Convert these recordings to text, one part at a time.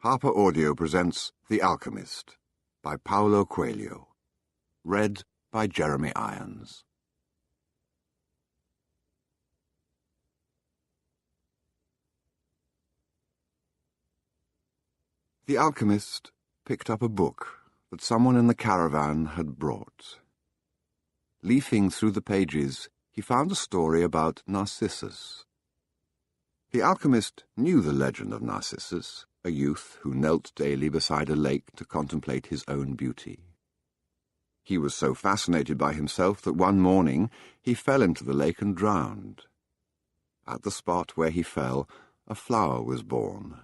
Harper Audio presents The Alchemist by Paulo Coelho. Read by Jeremy Irons. The Alchemist picked up a book that someone in the caravan had brought. Leafing through the pages, he found a story about Narcissus. The Alchemist knew the legend of Narcissus, a youth who knelt daily beside a lake to contemplate his own beauty. He was so fascinated by himself that one morning he fell into the lake and drowned. At the spot where he fell, a flower was born,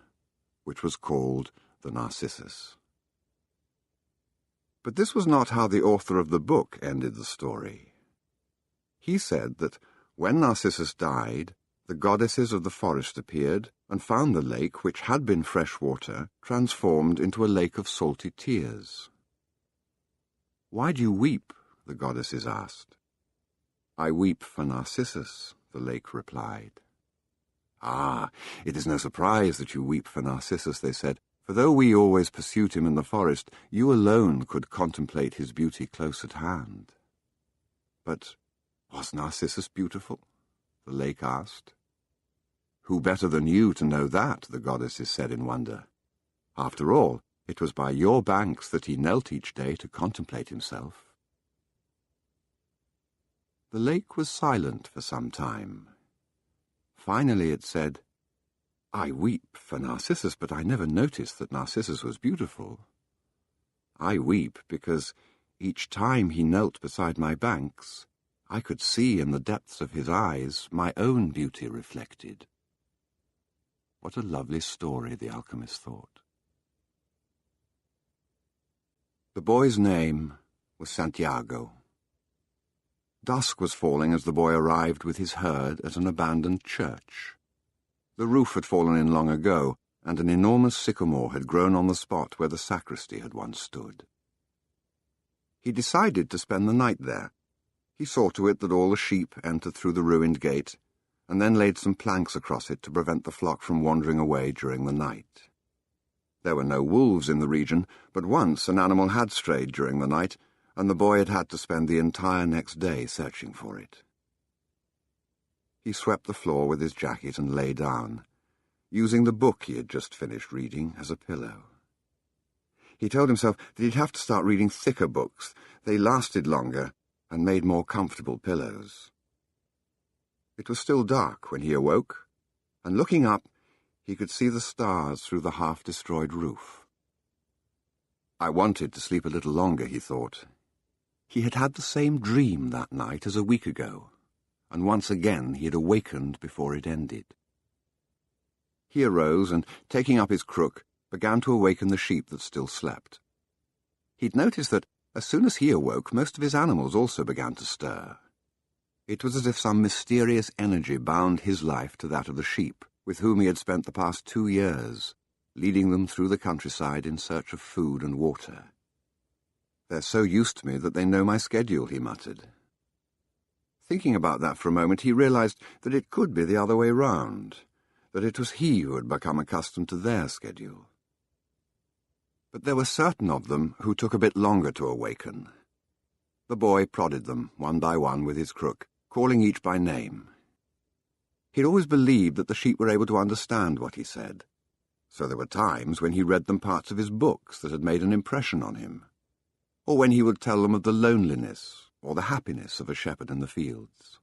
which was called the Narcissus. But this was not how the author of the book ended the story. He said that when Narcissus died, the goddesses of the forest appeared and found the lake, which had been fresh water, transformed into a lake of salty tears. "Why do you weep?" the goddesses asked. "I weep for Narcissus," the lake replied. "Ah, it is no surprise that you weep for Narcissus," they said, "for though we always pursued him in the forest, you alone could contemplate his beauty close at hand." "But was Narcissus beautiful?" the lake asked. "Who better than you to know that?" the goddesses said in wonder. "After all, it was by your banks that he knelt each day to contemplate himself." The lake was silent for some time. Finally it said, "I weep for Narcissus, but I never noticed that Narcissus was beautiful. I weep because each time he knelt beside my banks, I could see in the depths of his eyes my own beauty reflected." What a lovely story, the alchemist thought. The boy's name was Santiago. Dusk was falling as the boy arrived with his herd at an abandoned church. The roof had fallen in long ago, and an enormous sycamore had grown on the spot where the sacristy had once stood. He decided to spend the night there. He saw to it that all the sheep entered through the ruined gate, and then laid some planks across it to prevent the flock from wandering away during the night. There were no wolves in the region, but once an animal had strayed during the night, and the boy had had to spend the entire next day searching for it. He swept the floor with his jacket and lay down, using the book he had just finished reading as a pillow. He told himself that he'd have to start reading thicker books. They lasted longer and made more comfortable pillows. It was still dark when he awoke, and looking up, he could see the stars through the half-destroyed roof. I wanted to sleep a little longer, he thought. He had had the same dream that night as a week ago, and once again he had awakened before it ended. He arose and, taking up his crook, began to awaken the sheep that still slept. He'd noticed that as soon as he awoke, most of his animals also began to stir. It was as if some mysterious energy bound his life to that of the sheep, with whom he had spent the past 2 years, leading them through the countryside in search of food and water. "They're so used to me that they know my schedule," he muttered. Thinking about that for a moment, he realized that it could be the other way round, that it was he who had become accustomed to their schedule. But there were certain of them who took a bit longer to awaken. The boy prodded them, one by one, with his crook, calling each by name. He'd always believed that the sheep were able to understand what he said, so there were times when he read them parts of his books that had made an impression on him, or when he would tell them of the loneliness or the happiness of a shepherd in the fields.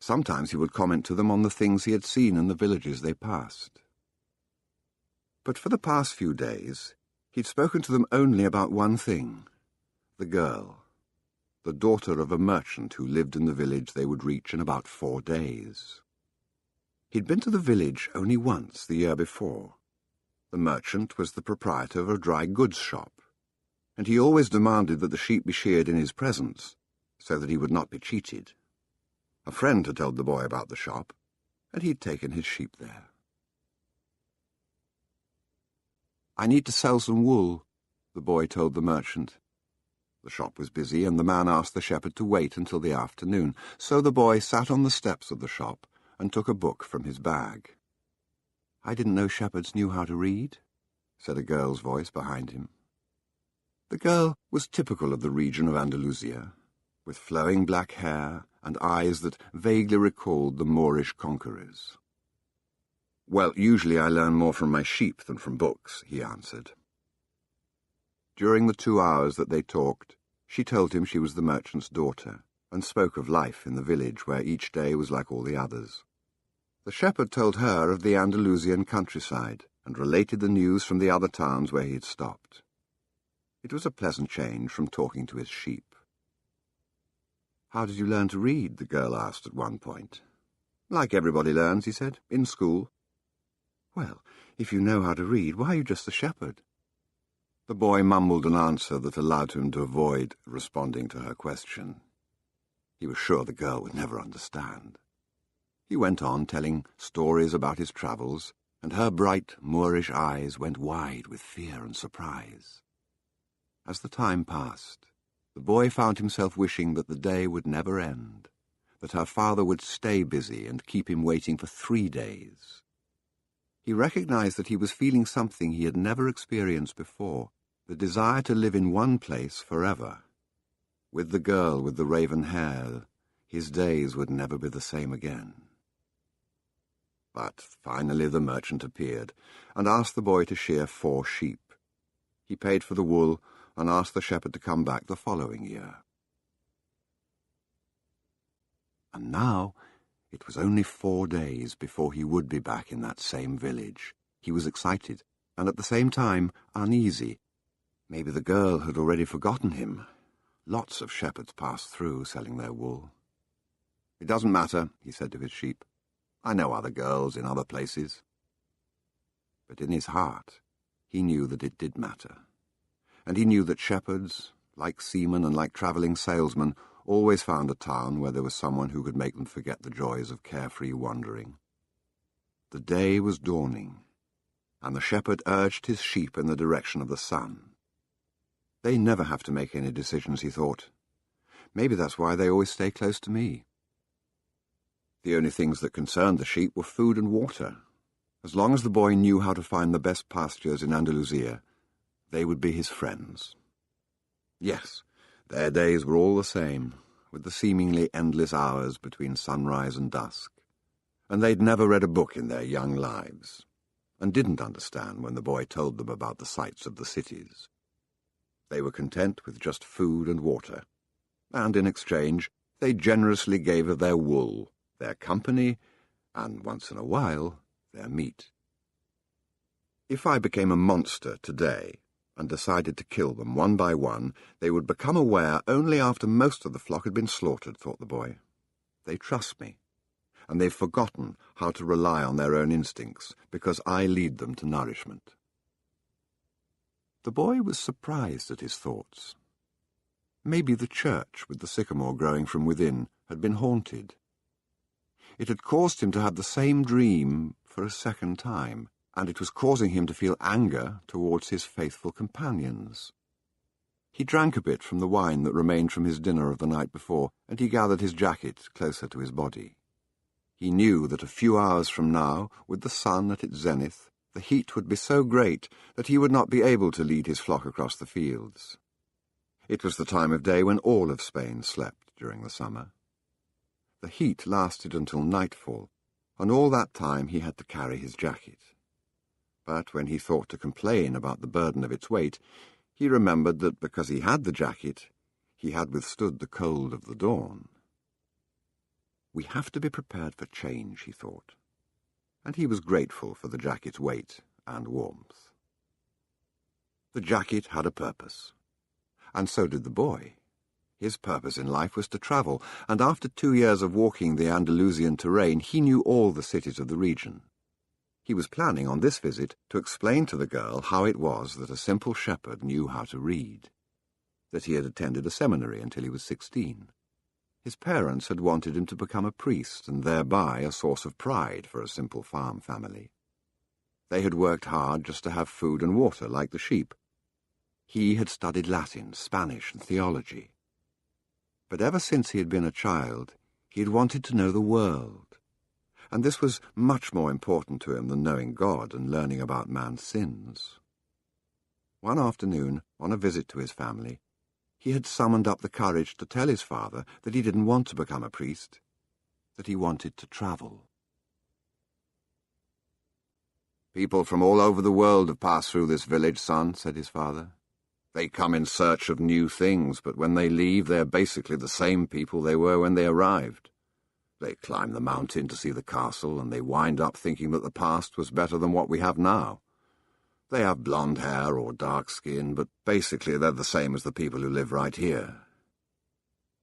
Sometimes he would comment to them on the things he had seen in the villages they passed. But for the past few days, he'd spoken to them only about one thing, the girl, the daughter of a merchant who lived in the village they would reach in about 4 days. He'd been to the village only once the year before. The merchant was the proprietor of a dry goods shop, and he always demanded that the sheep be sheared in his presence, so that he would not be cheated. A friend had told the boy about the shop, and he'd taken his sheep there. "I need to sell some wool," the boy told the merchant. The shop was busy, and the man asked the shepherd to wait until the afternoon, so the boy sat on the steps of the shop and took a book from his bag. "I didn't know shepherds knew how to read," said a girl's voice behind him. The girl was typical of the region of Andalusia, with flowing black hair and eyes that vaguely recalled the Moorish conquerors. "Well, usually I learn more from my sheep than from books," he answered. During the 2 hours that they talked, she told him she was the merchant's daughter, and spoke of life in the village where each day was like all the others. The shepherd told her of the Andalusian countryside, and related the news from the other towns where he had stopped. It was a pleasant change from talking to his sheep. "How did you learn to read?" the girl asked at one point. "Like everybody learns," he said, "in school." "Well, if you know how to read, why are you just a shepherd?" The boy mumbled an answer that allowed him to avoid responding to her question. He was sure the girl would never understand. He went on telling stories about his travels, and her bright Moorish eyes went wide with fear and surprise. As the time passed, the boy found himself wishing that the day would never end, that her father would stay busy and keep him waiting for 3 days. He recognized that he was feeling something he had never experienced before, the desire to live in one place forever. With the girl with the raven hair, his days would never be the same again. But finally the merchant appeared, and asked the boy to shear 4 sheep. He paid for the wool, and asked the shepherd to come back the following year. And now it was only 4 days before he would be back in that same village. He was excited, and at the same time uneasy. Maybe the girl had already forgotten him. Lots of shepherds passed through, selling their wool. "It doesn't matter," he said to his sheep. "I know other girls in other places." But in his heart, he knew that it did matter. And he knew that shepherds, like seamen and like travelling salesmen, always found a town where there was someone who could make them forget the joys of carefree wandering. The day was dawning, and the shepherd urged his sheep in the direction of the sun. They never have to make any decisions, he thought. Maybe that's why they always stay close to me. The only things that concerned the sheep were food and water. As long as the boy knew how to find the best pastures in Andalusia, they would be his friends. Yes, their days were all the same, with the seemingly endless hours between sunrise and dusk, and they'd never read a book in their young lives, and didn't understand when the boy told them about the sights of the cities. They were content with just food and water, and in exchange they generously gave of their wool, their company, and once in a while, their meat. If I became a monster today, and decided to kill them one by one, they would become aware only after most of the flock had been slaughtered, thought the boy. They trust me, and they've forgotten how to rely on their own instincts, because I lead them to nourishment. The boy was surprised at his thoughts. Maybe the church, with the sycamore growing from within, had been haunted. It had caused him to have the same dream for a second time, and it was causing him to feel anger towards his faithful companions. He drank a bit from the wine that remained from his dinner of the night before, and he gathered his jacket closer to his body. He knew that a few hours from now, with the sun at its zenith, the heat would be so great that he would not be able to lead his flock across the fields. It was the time of day when all of Spain slept during the summer. The heat lasted until nightfall, and all that time he had to carry his jacket. But when he thought to complain about the burden of its weight, he remembered that because he had the jacket, he had withstood the cold of the dawn. We have to be prepared for change, he thought, and he was grateful for the jacket's weight and warmth. The jacket had a purpose, and so did the boy. His purpose in life was to travel, and after 2 years of walking the Andalusian terrain, he knew all the cities of the region. He was planning on this visit to explain to the girl how it was that a simple shepherd knew how to read, that he had attended a seminary until he was 16. His parents had wanted him to become a priest, and thereby a source of pride for a simple farm family. They had worked hard just to have food and water, like the sheep. He had studied Latin, Spanish, and theology. But ever since he had been a child, he had wanted to know the world, and this was much more important to him than knowing God and learning about man's sins. One afternoon, on a visit to his family, he had summoned up the courage to tell his father that he didn't want to become a priest, that he wanted to travel. "People from all over the world have passed through this village, son," said his father. "They come in search of new things, but when they leave, they're basically the same people they were when they arrived. They climb the mountain to see the castle, and they wind up thinking that the past was better than what we have now. They have blonde hair or dark skin, but basically they're the same as the people who live right here."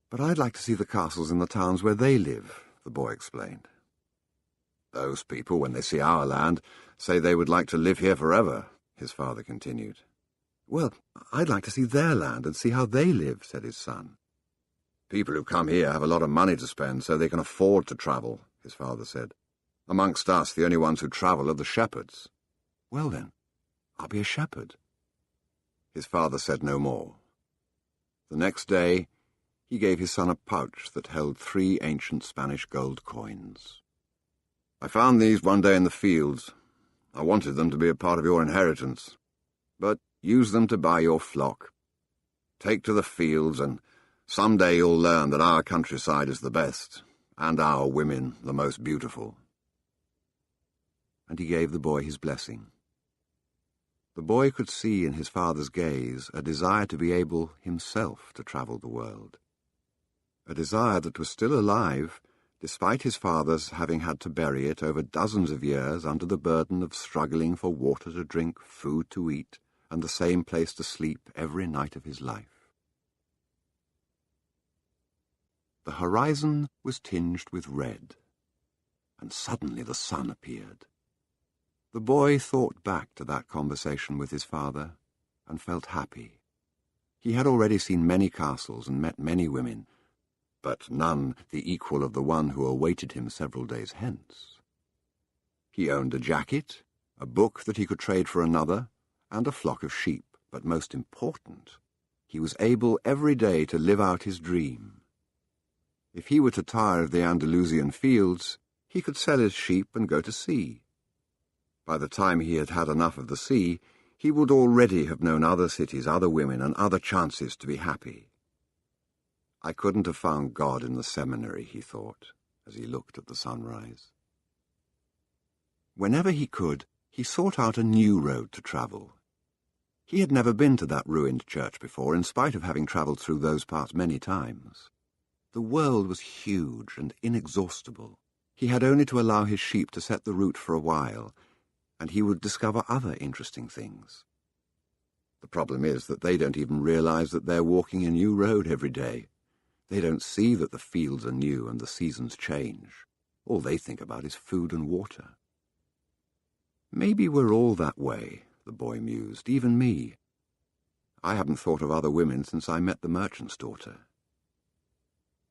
"But I'd like to see the castles in the towns where they live," the boy explained. "Those people, when they see our land, say they would like to live here forever," his father continued. "Well, I'd like to see their land and see how they live," said his son. "People who come here have a lot of money to spend, so they can afford to travel," his father said. "Amongst us, the only ones who travel are the shepherds." "Well then, I'll be a shepherd." His father said no more. The next day, he gave his son a pouch that held 3 ancient Spanish gold coins. "I found these one day in the fields. I wanted them to be a part of your inheritance. But use them to buy your flock. Take to the fields, and someday you'll learn that our countryside is the best, and our women the most beautiful." And he gave the boy his blessing. The boy could see in his father's gaze a desire to be able himself to travel the world. A desire that was still alive, despite his father's having had to bury it over dozens of years under the burden of struggling for water to drink, food to eat, and the same place to sleep every night of his life. The horizon was tinged with red, and suddenly the sun appeared. The boy thought back to that conversation with his father and felt happy. He had already seen many castles and met many women, but none the equal of the one who awaited him several days hence. He owned a jacket, a book that he could trade for another, and a flock of sheep, but most important, he was able every day to live out his dream. If he were to tire of the Andalusian fields, he could sell his sheep and go to sea. By the time he had had enough of the sea, he would already have known other cities, other women, and other chances to be happy. "I couldn't have found God in the seminary," he thought, as he looked at the sunrise. Whenever he could, he sought out a new road to travel. He had never been to that ruined church before, in spite of having travelled through those parts many times. The world was huge and inexhaustible. He had only to allow his sheep to set the route for a while, and he would discover other interesting things. The problem is that they don't even realize that they're walking a new road every day. They don't see that the fields are new and the seasons change. All they think about is food and water. "Maybe we're all that way," the boy mused, "even me. I haven't thought of other women since I met the merchant's daughter."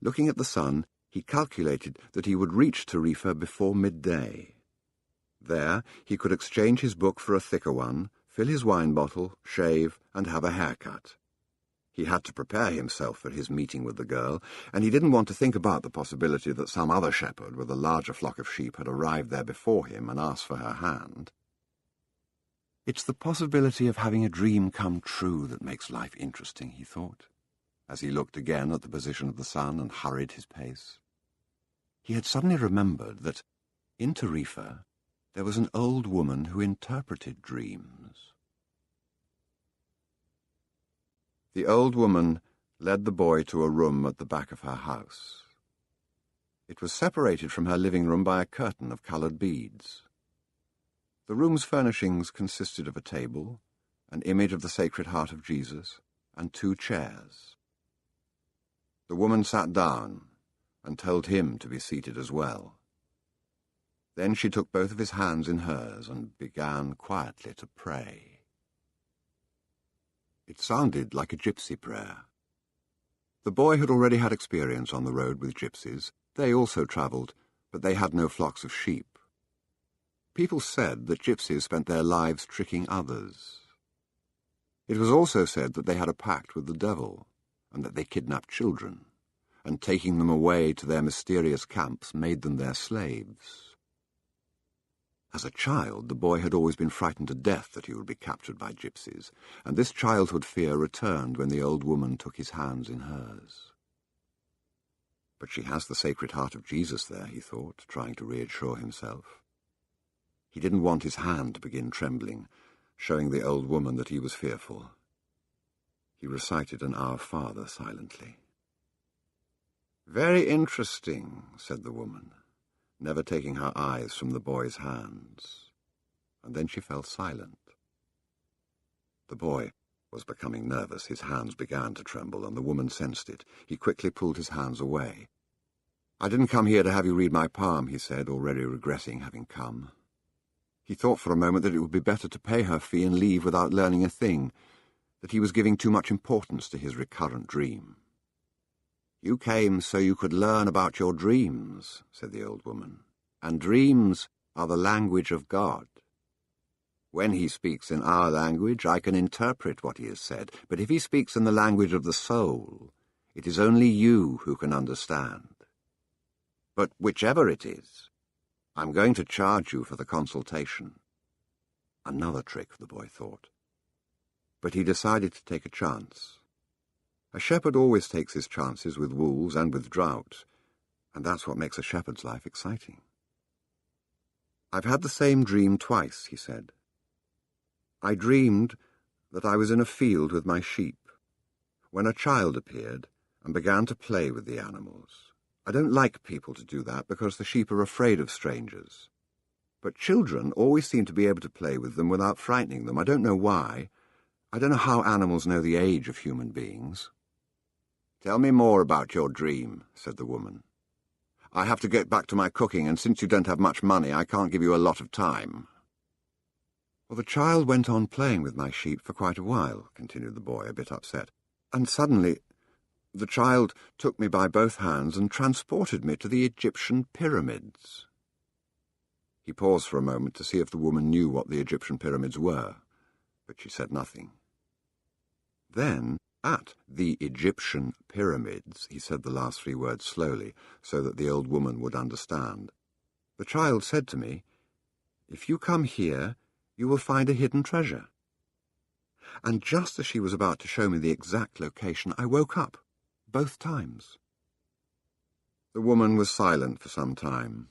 Looking at the sun, he calculated that he would reach Tarifa before midday. There he could exchange his book for a thicker one, fill his wine bottle, shave, and have a haircut. He had to prepare himself for his meeting with the girl, and he didn't want to think about the possibility that some other shepherd with a larger flock of sheep had arrived there before him and asked for her hand. "It's the possibility of having a dream come true that makes life interesting," he thought, as he looked again at the position of the sun and hurried his pace. He had suddenly remembered that, in Tarifa, there was an old woman who interpreted dreams. The old woman led the boy to a room at the back of her house. It was separated from her living room by a curtain of coloured beads. The room's furnishings consisted of a table, an image of the Sacred Heart of Jesus, and 2 chairs. The woman sat down and told him to be seated as well. Then she took both of his hands in hers and began quietly to pray. It sounded like a gypsy prayer. The boy had already had experience on the road with gypsies. They also travelled, but they had no flocks of sheep. People said that gypsies spent their lives tricking others. It was also said that they had a pact with the devil, and that they kidnapped children, and taking them away to their mysterious camps made them their slaves. As a child, the boy had always been frightened to death that he would be captured by gypsies, and this childhood fear returned when the old woman took his hands in hers. But she has the Sacred Heart of Jesus there, he thought, trying to reassure himself. He didn't want his hand to begin trembling, showing the old woman that he was fearful. He recited an Our Father silently. "Very interesting," said the woman, never taking her eyes from the boy's hands. And then she fell silent. The boy was becoming nervous. His hands began to tremble, and the woman sensed it. He quickly pulled his hands away. "I didn't come here to have you read my palm," he said, already regretting having come. He thought for a moment that it would be better to pay her fee and leave without learning a thing, that he was giving too much importance to his recurrent dream. "You came so you could learn about your dreams," said the old woman, "and dreams are the language of God. When he speaks in our language, I can interpret what he has said, but if he speaks in the language of the soul, it is only you who can understand. But whichever it is, I'm going to charge you for the consultation." Another trick, the boy thought. But he decided to take a chance. A shepherd always takes his chances with wolves and with drought, and that's what makes a shepherd's life exciting. "I've had the same dream twice," he said. "I dreamed that I was in a field with my sheep, when a child appeared and began to play with the animals. I don't like people to do that because the sheep are afraid of strangers. But children always seem to be able to play with them without frightening them. I don't know why. I don't know how animals know the age of human beings." "Tell me more about your dream," said the woman. "I have to get back to my cooking, and since you don't have much money, I can't give you a lot of time." "Well, the child went on playing with my sheep for quite a while," continued the boy, a bit upset. "And suddenly the child took me by both hands and transported me to the Egyptian pyramids." He paused for a moment to see if the woman knew what the Egyptian pyramids were, but she said nothing. Then, at the Egyptian pyramids, he said the last three words slowly, so that the old woman would understand. "The child said to me, 'If you come here, you will find a hidden treasure.' And just as she was about to show me the exact location, I woke up, both times." The woman was silent for some time.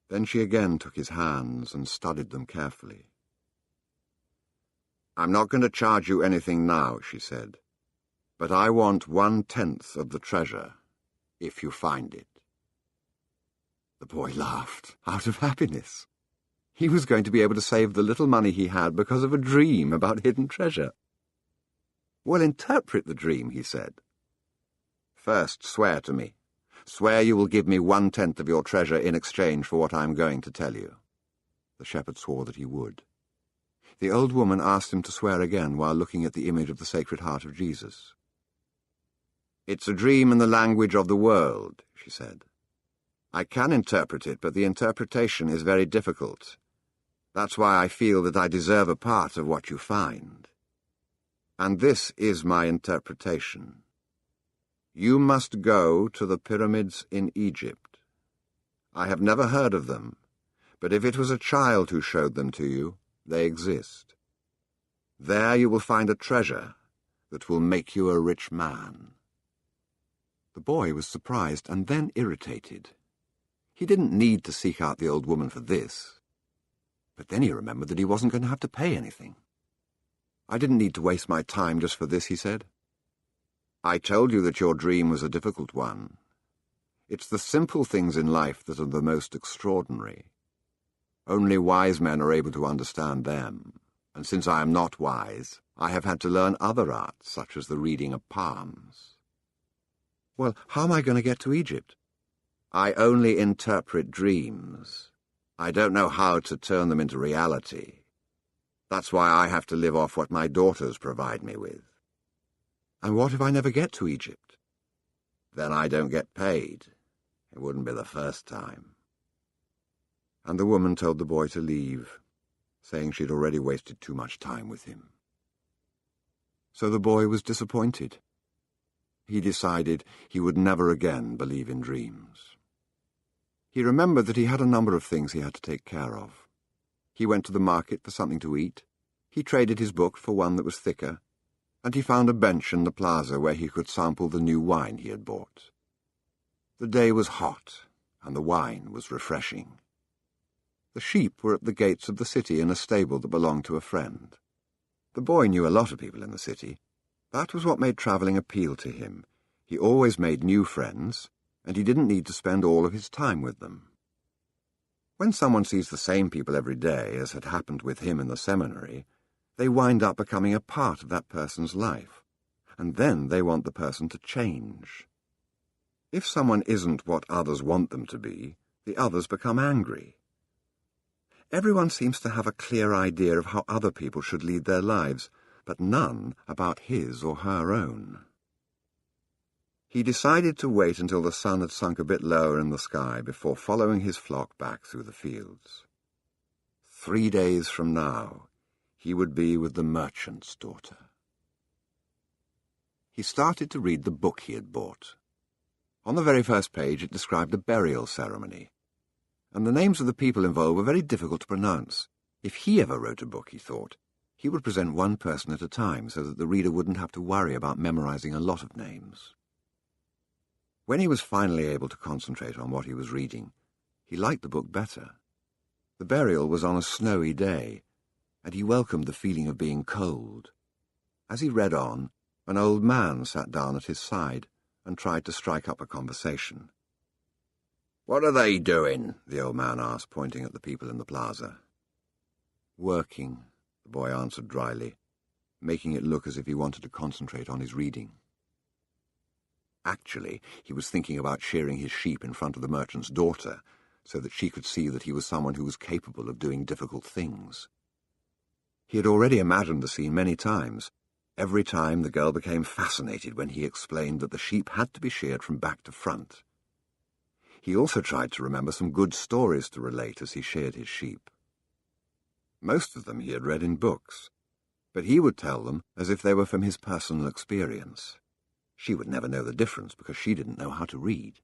Then she again took his hands and studied them carefully. "I'm not going to charge you anything now," she said, "but I want 1/10 of the treasure, if you find it." The boy laughed, out of happiness. He was going to be able to save the little money he had because of a dream about hidden treasure. "Well, interpret the dream," he said. "First, swear to me. Swear you will give me 1/10 of your treasure in exchange for what I am going to tell you." The shepherd swore that he would. The old woman asked him to swear again while looking at the image of the Sacred Heart of Jesus. "It's a dream in the language of the world," she said. "I can interpret it, but the interpretation is very difficult. That's why I feel that I deserve a part of what you find. And this is my interpretation. You must go to the pyramids in Egypt. I have never heard of them, but if it was a child who showed them to you, they exist. There you will find a treasure that will make you a rich man." The boy was surprised and then irritated. He didn't need to seek out the old woman for this. But then he remembered that he wasn't going to have to pay anything. "I didn't need to waste my time just for this," he said. "I told you that your dream was a difficult one. It's the simple things in life that are the most extraordinary. Only wise men are able to understand them, and since I am not wise, I have had to learn other arts, such as the reading of palms." "Well, how am I going to get to Egypt?" "I only interpret dreams. I don't know how to turn them into reality. That's why I have to live off what my daughters provide me with." "And what if I never get to Egypt?" "Then I don't get paid. It wouldn't be the first time." And the woman told the boy to leave, saying she'd already wasted too much time with him. So the boy was disappointed. He decided he would never again believe in dreams. He remembered that he had a number of things he had to take care of. He went to the market for something to eat. He traded his book for one that was thicker, and he found a bench in the plaza where he could sample the new wine he had bought. The day was hot, and the wine was refreshing. The sheep were at the gates of the city in a stable that belonged to a friend. The boy knew a lot of people in the city. That was what made travelling appeal to him. He always made new friends, and he didn't need to spend all of his time with them. When someone sees the same people every day, as had happened with him in the seminary, they wind up becoming a part of that person's life, and then they want the person to change. If someone isn't what others want them to be, the others become angry. Everyone seems to have a clear idea of how other people should lead their lives, but none about his or her own. He decided to wait until the sun had sunk a bit lower in the sky before following his flock back through the fields. 3 days from now, he would be with the merchant's daughter. He started to read the book he had bought. On the very first page it described a burial ceremony, and the names of the people involved were very difficult to pronounce. If he ever wrote a book, he thought, he would present one person at a time so that the reader wouldn't have to worry about memorizing a lot of names. When he was finally able to concentrate on what he was reading, he liked the book better. The burial was on a snowy day, and he welcomed the feeling of being cold. As he read on, an old man sat down at his side and tried to strike up a conversation. "What are they doing?" the old man asked, pointing at the people in the plaza. "Working," the boy answered dryly, making it look as if he wanted to concentrate on his reading. Actually, he was thinking about shearing his sheep in front of the merchant's daughter, so that she could see that he was someone who was capable of doing difficult things. He had already imagined the scene many times. Every time the girl became fascinated when he explained that the sheep had to be sheared from back to front. He also tried to remember some good stories to relate as he sheared his sheep. Most of them he had read in books, but he would tell them as if they were from his personal experience. She would never know the difference because she didn't know how to read.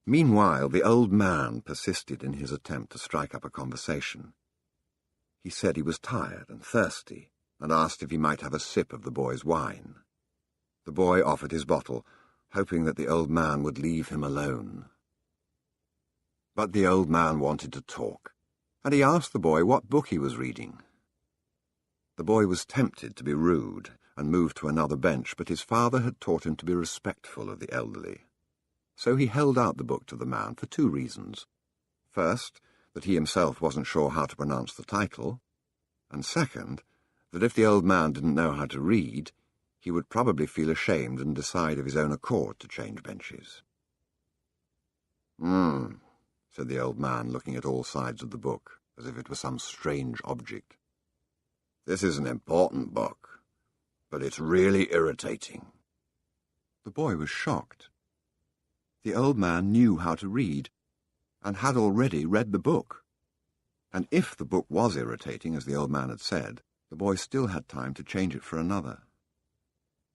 Meanwhile, the old man persisted in his attempt to strike up a conversation. He said he was tired and thirsty, and asked if he might have a sip of the boy's wine. The boy offered his bottle, hoping that the old man would leave him alone. But the old man wanted to talk, and he asked the boy what book he was reading. The boy was tempted to be rude and moved to another bench, but his father had taught him to be respectful of the elderly. So he held out the book to the man for 2 reasons. First, that he himself wasn't sure how to pronounce the title, and second, that if the old man didn't know how to read, he would probably feel ashamed and decide of his own accord to change benches. Said the old man, looking at all sides of the book, as if it were some strange object. "This is an important book, but it's really irritating." The boy was shocked. The old man knew how to read, and had already read the book. And if the book was irritating, as the old man had said, the boy still had time to change it for another.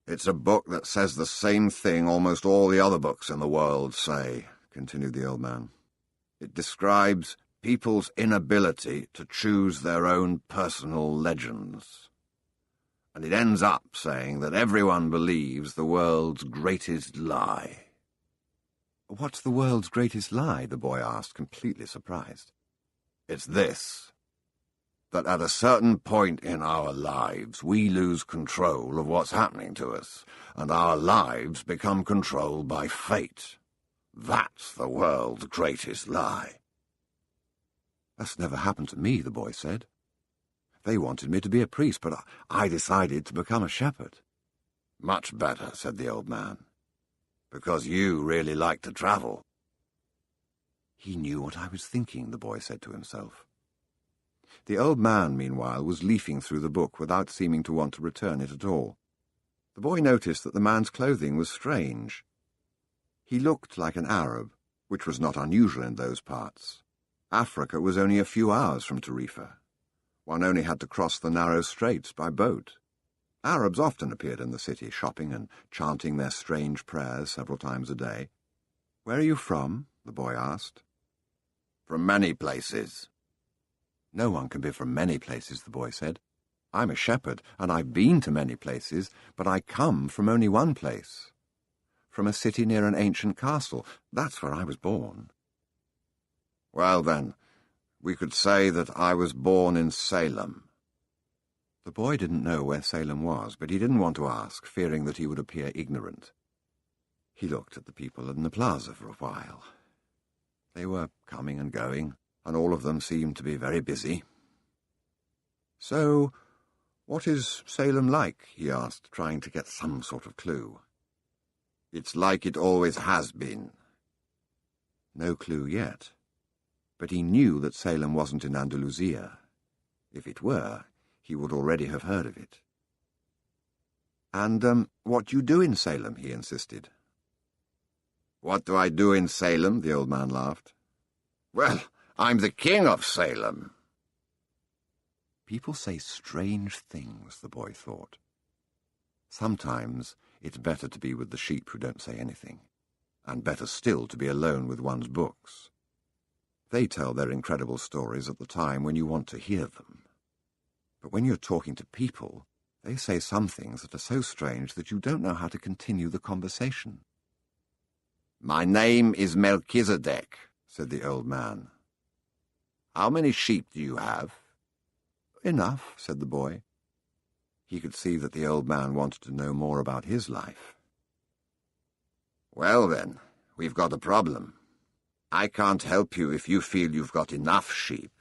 "It's a book that says the same thing almost all the other books in the world say," continued the old man. "It describes people's inability to choose their own personal legends. And it ends up saying that everyone believes the world's greatest lie." "What's the world's greatest lie?" the boy asked, completely surprised. "It's this, that at a certain point in our lives we lose control of what's happening to us, and our lives become controlled by fate. That's the world's greatest lie." "That's never happened to me," the boy said. "They wanted me to be a priest, but I decided to become a shepherd." "Much better," said the old man, "because you really like to travel." "He knew what I was thinking," the boy said to himself. The old man, meanwhile, was leafing through the book without seeming to want to return it at all. The boy noticed that the man's clothing was strange. He looked like an Arab, which was not unusual in those parts. Africa was only a few hours from Tarifa. One only had to cross the narrow straits by boat. Arabs often appeared in the city, shopping and chanting their strange prayers several times a day. "Where are you from?" the boy asked. "From many places." No one can be from many places, the boy said. I'm a shepherd, and I've been to many places, but I come from only one place. From a city near an ancient castle. That's where I was born. Well then, we could say that I was born in Salem. The boy didn't know where Salem was, but he didn't want to ask, fearing that he would appear ignorant. He looked at the people in the plaza for a while. They were coming and going, and all of them seemed to be very busy. So, what is Salem like? He asked, trying to get some sort of clue. It's like it always has been. No clue yet. But he knew that Salem wasn't in Andalusia. If it were, he would already have heard of it. And, what do you do in Salem? He insisted. What do I do in Salem? The old man laughed. Well, I'm the king of Salem. People say strange things, the boy thought. Sometimes it's better to be with the sheep who don't say anything, and better still to be alone with one's books. They tell their incredible stories at the time when you want to hear them. But when you're talking to people, they say some things that are so strange that you don't know how to continue the conversation. My name is Melchizedek, said the old man. How many sheep do you have? Enough, said the boy. He could see that the old man wanted to know more about his life. Well then, we've got a problem. I can't help you if you feel you've got enough sheep.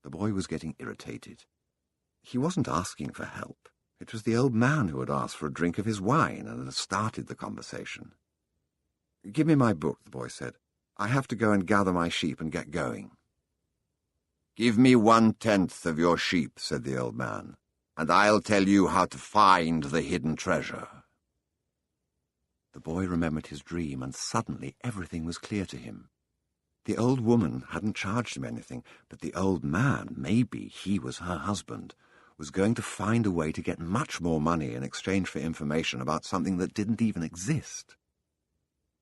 The boy was getting irritated. He wasn't asking for help. It was the old man who had asked for a drink of his wine and had started the conversation. Give me my book, the boy said. I have to go and gather my sheep and get going. Give me 1/10 of your sheep, said the old man, and I'll tell you how to find the hidden treasure. The boy remembered his dream, and suddenly everything was clear to him. The old woman hadn't charged him anything, but the old man, maybe he was her husband, was going to find a way to get much more money in exchange for information about something that didn't even exist.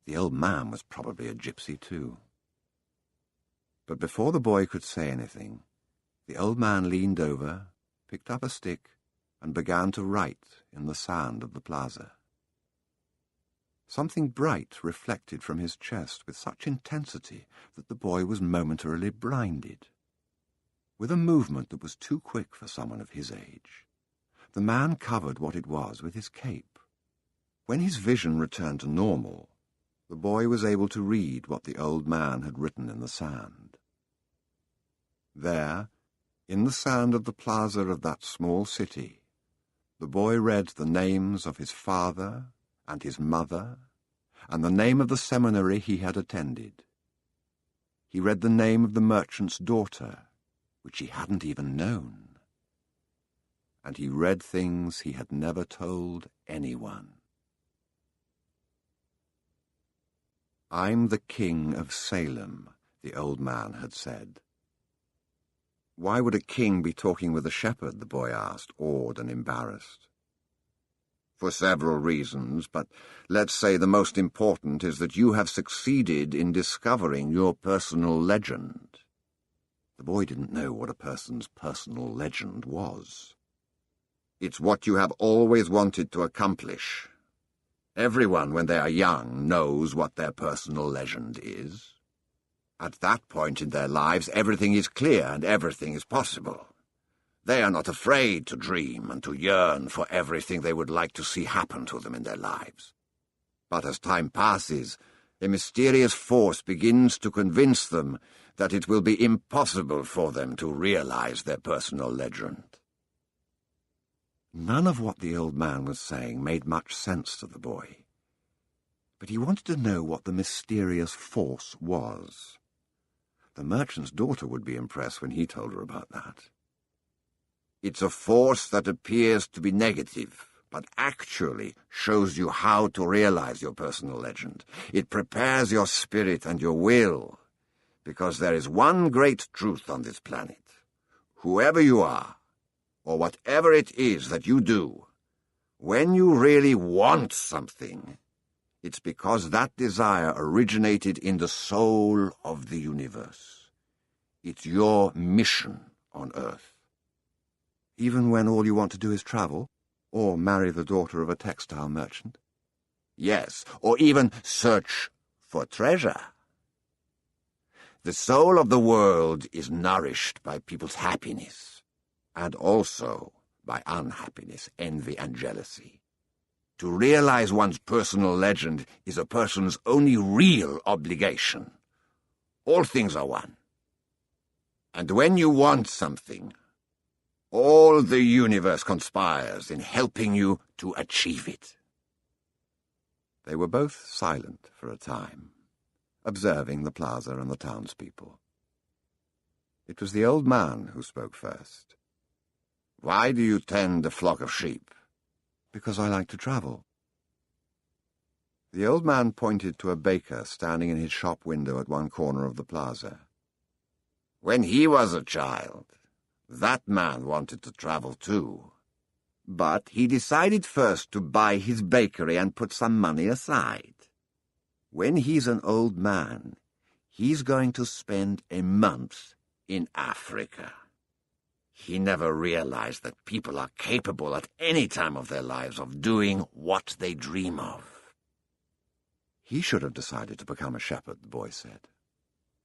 The old man was probably a gypsy too. But before the boy could say anything, the old man leaned over, picked up a stick, and began to write in the sand of the plaza. Something bright reflected from his chest with such intensity that the boy was momentarily blinded. With a movement that was too quick for someone of his age, the man covered what it was with his cape. When his vision returned to normal, the boy was able to read what the old man had written in the sand. There, in the sand of the plaza of that small city, the boy read the names of his father and his mother, and the name of the seminary he had attended. He read the name of the merchant's daughter, which he hadn't even known. And he read things he had never told anyone. I'm the king of Salem, the old man had said. Why would a king be talking with a shepherd, the boy asked, awed and embarrassed. For several reasons, but let's say the most important is that you have succeeded in discovering your personal legend. The boy didn't know what a person's personal legend was. It's what you have always wanted to accomplish. Everyone, when they are young, knows what their personal legend is. At that point in their lives, everything is clear and everything is possible. They are not afraid to dream and to yearn for everything they would like to see happen to them in their lives. But as time passes, a mysterious force begins to convince them that it will be impossible for them to realize their personal legend. None of what the old man was saying made much sense to the boy, but he wanted to know what the mysterious force was. The merchant's daughter would be impressed when he told her about that. It's a force that appears to be negative, but actually shows you how to realize your personal legend. It prepares your spirit and your will, because there is one great truth on this planet. Whoever you are, or whatever it is that you do, when you really want something, it's because that desire originated in the soul of the universe. It's your mission on Earth. Even when all you want to do is travel, or marry the daughter of a textile merchant? Yes, or even search for treasure. The soul of the world is nourished by people's happiness, and also by unhappiness, envy, and jealousy. To realize one's personal legend is a person's only real obligation. All things are one. And when you want something, all the universe conspires in helping you to achieve it. They were both silent for a time, observing the plaza and the townspeople. It was the old man who spoke first. "Why do you tend a flock of sheep?" "Because I like to travel." The old man pointed to a baker standing in his shop window at one corner of the plaza. "When he was a child, that man wanted to travel too. But he decided first to buy his bakery and put some money aside. When he's an old man, he's going to spend a month in Africa. He never realized that people are capable at any time of their lives of doing what they dream of." "He should have decided to become a shepherd," the boy said.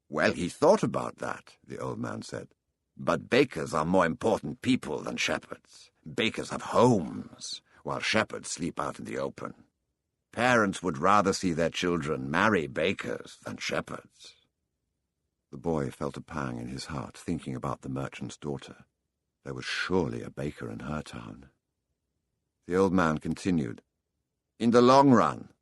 "Well, he thought about that," the old man said. "But bakers are more important people than shepherds. Bakers have homes, while shepherds sleep out in the open. Parents would rather see their children marry bakers than shepherds." The boy felt a pang in his heart, thinking about the merchant's daughter. There was surely a baker in her town. The old man continued, "In the long run,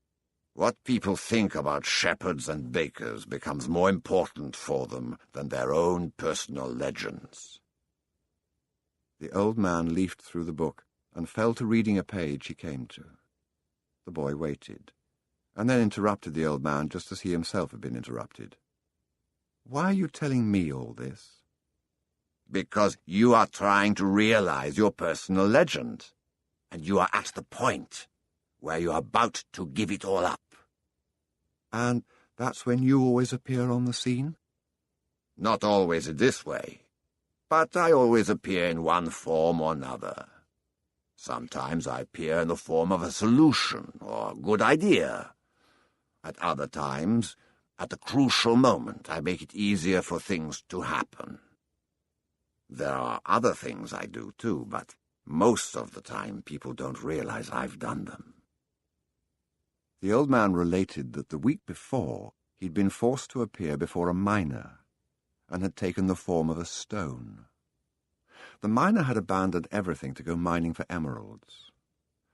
what people think about shepherds and bakers becomes more important for them than their own personal legends." The old man leafed through the book and fell to reading a page he came to. The boy waited, and then interrupted the old man just as he himself had been interrupted. "Why are you telling me all this?" "Because you are trying to realize your personal legend, and you are at the point where you are about to give it all up." "And that's when you always appear on the scene?" "Not always in this way, but I always appear in one form or another. Sometimes I appear in the form of a solution or a good idea. At other times, at a crucial moment, I make it easier for things to happen. There are other things I do too, but most of the time people don't realize I've done them." The old man related that the week before he'd been forced to appear before a miner and had taken the form of a stone. The miner had abandoned everything to go mining for emeralds.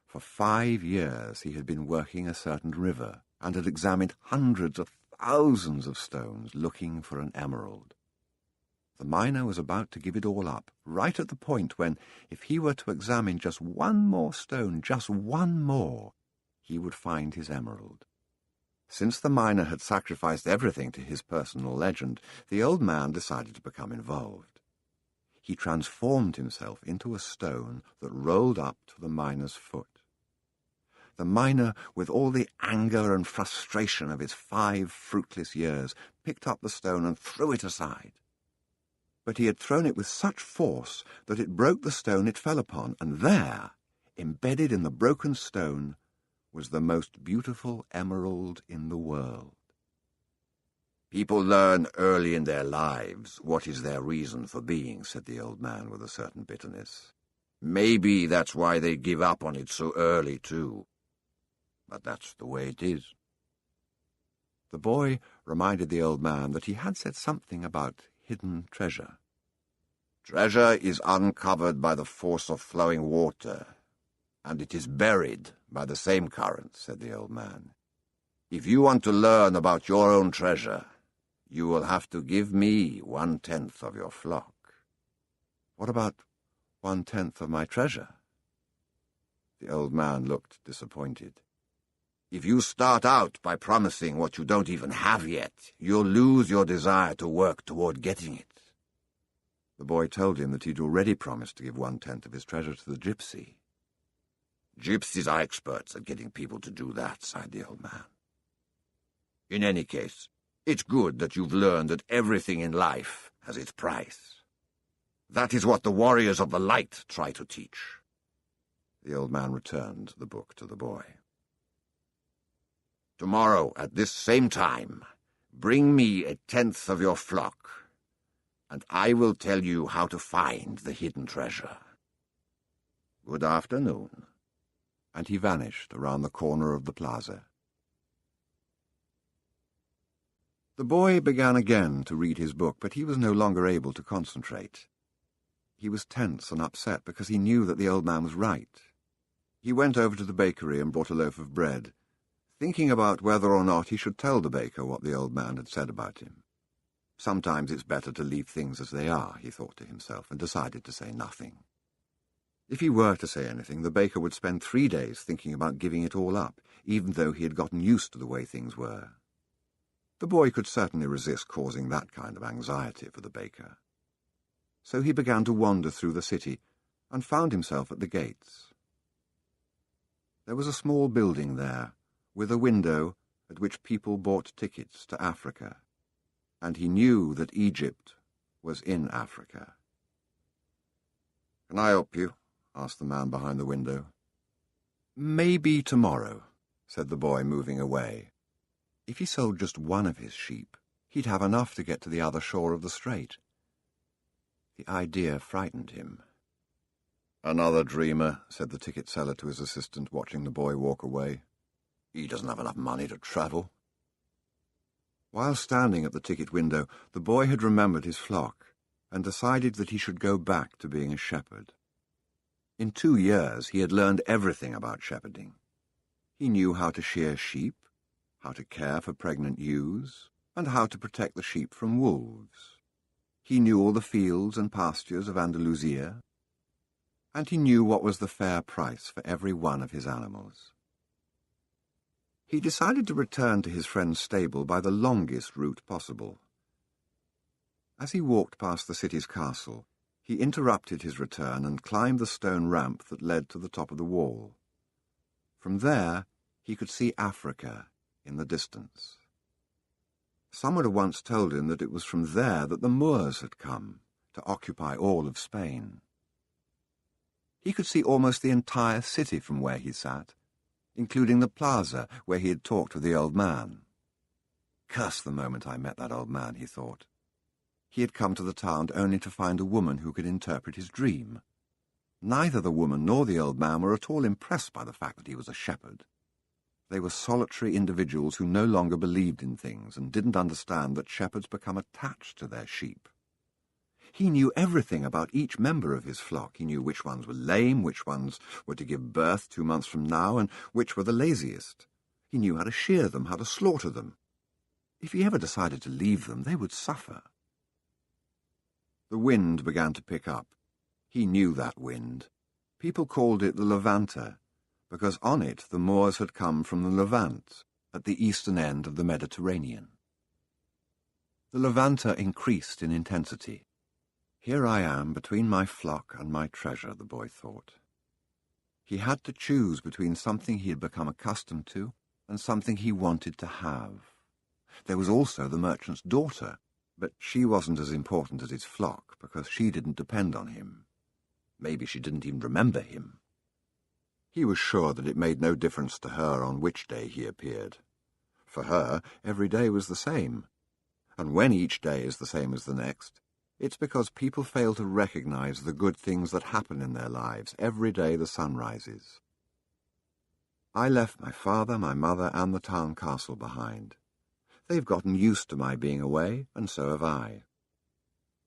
For 5 years he had been working a certain river and had examined hundreds of thousands of stones looking for an emerald. The miner was about to give it all up, right at the point when, if he were to examine just one more stone, just one more, he would find his emerald. Since the miner had sacrificed everything to his personal legend, the old man decided to become involved. He transformed himself into a stone that rolled up to the miner's foot. The miner, with all the anger and frustration of his 5 fruitless years, picked up the stone and threw it aside. But he had thrown it with such force that it broke the stone it fell upon, and there, embedded in the broken stone, was the most beautiful emerald in the world. "People learn early in their lives what is their reason for being," said the old man with a certain bitterness. "Maybe that's why they give up on it so early, too. But that's the way it is." The boy reminded the old man that he had said something about hidden treasure. "Treasure is uncovered by the force of flowing water, and it is buried by the same current," said the old man. "If you want to learn about your own treasure, you will have to give me 1/10 of your flock." "What about 1/10 of my treasure?" The old man looked disappointed. "If you start out by promising what you don't even have yet, you'll lose your desire to work toward getting it." The boy told him that he'd already promised to give 1/10 of his treasure to the gypsy. "Gypsies are experts at getting people to do that," sighed the old man. "In any case, It's good that you've learned that everything in life has its price. That is what the warriors of the light try to teach. The old man returned the book to the boy. Tomorrow, at this same time, bring me 1/10 of your flock, and I will tell you how to find the hidden treasure. Good afternoon. And he vanished around the corner of the plaza. The boy began again to read his book, but he was no longer able to concentrate. He was tense and upset because he knew that the old man was right. He went over to the bakery and bought a loaf of bread, thinking about whether or not he should tell the baker what the old man had said about him. Sometimes it's better to leave things as they are, he thought to himself, and decided to say nothing. If he were to say anything, the baker would spend 3 days thinking about giving it all up, even though he had gotten used to the way things were. The boy could certainly resist causing that kind of anxiety for the baker. So he began to wander through the city and found himself at the gates. There was a small building there, with a window at which people bought tickets to Africa, and he knew that Egypt was in Africa. "Can I help you?" asked the man behind the window. "Maybe tomorrow," said the boy, moving away. If he sold just one of his sheep, he'd have enough to get to the other shore of the strait. The idea frightened him. "Another dreamer," said the ticket seller to his assistant, watching the boy walk away. "He doesn't have enough money to travel." While standing at the ticket window, the boy had remembered his flock and decided that he should go back to being a shepherd. In 2 years he had learned everything about shepherding. He knew how to shear sheep, how to care for pregnant ewes, and how to protect the sheep from wolves. He knew all the fields and pastures of Andalusia, and he knew what was the fair price for every one of his animals. He decided to return to his friend's stable by the longest route possible. As he walked past the city's castle, he interrupted his return and climbed the stone ramp that led to the top of the wall. From there, he could see Africa in the distance. Someone had once told him that it was from there that the Moors had come, to occupy all of Spain. He could see almost the entire city from where he sat, including the plaza where he had talked with the old man. Curse the moment I met that old man, he thought. He had come to the town only to find a woman who could interpret his dream. Neither the woman nor the old man were at all impressed by the fact that he was a shepherd. They were solitary individuals who no longer believed in things and didn't understand that shepherds become attached to their sheep. He knew everything about each member of his flock. He knew which ones were lame, which ones were to give birth 2 months from now, and which were the laziest. He knew how to shear them, how to slaughter them. If he ever decided to leave them, they would suffer. The wind began to pick up. He knew that wind. People called it the Levanter, because on it the Moors had come from the Levant, at the eastern end of the Mediterranean. The Levanter increased in intensity. Here I am, between my flock and my treasure, the boy thought. He had to choose between something he had become accustomed to and something he wanted to have. There was also the merchant's daughter, but she wasn't as important as his flock, because she didn't depend on him. Maybe she didn't even remember him. He was sure that it made no difference to her on which day he appeared. For her, every day was the same. And when each day is the same as the next, it's because people fail to recognize the good things that happen in their lives every day the sun rises. I left my father, my mother, and the town castle behind. They've gotten used to my being away, and so have I.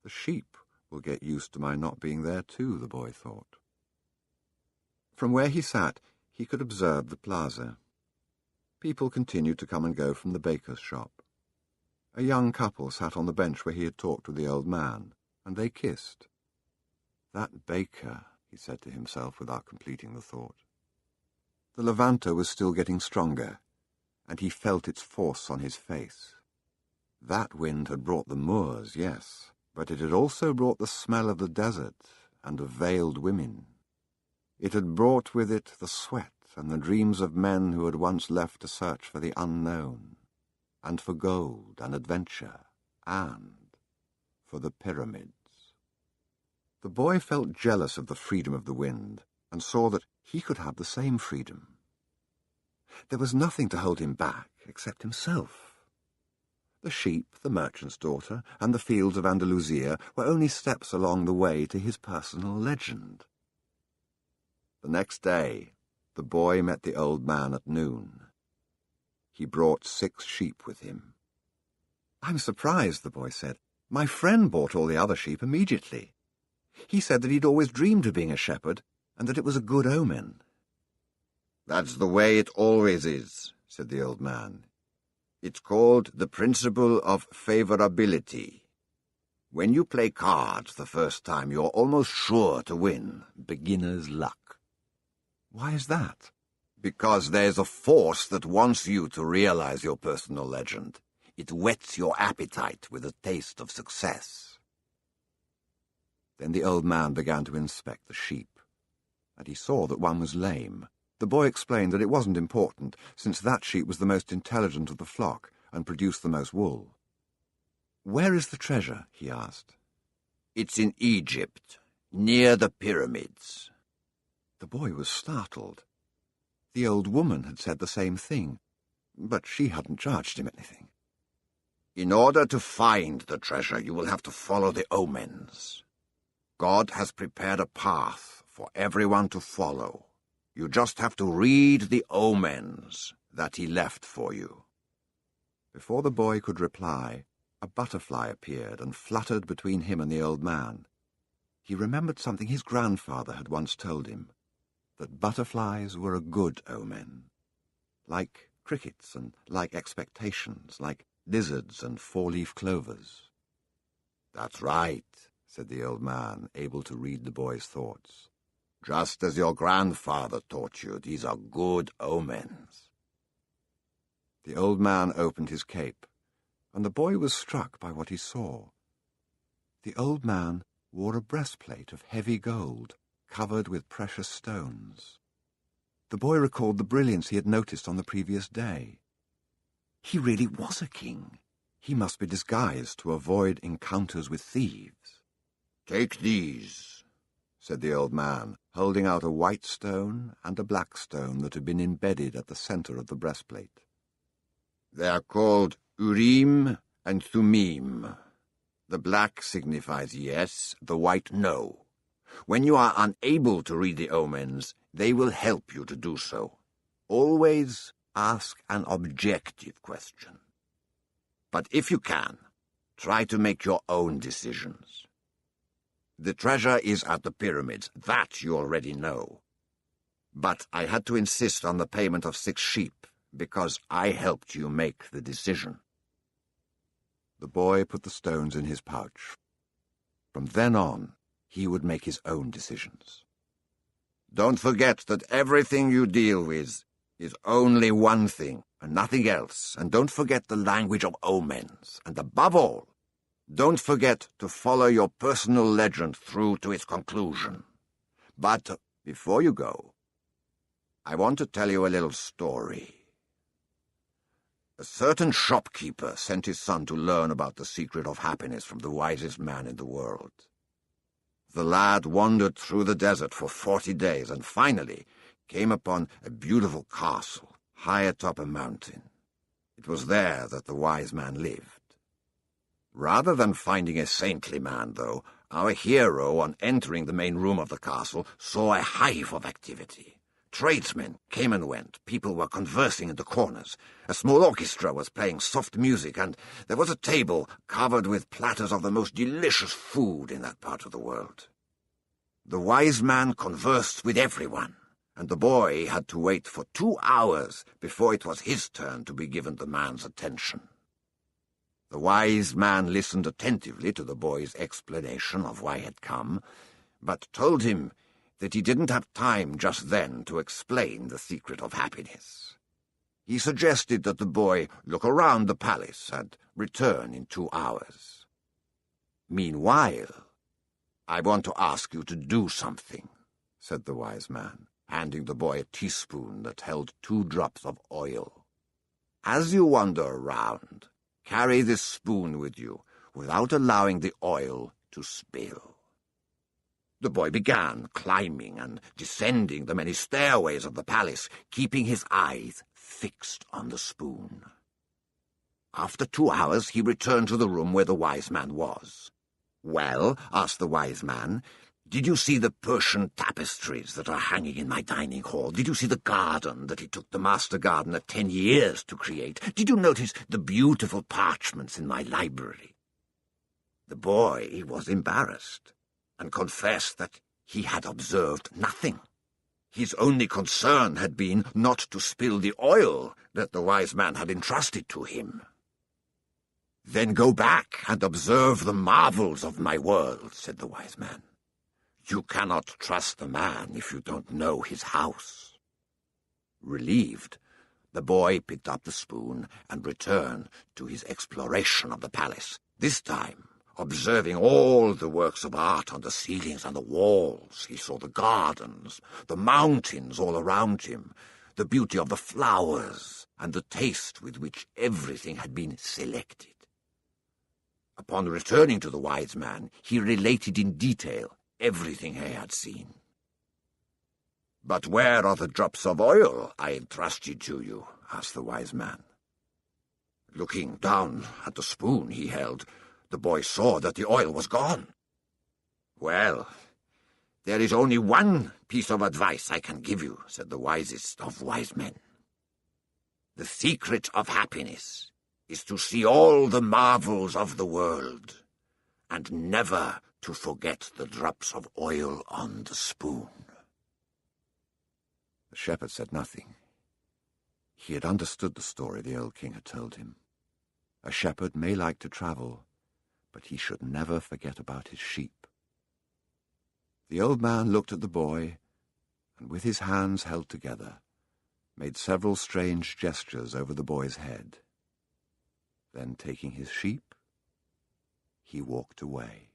The sheep will get used to my not being there too, the boy thought. From where he sat, he could observe the plaza. People continued to come and go from the baker's shop. A young couple sat on the bench where he had talked with the old man, and they kissed. That baker, he said to himself without completing the thought. The Levanter was still getting stronger, and he felt its force on his face. That wind had brought the Moors, yes, but it had also brought the smell of the desert and of veiled women. It had brought with it the sweat and the dreams of men who had once left to search for the unknown. and for gold and adventure, and for the pyramids. The boy felt jealous of the freedom of the wind, and saw that he could have the same freedom. There was nothing to hold him back except himself. The sheep, the merchant's daughter, and the fields of Andalusia were only steps along the way to his personal legend. The next day, the boy met the old man at noon. He brought 6 sheep with him. "I'm surprised," the boy said. "My friend bought all the other sheep immediately. He said that he'd always dreamed of being a shepherd, and that it was a good omen." "That's the way it always is," said the old man. "It's called the principle of favorability. When you play cards the first time, you're almost sure to win. Beginner's luck." "Why is that?" "Because there's a force that wants you to realize your personal legend. It whets your appetite with a taste of success." Then the old man began to inspect the sheep, and he saw that one was lame. The boy explained that it wasn't important, since that sheep was the most intelligent of the flock and produced the most wool. "Where is the treasure?" he asked. "It's in Egypt, near the pyramids." The boy was startled. The old woman had said the same thing, but she hadn't charged him anything. "In order to find the treasure, you will have to follow the omens. God has prepared a path for everyone to follow. You just have to read the omens that he left for you." Before the boy could reply, a butterfly appeared and fluttered between him and the old man. He remembered something his grandfather had once told him, that butterflies were a good omen, like crickets and like expectations, like lizards and 4-leaf clovers. "That's right," said the old man, able to read the boy's thoughts. "Just as your grandfather taught you, these are good omens." The old man opened his cape, and the boy was struck by what he saw. The old man wore a breastplate of heavy gold, covered with precious stones. The boy recalled the brilliance he had noticed on the previous day. He really was a king. He must be disguised to avoid encounters with thieves. "Take these," said the old man, holding out a white stone and a black stone that had been embedded at the center of the breastplate. "They are called Urim and Thummim. The black signifies yes, the white no. When you are unable to read the omens, they will help you to do so. Always ask an objective question. But if you can, try to make your own decisions. The treasure is at the pyramids, that you already know. But I had to insist on the payment of 6 sheep, because I helped you make the decision." The boy put the stones in his pouch. From then on, he would make his own decisions. "Don't forget that everything you deal with is only one thing and nothing else, and don't forget the language of omens, and above all, don't forget to follow your personal legend through to its conclusion. But before you go, I want to tell you a little story. A certain shopkeeper sent his son to learn about the secret of happiness from the wisest man in the world. The lad wandered through the desert for 40 days and finally came upon a beautiful castle high atop a mountain. It was there that the wise man lived. Rather than finding a saintly man, though, our hero, on entering the main room of the castle, saw a hive of activity. Tradesmen came and went, people were conversing in the corners, a small orchestra was playing soft music, and there was a table covered with platters of the most delicious food in that part of the world. The wise man conversed with everyone, and the boy had to wait for 2 hours before it was his turn to be given the man's attention. The wise man listened attentively to the boy's explanation of why he had come, but told him that he didn't have time just then to explain the secret of happiness. He suggested that the boy look around the palace and return in 2 hours. "Meanwhile, I want to ask you to do something," said the wise man, handing the boy a teaspoon that held 2 drops of oil. As you wander around, carry this spoon with you, without allowing the oil to spill." The boy began climbing and descending the many stairways of the palace, keeping his eyes fixed on the spoon. After 2 hours, he returned to the room where the wise man was. "Well," asked the wise man, "did you see the Persian tapestries that are hanging in my dining hall? Did you see the garden that it took the master gardener 10 years to create? Did you notice the beautiful parchments in my library?" The boy was embarrassed, and confessed that he had observed nothing. His only concern had been not to spill the oil that the wise man had entrusted to him. "Then go back and observe the marvels of my world," said the wise man. "You cannot trust a man if you don't know his house." Relieved, the boy picked up the spoon and returned to his exploration of the palace, this time observing all the works of art on the ceilings and the walls. He saw the gardens, the mountains all around him, the beauty of the flowers, and the taste with which everything had been selected. Upon returning to the wise man, he related in detail everything he had seen. "But where are the drops of oil I entrusted to you?" asked the wise man. Looking down at the spoon he held, the boy saw that the oil was gone. "Well, there is only one piece of advice I can give you," said the wisest of wise men. "The secret of happiness is to see all the marvels of the world, and never to forget the drops of oil on the spoon." The shepherd said nothing. He had understood the story the old king had told him. A shepherd may like to travel, but he should never forget about his sheep. The old man looked at the boy, and with his hands held together, made several strange gestures over the boy's head. Then, taking his sheep, he walked away.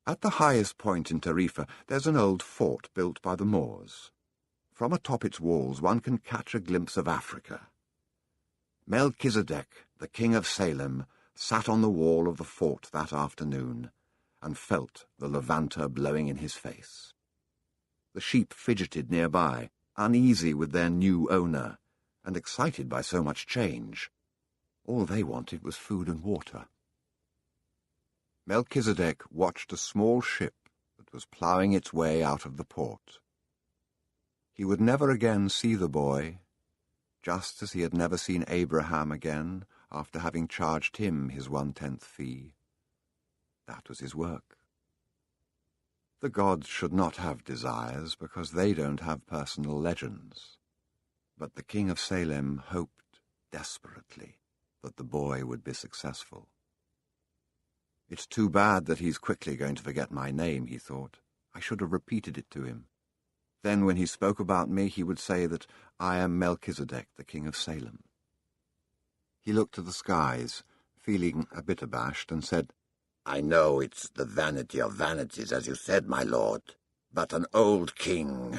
At the highest point in Tarifa, there's an old fort built by the Moors. From atop its walls one can catch a glimpse of Africa. Melchizedek, the king of Salem, sat on the wall of the fort that afternoon and felt the Levanter blowing in his face. The sheep fidgeted nearby, uneasy with their new owner, and excited by so much change. All they wanted was food and water. Melchizedek watched a small ship that was ploughing its way out of the port. He would never again see the boy, just as he had never seen Abraham again after having charged him his 1/10 fee. That was his work. The gods should not have desires, because they don't have personal legends. But the king of Salem hoped desperately that the boy would be successful. "It's too bad that he's quickly going to forget my name," he thought. "I should have repeated it to him. Then when he spoke about me, he would say that I am Melchizedek, the king of Salem." He looked to the skies, feeling a bit abashed, and said, "I know it's the vanity of vanities, as you said, my lord, but an old king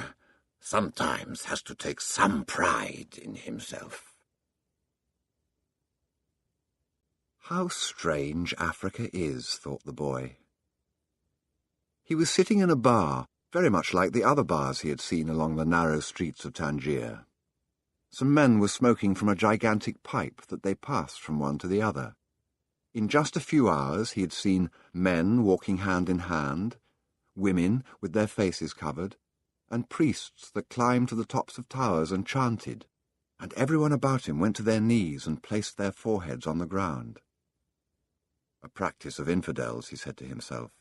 sometimes has to take some pride in himself." How strange Africa is, thought the boy. He was sitting in a bar, very much like the other bars he had seen along the narrow streets of Tangier. Some men were smoking from a gigantic pipe that they passed from one to the other. In just a few hours he had seen men walking hand in hand, women with their faces covered, and priests that climbed to the tops of towers and chanted, and everyone about him went to their knees and placed their foreheads on the ground. A practice of infidels, he said to himself.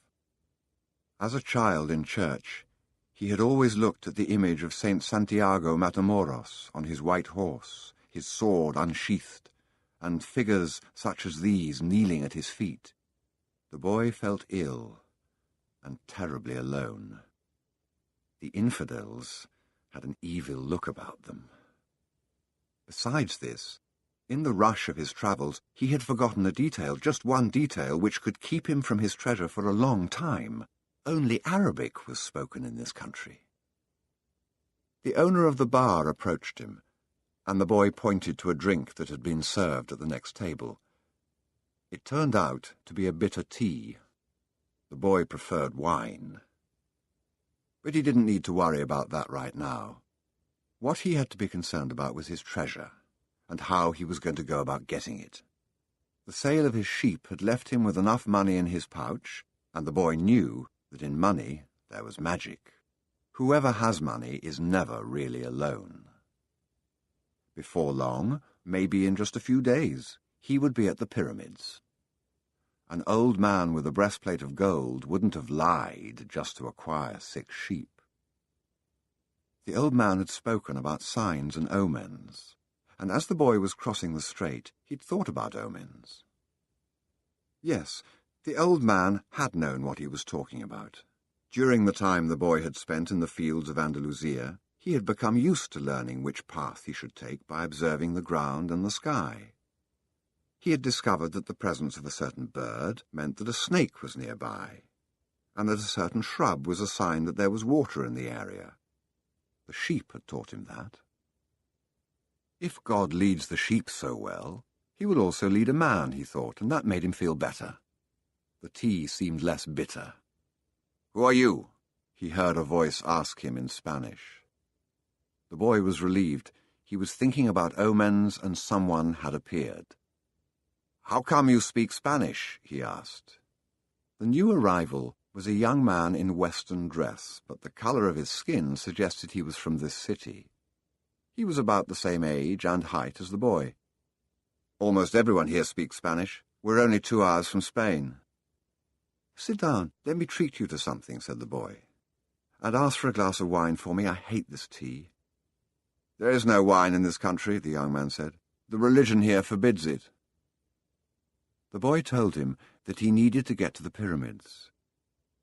As a child in church, he had always looked at the image of Saint Santiago Matamoros on his white horse, his sword unsheathed, and figures such as these kneeling at his feet. The boy felt ill and terribly alone. The infidels had an evil look about them. Besides this, in the rush of his travels, he had forgotten a detail, just one detail, which could keep him from his treasure for a long time. Only Arabic was spoken in this country. The owner of the bar approached him, and the boy pointed to a drink that had been served at the next table. It turned out to be a bitter tea. The boy preferred wine. But he didn't need to worry about that right now. What he had to be concerned about was his treasure, and how he was going to go about getting it. The sale of his sheep had left him with enough money in his pouch, and the boy knew that in money there was magic. Whoever has money is never really alone. Before long, maybe in just a few days, he would be at the pyramids. An old man with a breastplate of gold wouldn't have lied just to acquire 6 sheep. The old man had spoken about signs and omens, and as the boy was crossing the strait, he'd thought about omens. Yes, the old man had known what he was talking about. During the time the boy had spent in the fields of Andalusia, he had become used to learning which path he should take by observing the ground and the sky. He had discovered that the presence of a certain bird meant that a snake was nearby, and that a certain shrub was a sign that there was water in the area. The sheep had taught him that. If God leads the sheep so well, he will also lead a man, he thought, and that made him feel better. The tea seemed less bitter. "Who are you?" he heard a voice ask him in Spanish. The boy was relieved. He was thinking about omens, and someone had appeared. "How come you speak Spanish?" he asked. The new arrival was a young man in Western dress, but the colour of his skin suggested he was from this city. He was about the same age and height as the boy. "Almost everyone here speaks Spanish. We're only 2 hours from Spain." "Sit down, let me treat you to something," said the boy. "And ask for a glass of wine for me. I hate this tea." "There is no wine in this country," the young man said. "The religion here forbids it." The boy told him that he needed to get to the pyramids.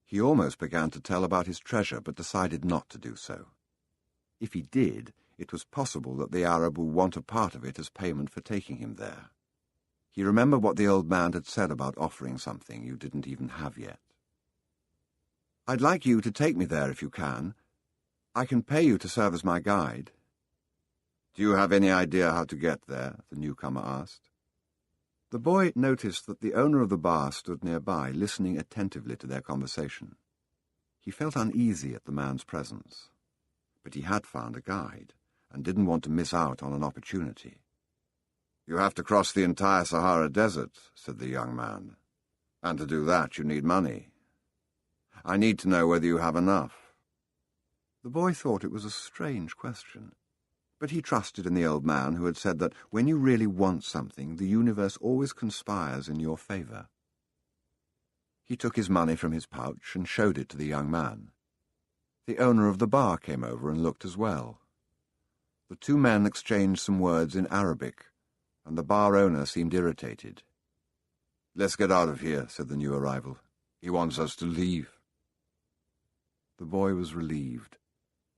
He almost began to tell about his treasure, but decided not to do so. If he did, it was possible that the Arab would want a part of it as payment for taking him there. He remembered what the old man had said about offering something you didn't even have yet. "I'd like you to take me there if you can. I can pay you to serve as my guide." "Do you have any idea how to get there?" the newcomer asked. The boy noticed that the owner of the bar stood nearby, listening attentively to their conversation. He felt uneasy at the man's presence, but he had found a guide, and didn't want to miss out on an opportunity. "You have to cross the entire Sahara Desert," said the young man. "And to do that you need money. I need to know whether you have enough." The boy thought it was a strange question, but he trusted in the old man who had said that when you really want something, the universe always conspires in your favour. He took his money from his pouch and showed it to the young man. The owner of the bar came over and looked as well. The 2 men exchanged some words in Arabic, and the bar owner seemed irritated. "Let's get out of here," said the new arrival. "He wants us to leave." The boy was relieved.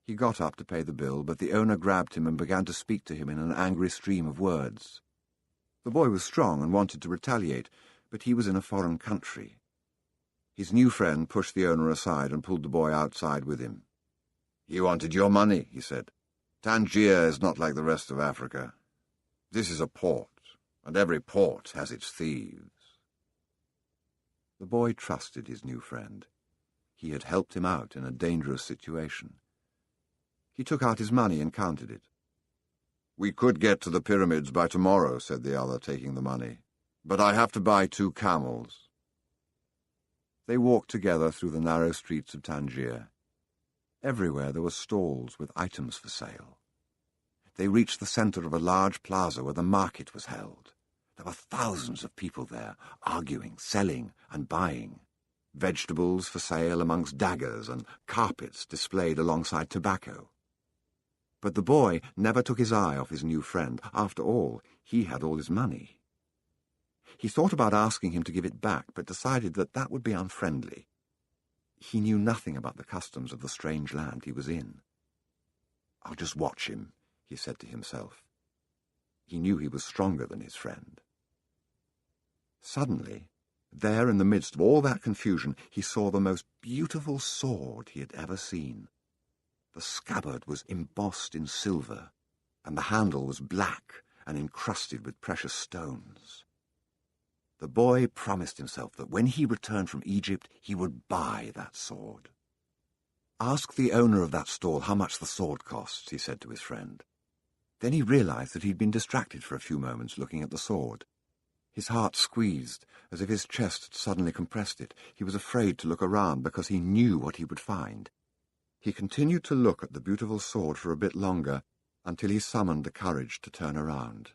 He got up to pay the bill, but the owner grabbed him and began to speak to him in an angry stream of words. The boy was strong and wanted to retaliate, but he was in a foreign country. His new friend pushed the owner aside and pulled the boy outside with him. "He wanted your money," he said. "Tangier is not like the rest of Africa. This is a port, and every port has its thieves." The boy trusted his new friend. He had helped him out in a dangerous situation. He took out his money and counted it. "We could get to the pyramids by tomorrow," said the other, taking the money. "But I have to buy 2 camels." They walked together through the narrow streets of Tangier. Everywhere there were stalls with items for sale. They reached the centre of a large plaza where the market was held. There were thousands of people there, arguing, selling, and buying. Vegetables for sale amongst daggers and carpets displayed alongside tobacco. But the boy never took his eye off his new friend. After all, he had all his money. He thought about asking him to give it back, but decided that that would be unfriendly. He knew nothing about the customs of the strange land he was in. "I'll just watch him," he said to himself. He knew he was stronger than his friend. Suddenly, there in the midst of all that confusion, he saw the most beautiful sword he had ever seen. The scabbard was embossed in silver, and the handle was black and encrusted with precious stones. The boy promised himself that when he returned from Egypt, he would buy that sword. "Ask the owner of that stall how much the sword costs," he said to his friend. Then he realized that he'd been distracted for a few moments looking at the sword. His heart squeezed, as if his chest had suddenly compressed it. He was afraid to look around because he knew what he would find. He continued to look at the beautiful sword for a bit longer, until he summoned the courage to turn around.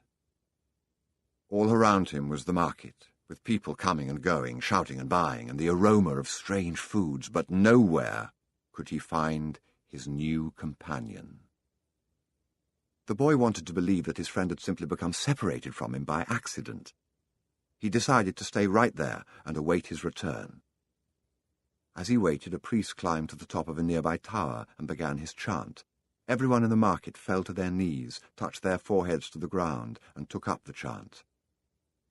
All around him was the market, with people coming and going, shouting and buying, and the aroma of strange foods, but nowhere could he find his new companion. The boy wanted to believe that his friend had simply become separated from him by accident. He decided to stay right there and await his return. As he waited, a priest climbed to the top of a nearby tower and began his chant. Everyone in the market fell to their knees, touched their foreheads to the ground, and took up the chant.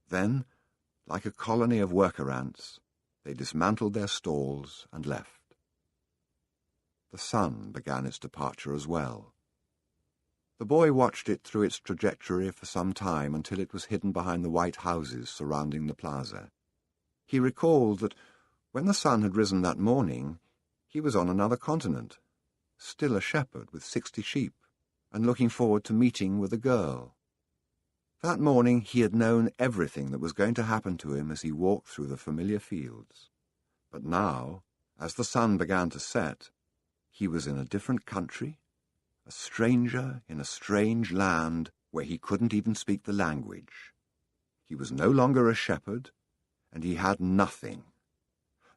Then, like a colony of worker ants, they dismantled their stalls and left. The sun began its departure as well. The boy watched it through its trajectory for some time until it was hidden behind the white houses surrounding the plaza. He recalled that when the sun had risen that morning, he was on another continent, still a shepherd with 60 sheep, and looking forward to meeting with a girl. That morning he had known everything that was going to happen to him as he walked through the familiar fields. But now, as the sun began to set, he was in a different country, a stranger in a strange land where he couldn't even speak the language. He was no longer a shepherd, and he had nothing,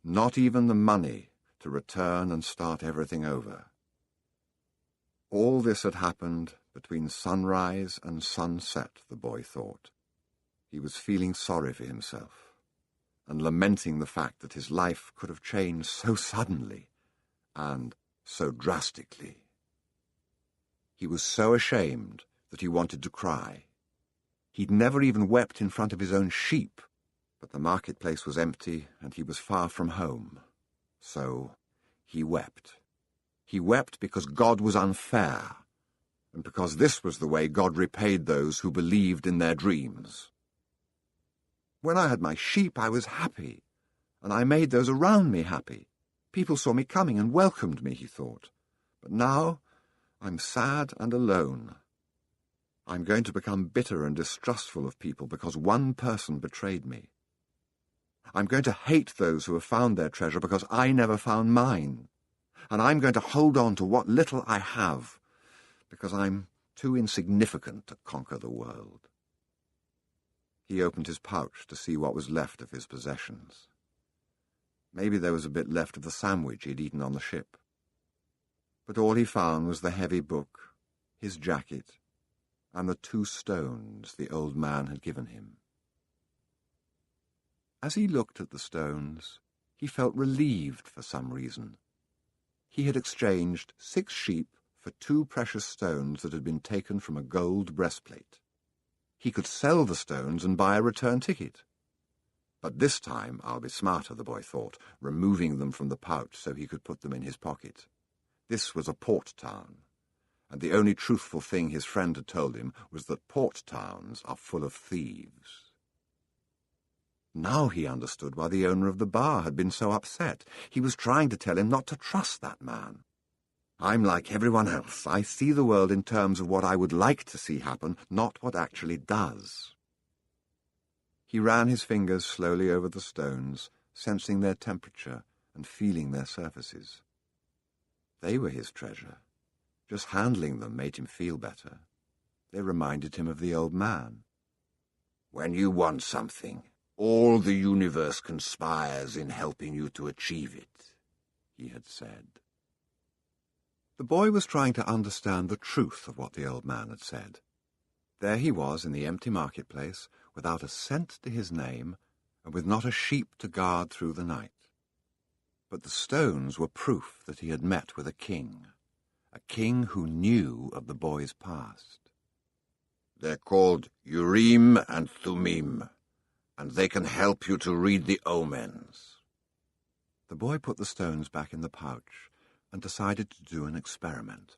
not even the money to return and start everything over. All this had happened between sunrise and sunset, the boy thought. He was feeling sorry for himself, and lamenting the fact that his life could have changed so suddenly and so drastically. He was so ashamed that he wanted to cry. He'd never even wept in front of his own sheep, but the marketplace was empty and he was far from home. So he wept. He wept because God was unfair, and because this was the way God repaid those who believed in their dreams. When I had my sheep, I was happy, and I made those around me happy. People saw me coming and welcomed me, he thought. But now I'm sad and alone. I'm going to become bitter and distrustful of people because one person betrayed me. I'm going to hate those who have found their treasure because I never found mine. And I'm going to hold on to what little I have because I'm too insignificant to conquer the world. He opened his pouch to see what was left of his possessions. Maybe there was a bit left of the sandwich he'd eaten on the ship. But all he found was the heavy book, his jacket, and the 2 stones the old man had given him. As he looked at the stones, he felt relieved for some reason. He had exchanged 6 sheep for 2 precious stones that had been taken from a gold breastplate. He could sell the stones and buy a return ticket. But this time I'll be smarter, the boy thought, removing them from the pouch so he could put them in his pocket. This was a port town, and the only truthful thing his friend had told him was that port towns are full of thieves. Now he understood why the owner of the bar had been so upset. He was trying to tell him not to trust that man. I'm like everyone else. I see the world in terms of what I would like to see happen, not what actually does. He ran his fingers slowly over the stones, sensing their temperature and feeling their surfaces. They were his treasure. Just handling them made him feel better. They reminded him of the old man. When you want something, all the universe conspires in helping you to achieve it, he had said. The boy was trying to understand the truth of what the old man had said. There he was in the empty marketplace, without a cent to his name, and with not a sheep to guard through the night. But the stones were proof that he had met with a king who knew of the boy's past. They're called Urim and Thummim, and they can help you to read the omens. The boy put the stones back in the pouch and decided to do an experiment.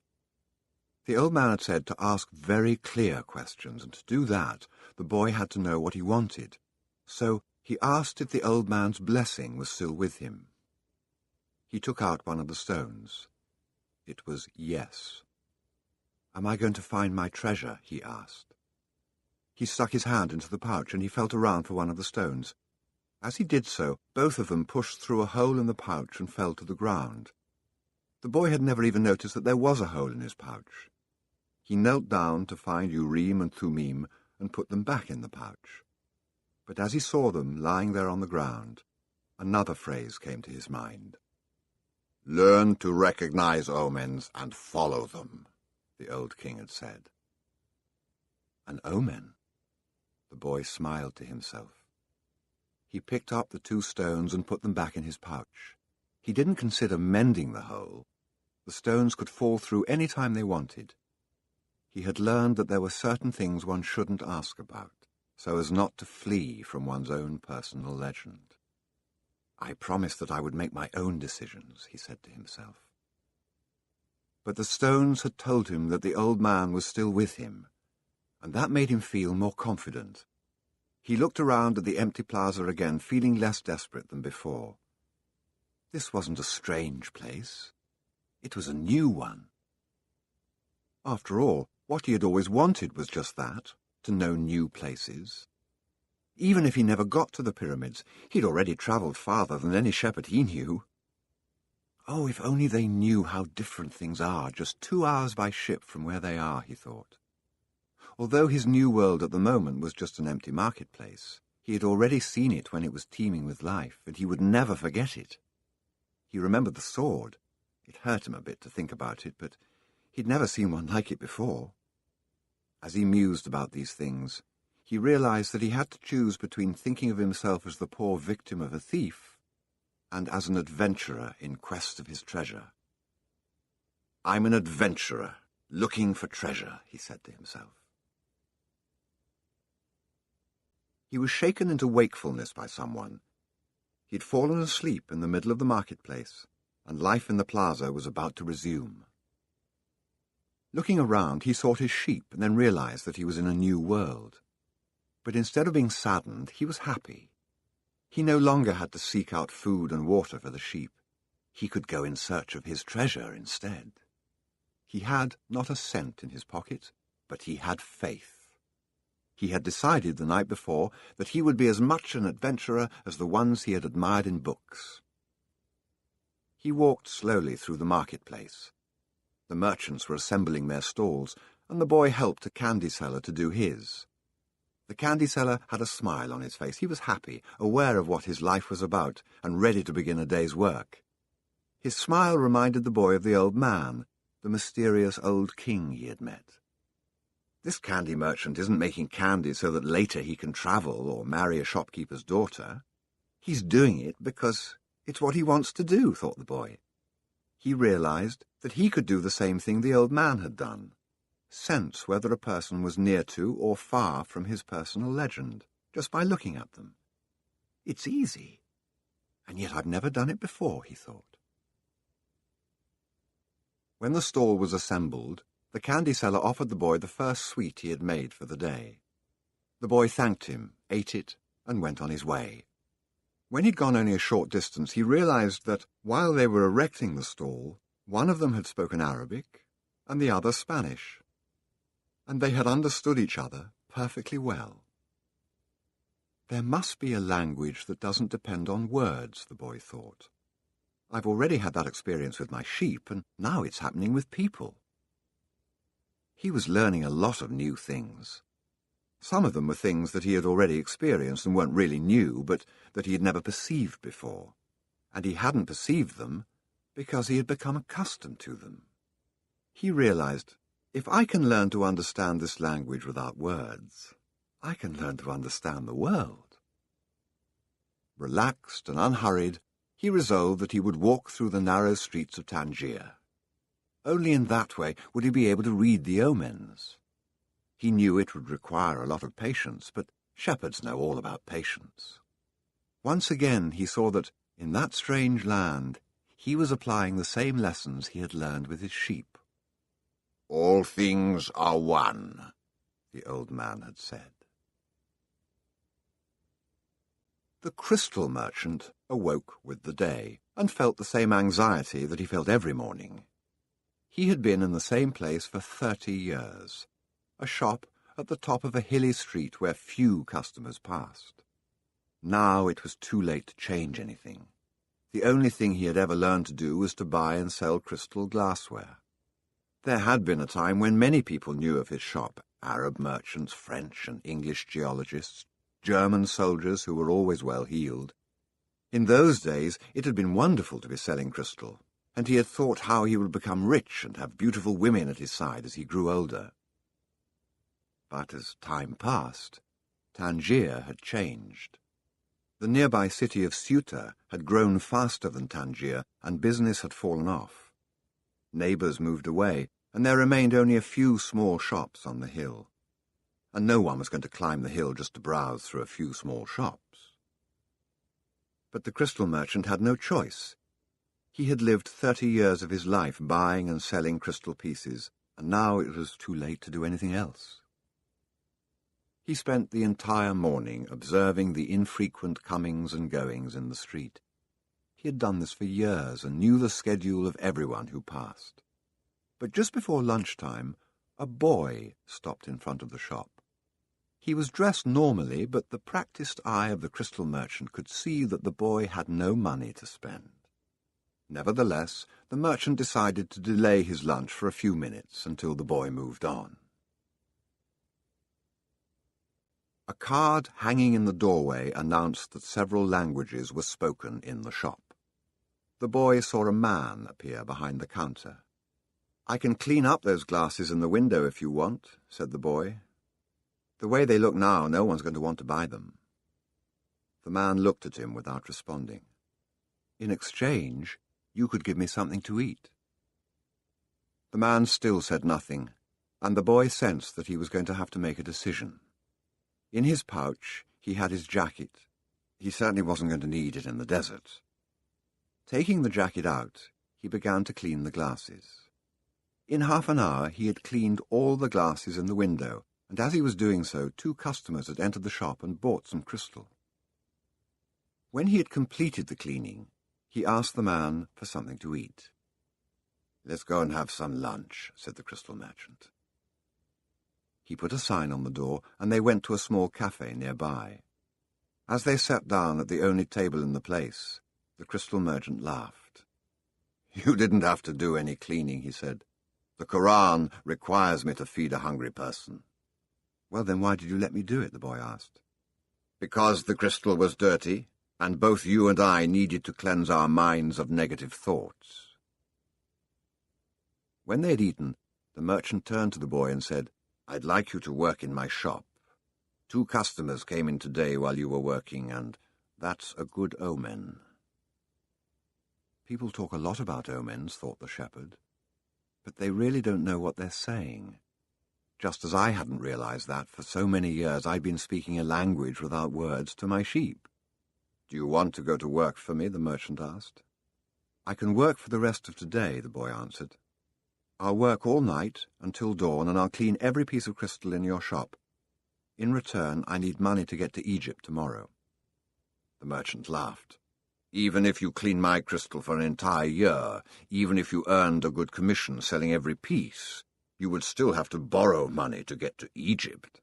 The old man had said to ask very clear questions, and to do that, the boy had to know what he wanted. So he asked if the old man's blessing was still with him. He took out one of the stones. It was yes. "Am I going to find my treasure?" he asked. He stuck his hand into the pouch, and he felt around for one of the stones. As he did so, both of them pushed through a hole in the pouch and fell to the ground. The boy had never even noticed that there was a hole in his pouch. He knelt down to find Urim and Thummim and put them back in the pouch. But as he saw them lying there on the ground, another phrase came to his mind. "Learn to recognize omens and follow them," the old king had said. An omen? The boy smiled to himself. He picked up the 2 stones and put them back in his pouch. He didn't consider mending the hole. The stones could fall through any time they wanted. He had learned that there were certain things one shouldn't ask about, so as not to flee from one's own personal legend. "I promised that I would make my own decisions," he said to himself. But the stones had told him that the old man was still with him, and that made him feel more confident. He looked around at the empty plaza again, feeling less desperate than before. This wasn't a strange place. It was a new one. After all, what he had always wanted was just that, to know new places. Even if he never got to the pyramids, he'd already travelled farther than any shepherd he knew. Oh, if only they knew how different things are, just 2 hours by ship from where they are, he thought. Although his new world at the moment was just an empty marketplace, he had already seen it when it was teeming with life, and he would never forget it. He remembered the sword. It hurt him a bit to think about it, but he'd never seen one like it before. As he mused about these things, he realized that he had to choose between thinking of himself as the poor victim of a thief and as an adventurer in quest of his treasure. "I'm an adventurer, looking for treasure," he said to himself. He was shaken into wakefulness by someone. He'd fallen asleep in the middle of the marketplace, and life in the plaza was about to resume. Looking around, he saw his sheep and then realized that he was in a new world. But instead of being saddened, he was happy. He no longer had to seek out food and water for the sheep. He could go in search of his treasure instead. He had not a cent in his pocket, but he had faith. He had decided the night before that he would be as much an adventurer as the ones he had admired in books. He walked slowly through the marketplace. The merchants were assembling their stalls, and the boy helped a candy seller to do his. The candy seller had a smile on his face. He was happy, aware of what his life was about, and ready to begin a day's work. His smile reminded the boy of the old man, the mysterious old king he had met. This candy merchant isn't making candy so that later he can travel or marry a shopkeeper's daughter. He's doing it because it's what he wants to do, thought the boy. He realized that he could do the same thing the old man had done, sense whether a person was near to or far from his personal legend, just by looking at them. It's easy, and yet I've never done it before, he thought. When the stall was assembled, the candy seller offered the boy the first sweet he had made for the day. The boy thanked him, ate it, and went on his way. When he'd gone only a short distance, he realized that, while they were erecting the stall, one of them had spoken Arabic and the other Spanish, and they had understood each other perfectly well. There must be a language that doesn't depend on words, the boy thought. I've already had that experience with my sheep, and now it's happening with people. He was learning a lot of new things. Some of them were things that he had already experienced and weren't really new, but that he had never perceived before. And he hadn't perceived them because he had become accustomed to them. He realized, if I can learn to understand this language without words, I can learn to understand the world. Relaxed and unhurried, he resolved that he would walk through the narrow streets of Tangier. Only in that way would he be able to read the omens. He knew it would require a lot of patience, but shepherds know all about patience. Once again he saw that, in that strange land, he was applying the same lessons he had learned with his sheep. All things are one, the old man had said. The crystal merchant awoke with the day, and felt the same anxiety that he felt every morning. He had been in the same place for 30 years, a shop at the top of a hilly street where few customers passed. Now it was too late to change anything. The only thing he had ever learned to do was to buy and sell crystal glassware. There had been a time when many people knew of his shop, Arab merchants, French and English geologists, German soldiers who were always well-heeled. In those days it had been wonderful to be selling crystal, and he had thought how he would become rich and have beautiful women at his side as he grew older. But as time passed, Tangier had changed. The nearby city of Ceuta had grown faster than Tangier, and business had fallen off. Neighbours moved away, and there remained only a few small shops on the hill. And no one was going to climb the hill just to browse through a few small shops. But the crystal merchant had no choice. He had lived 30 years of his life buying and selling crystal pieces, and now it was too late to do anything else. He spent the entire morning observing the infrequent comings and goings in the street. He had done this for years and knew the schedule of everyone who passed. But just before lunchtime, a boy stopped in front of the shop. He was dressed normally, but the practiced eye of the crystal merchant could see that the boy had no money to spend. Nevertheless, the merchant decided to delay his lunch for a few minutes until the boy moved on. A card hanging in the doorway announced that several languages were spoken in the shop. The boy saw a man appear behind the counter. "I can clean up those glasses in the window if you want," said the boy. "The way they look now, no one's going to want to buy them." The man looked at him without responding. "In exchange, you could give me something to eat." The man still said nothing, and the boy sensed that he was going to have to make a decision. In his pouch, he had his jacket. He certainly wasn't going to need it in the desert. Taking the jacket out, he began to clean the glasses. In half an hour, he had cleaned all the glasses in the window, and as he was doing so, 2 customers had entered the shop and bought some crystal. When he had completed the cleaning, he asked the man for something to eat. "Let's go and have some lunch," said the crystal merchant. He put a sign on the door, and they went to a small cafe nearby. As they sat down at the only table in the place, the crystal merchant laughed. "You didn't have to do any cleaning," he said. "The Koran requires me to feed a hungry person." "Well, then why did you let me do it?" the boy asked. "Because the crystal was dirty, and both you and I needed to cleanse our minds of negative thoughts." When they had eaten, the merchant turned to the boy and said, "I'd like you to work in my shop. 2 customers came in today while you were working, and that's a good omen." People talk a lot about omens, thought the shepherd, but they really don't know what they're saying. Just as I hadn't realized that for so many years I'd been speaking a language without words to my sheep. "Do you want to go to work for me?" the merchant asked. "I can work for the rest of today," the boy answered. "I'll work all night until dawn, and I'll clean every piece of crystal in your shop. In return, I need money to get to Egypt tomorrow." The merchant laughed. "Even if you clean my crystal for an entire year, even if you earned a good commission selling every piece, you would still have to borrow money to get to Egypt.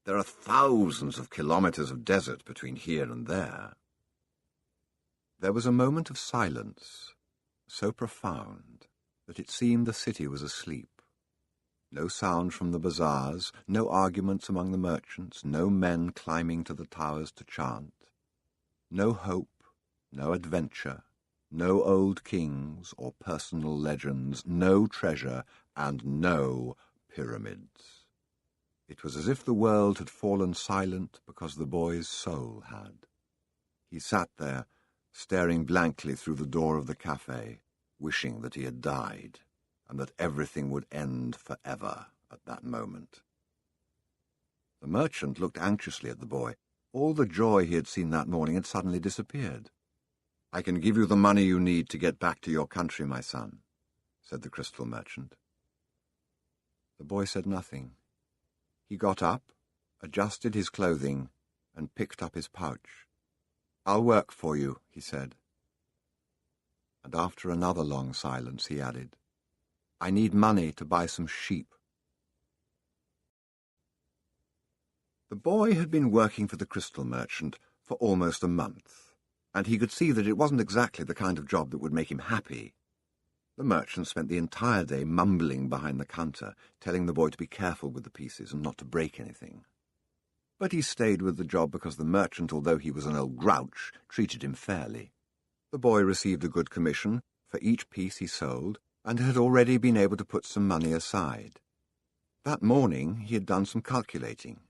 There are thousands of kilometers of desert between here and there." There was a moment of silence, so profound that it seemed the city was asleep. No sound from the bazaars, no arguments among the merchants, no men climbing to the towers to chant. No hope, no adventure, no old kings or personal legends, no treasure, and no pyramids. It was as if the world had fallen silent because the boy's soul had. He sat there, staring blankly through the door of the cafe, wishing that he had died, and that everything would end forever at that moment. The merchant looked anxiously at the boy. All the joy he had seen that morning had suddenly disappeared. "I can give you the money you need to get back to your country, my son," said the crystal merchant. The boy said nothing. He got up, adjusted his clothing, and picked up his pouch. "I'll work for you," he said. And after another long silence, he added, "I need money to buy some sheep." The boy had been working for the crystal merchant for almost a month, and he could see that it wasn't exactly the kind of job that would make him happy. The merchant spent the entire day mumbling behind the counter, telling the boy to be careful with the pieces and not to break anything. But he stayed with the job because the merchant, although he was an old grouch, treated him fairly. The boy received a good commission for each piece he sold, and had already been able to put some money aside. That morning he had done some calculating.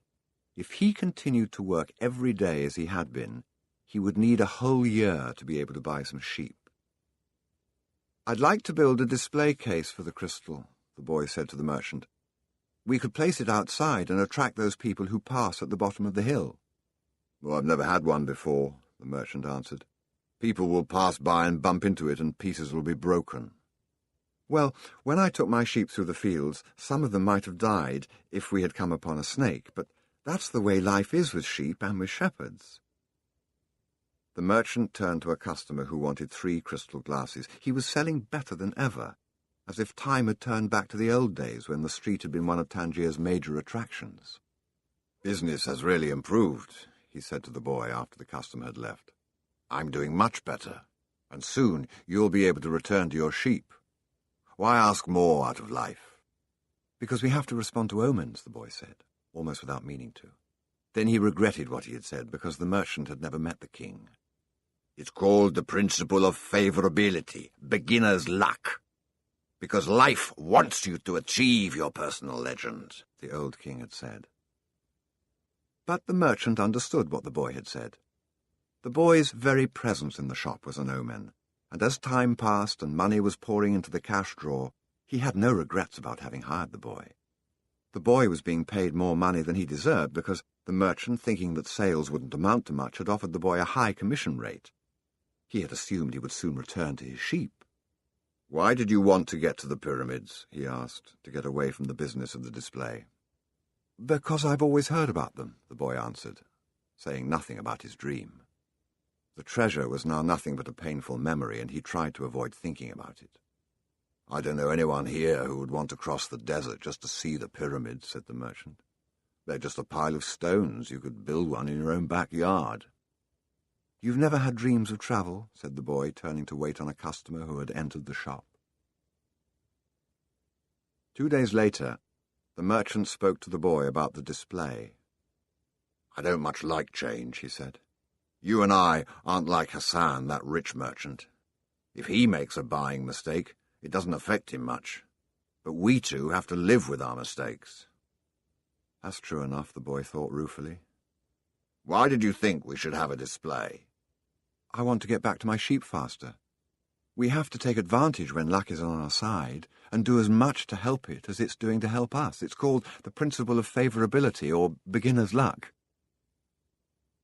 If he continued to work every day as he had been, he would need a whole year to be able to buy some sheep. "I'd like to build a display case for the crystal," the boy said to the merchant. "We could place it outside and attract those people who pass at the bottom of the hill." "Well, I've never had one before," the merchant answered. "People will pass by and bump into it and pieces will be broken." "Well, when I took my sheep through the fields, some of them might have died if we had come upon a snake, but that's the way life is with sheep and with shepherds." The merchant turned to a customer who wanted 3 crystal glasses. He was selling better than ever, as if time had turned back to the old days when the street had been one of Tangier's major attractions. "Business has really improved," he said to the boy after the customer had left. "I'm doing much better, and soon you'll be able to return to your sheep. Why ask more out of life?" "Because we have to respond to omens," the boy said, almost without meaning to. Then he regretted what he had said, because the merchant had never met the king. "It's called the principle of favorability, beginner's luck. Because life wants you to achieve your personal legend," the old king had said. But the merchant understood what the boy had said. The boy's very presence in the shop was an omen, and as time passed and money was pouring into the cash drawer, he had no regrets about having hired the boy. The boy was being paid more money than he deserved because the merchant, thinking that sales wouldn't amount to much, had offered the boy a high commission rate. He had assumed he would soon return to his sheep. "Why did you want to get to the pyramids?" he asked, to get away from the business of the display. "Because I've always heard about them," the boy answered, saying nothing about his dream. The treasure was now nothing but a painful memory, and he tried to avoid thinking about it. "I don't know anyone here who would want to cross the desert just to see the pyramids," said the merchant. "They're just a pile of stones. You could build one in your own backyard." "You've never had dreams of travel?" said the boy, turning to wait on a customer who had entered the shop. 2 days later, the merchant spoke to the boy about the display. "I don't much like change," he said. "You and I aren't like Hassan, that rich merchant. If he makes a buying mistake, it doesn't affect him much. But we two have to live with our mistakes." That's true enough, the boy thought ruefully. "Why did you think we should have a display?" "I want to get back to my sheep faster. We have to take advantage when luck is on our side and do as much to help it as it's doing to help us. It's called the principle of favorability, or beginner's luck."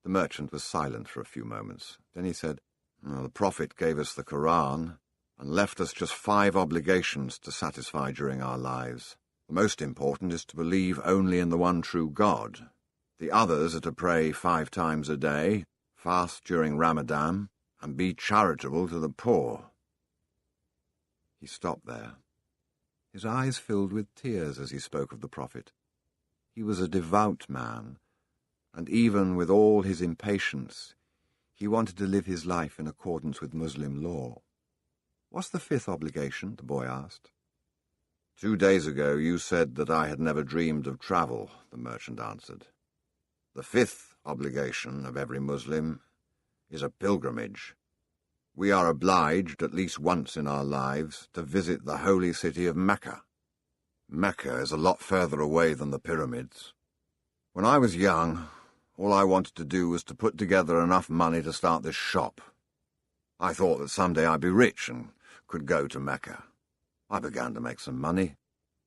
The merchant was silent for a few moments. Then he said, "The Prophet gave us the Quran and left us just 5 obligations to satisfy during our lives. The most important is to believe only in the one true God. The others are to pray 5 times a day, fast during Ramadan, and be charitable to the poor." He stopped there. His eyes filled with tears as he spoke of the Prophet. He was a devout man, and even with all his impatience, he wanted to live his life in accordance with Muslim law. "What's the 5th obligation?" the boy asked. 2 days ago you said that I had never dreamed of travel," the merchant answered. "The 5th obligation of every Muslim is a pilgrimage. We are obliged at least once in our lives to visit the holy city of Mecca. Mecca is a lot further away than the pyramids. When I was young, all I wanted to do was to put together enough money to start this shop. I thought that someday I'd be rich and could go to Mecca. I began to make some money,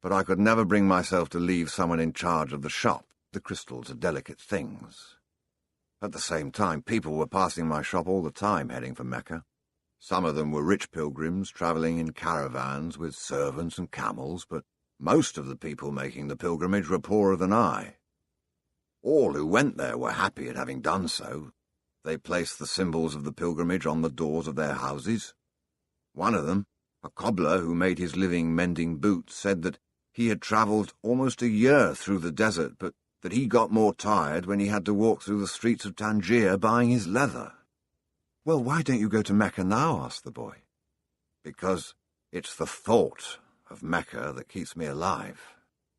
but I could never bring myself to leave someone in charge of the shop. The crystals are delicate things. At the same time, people were passing my shop all the time, heading for Mecca. Some of them were rich pilgrims travelling in caravans with servants and camels, but Most of the people making the pilgrimage were poorer than I. All who went there were happy at having done so. They placed the symbols of the pilgrimage on the doors of their houses. One of them, a cobbler who made his living mending boots, said that he had travelled almost a year through the desert, but that he got more tired when he had to walk through the streets of Tangier buying his leather. "Well, why don't you go to Mecca now?" asked the boy. "Because it's the thought of Mecca that keeps me alive.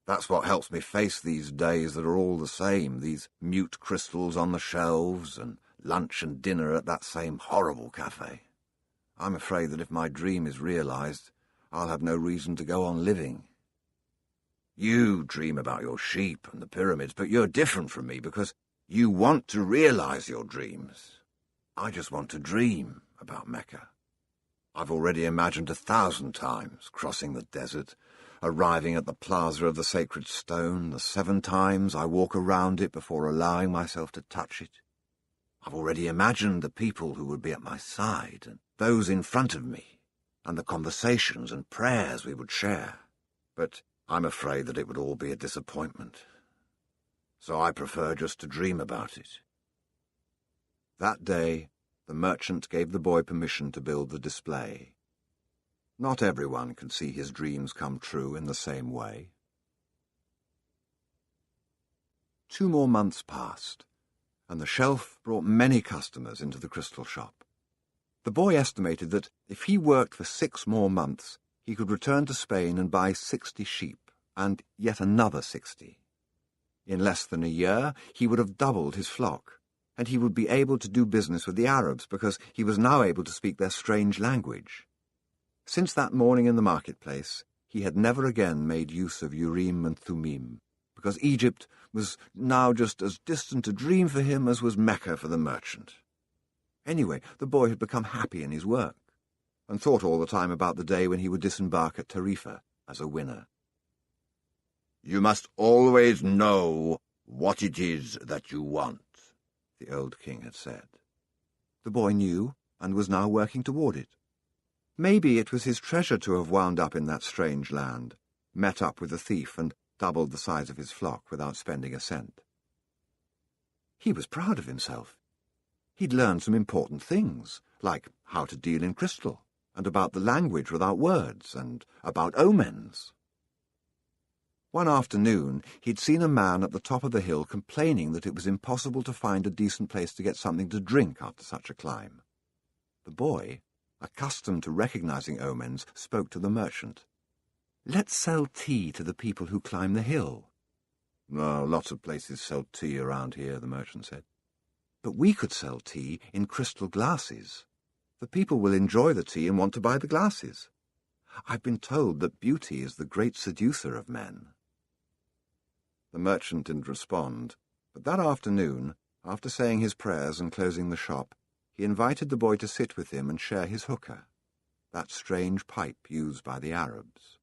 That's what helps me face these days that are all the same, these mute crystals on the shelves and lunch and dinner at that same horrible cafe. I'm afraid that if my dream is realized, I'll have no reason to go on living. You dream about your sheep and the pyramids, but you're different from me because you want to realize your dreams. I just want to dream about Mecca. I've already imagined 1,000 times crossing the desert, arriving at the plaza of the sacred stone, the 7 times I walk around it before allowing myself to touch it. I've already imagined the people who would be at my side, and those in front of me, and the conversations and prayers we would share. But I'm afraid that it would all be a disappointment. So I prefer just to dream about it." That day, the merchant gave the boy permission to build the display. Not everyone can see his dreams come true in the same way. 2 more months passed, and the shelf brought many customers into the crystal shop. The boy estimated that if he worked for 6 more months, he could return to Spain and buy 60 sheep, and yet another 60. In less than a year, he would have doubled his flock, and he would be able to do business with the Arabs because he was now able to speak their strange language. Since that morning in the marketplace, he had never again made use of Urim and Thummim, because Egypt was now just as distant a dream for him as was Mecca for the merchant. Anyway, the boy had become happy in his work, and thought all the time about the day when he would disembark at Tarifa as a winner. "You must always know what it is that you want," the old king had said. The boy knew, and was now working toward it. Maybe it was his treasure to have wound up in that strange land, met up with a thief and doubled the size of his flock without spending a cent. He was proud of himself. He'd learned some important things, like how to deal in crystal, and about the language without words, and about omens. One afternoon, he'd seen a man at the top of the hill complaining that it was impossible to find a decent place to get something to drink after such a climb. The boy, accustomed to recognizing omens, spoke to the merchant. "Let's sell tea to the people who climb the hill." "Oh, lots of places sell tea around here," the merchant said. "But we could sell tea in crystal glasses. The people will enjoy the tea and want to buy the glasses. I've been told that beauty is the great seducer of men." The merchant didn't respond, but that afternoon, after saying his prayers and closing the shop, he invited the boy to sit with him and share his hookah, that strange pipe used by the Arabs.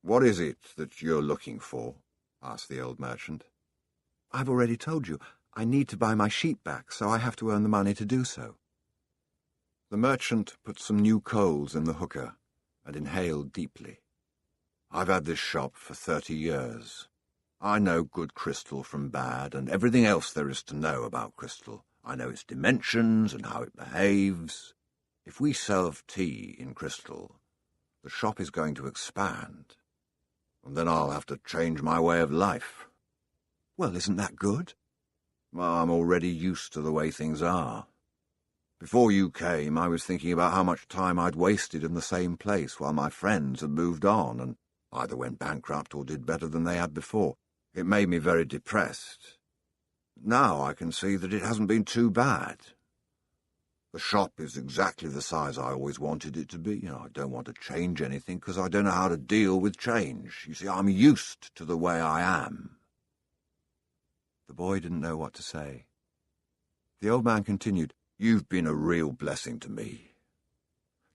"What is it that you're looking for?" asked the old merchant. "I've already told you. I need to buy my sheep back, so I have to earn the money to do so." The merchant put some new coals in the hookah and inhaled deeply. "I've had this shop for 30 years. I know good crystal from bad, and everything else there is to know about crystal. I know its dimensions and how it behaves. If we serve tea in crystal, the shop is going to expand, and then I'll have to change my way of life." "Well, isn't that good?" "I'm already used to the way things are. Before you came, I was thinking about how much time I'd wasted in the same place while my friends had moved on and either went bankrupt or did better than they had before. It made me very depressed. Now I can see that it hasn't been too bad. The shop is exactly the size I always wanted it to be. I don't want to change anything because I don't know how to deal with change. You see, I'm used to the way I am." The boy didn't know what to say. The old man continued, "You've been a real blessing to me.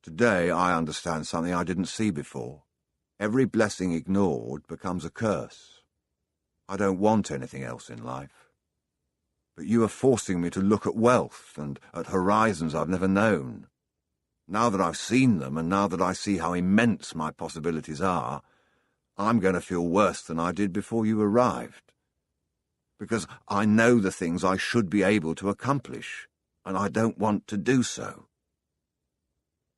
Today I understand something I didn't see before. Every blessing ignored becomes a curse. I don't want anything else in life. But you are forcing me to look at wealth and at horizons I've never known. Now that I've seen them, and now that I see how immense my possibilities are, I'm going to feel worse than I did before you arrived. Because I know the things I should be able to accomplish, and I don't want to do so.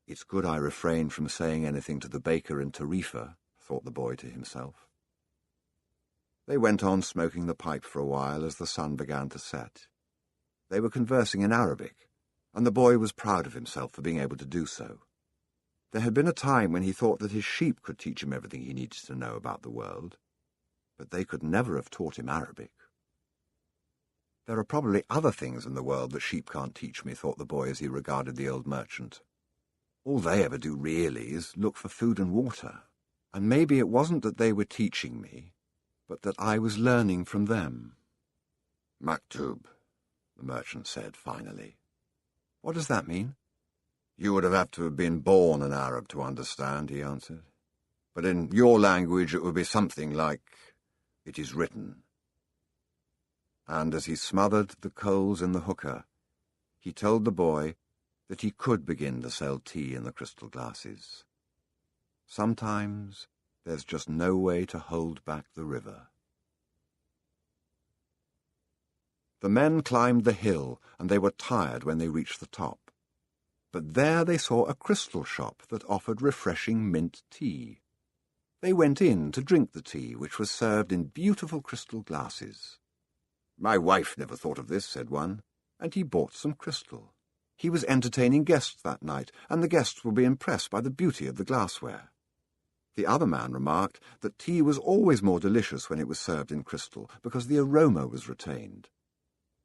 It's good I refrained from saying anything to the baker and Tarifa, thought the boy to himself. They went on smoking the pipe for a while as the sun began to set. They were conversing in Arabic, and the boy was proud of himself for being able to do so. There had been a time when he thought that his sheep could teach him everything he needed to know about the world, but they could never have taught him Arabic. There are probably other things in the world that sheep can't teach me, thought the boy as he regarded the old merchant. All they ever do really is look for food and water, and maybe it wasn't that they were teaching me, but that I was learning from them. Maktub, the merchant said finally. What does that mean? You would have had to have been born an Arab to understand, he answered. But in your language it would be something like, it is written. And as he smothered the coals in the hookah, he told the boy that he could begin to sell tea in the crystal glasses. Sometimes there's just no way to hold back the river. The men climbed the hill, and they were tired when they reached the top. But there they saw a crystal shop that offered refreshing mint tea. They went in to drink the tea, which was served in beautiful crystal glasses. My wife never thought of this, said one, and he bought some crystal. He was entertaining guests that night, and the guests would be impressed by the beauty of the glassware. The other man remarked that tea was always more delicious when it was served in crystal, because the aroma was retained.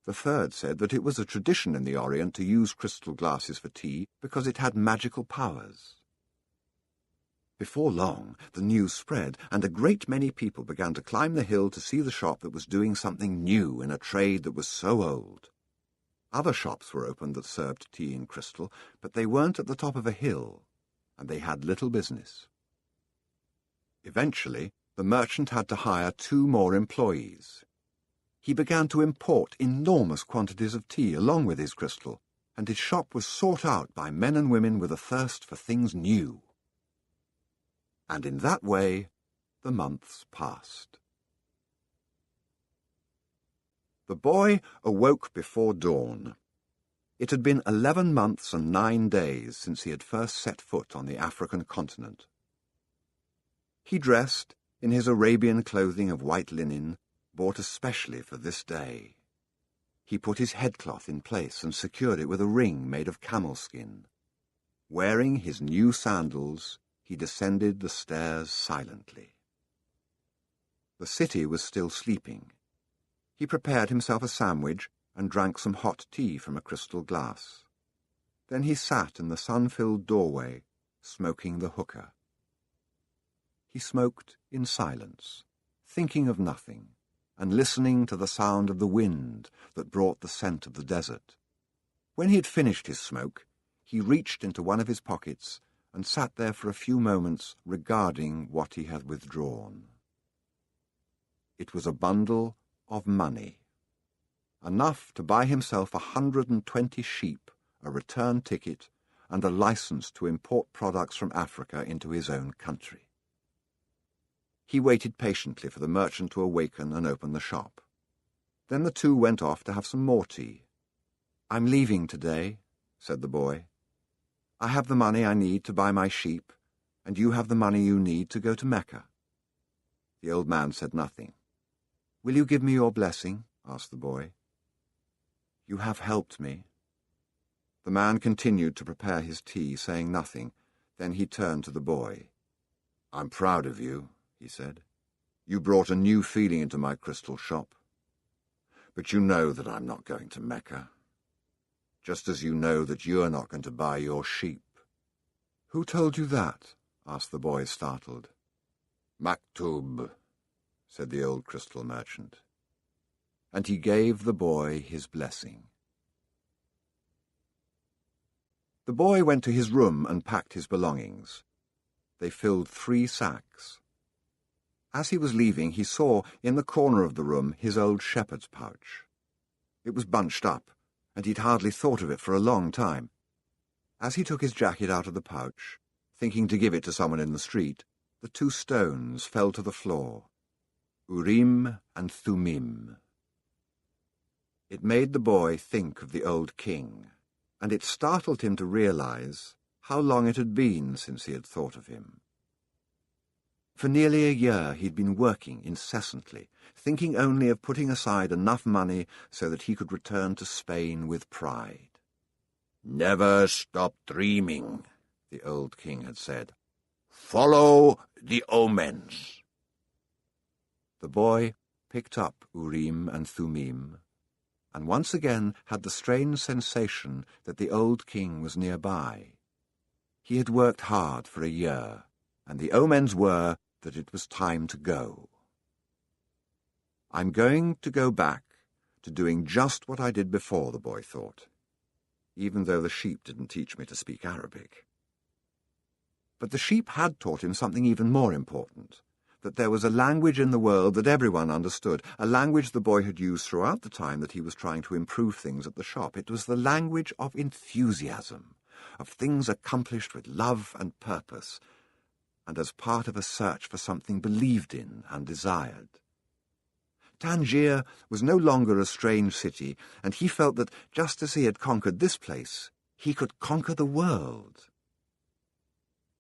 The third said that it was a tradition in the Orient to use crystal glasses for tea because it had magical powers. Before long, the news spread, and a great many people began to climb the hill to see the shop that was doing something new in a trade that was so old. Other shops were opened that served tea in crystal, but they weren't at the top of a hill, and they had little business. Eventually, the merchant had to hire 2 more employees. He began to import enormous quantities of tea along with his crystal, and his shop was sought out by men and women with a thirst for things new. And in that way, the months passed. The boy awoke before dawn. It had been 11 months and 9 days since he had first set foot on the African continent. He dressed in his Arabian clothing of white linen, bought especially for this day. He put his headcloth in place and secured it with a ring made of camel skin. Wearing his new sandals, he descended the stairs silently. The city was still sleeping. He prepared himself a sandwich and drank some hot tea from a crystal glass. Then he sat in the sun-filled doorway, smoking the hookah. He smoked in silence, thinking of nothing, and listening to the sound of the wind that brought the scent of the desert. When he had finished his smoke, he reached into one of his pockets and sat there for a few moments regarding what he had withdrawn. It was a bundle of money, enough to buy himself 120 sheep, a return ticket, and a license to import products from Africa into his own country. He waited patiently for the merchant to awaken and open the shop. Then the two went off to have some more tea. "I'm leaving today," said the boy. "I have the money I need to buy my sheep, and you have the money you need to go to Mecca." The old man said nothing. "Will you give me your blessing?" asked the boy. "You have helped me." The man continued to prepare his tea, saying nothing. Then he turned to the boy. "I'm proud of you," he said. "You brought a new feeling into my crystal shop. But you know that I'm not going to Mecca, just as you know that you're not going to buy your sheep." "Who told you that?" asked the boy, startled. "Maktub," said the old crystal merchant. And he gave the boy his blessing. The boy went to his room and packed his belongings. They filled 3 sacks. As he was leaving, he saw, in the corner of the room, his old shepherd's pouch. It was bunched up, and he'd hardly thought of it for a long time. As he took his jacket out of the pouch, thinking to give it to someone in the street, the the two stones fell to the floor, Urim and Thummim. It made the boy think of the old king, and it startled him to realize how long it had been since he had thought of him. For nearly a year he'd been working incessantly, thinking only of putting aside enough money so that he could return to Spain with pride. "Never stop dreaming," the old king had said. "Follow the omens." The boy picked up Urim and Thummim, and once again had the strange sensation that the old king was nearby. He had worked hard for a year, and the omens were that it was time to go. "I'm going to go back to doing just what I did before," the boy thought, even though the sheep didn't teach me to speak Arabic. But the sheep had taught him something even more important, that there was a language in the world that everyone understood, a language the boy had used throughout the time that he was trying to improve things at the shop. It was the language of enthusiasm, of things accomplished with love and purpose, and as part of a search for something believed in and desired. Tangier was no longer a strange city, and he felt that just as he had conquered this place, he could conquer the world.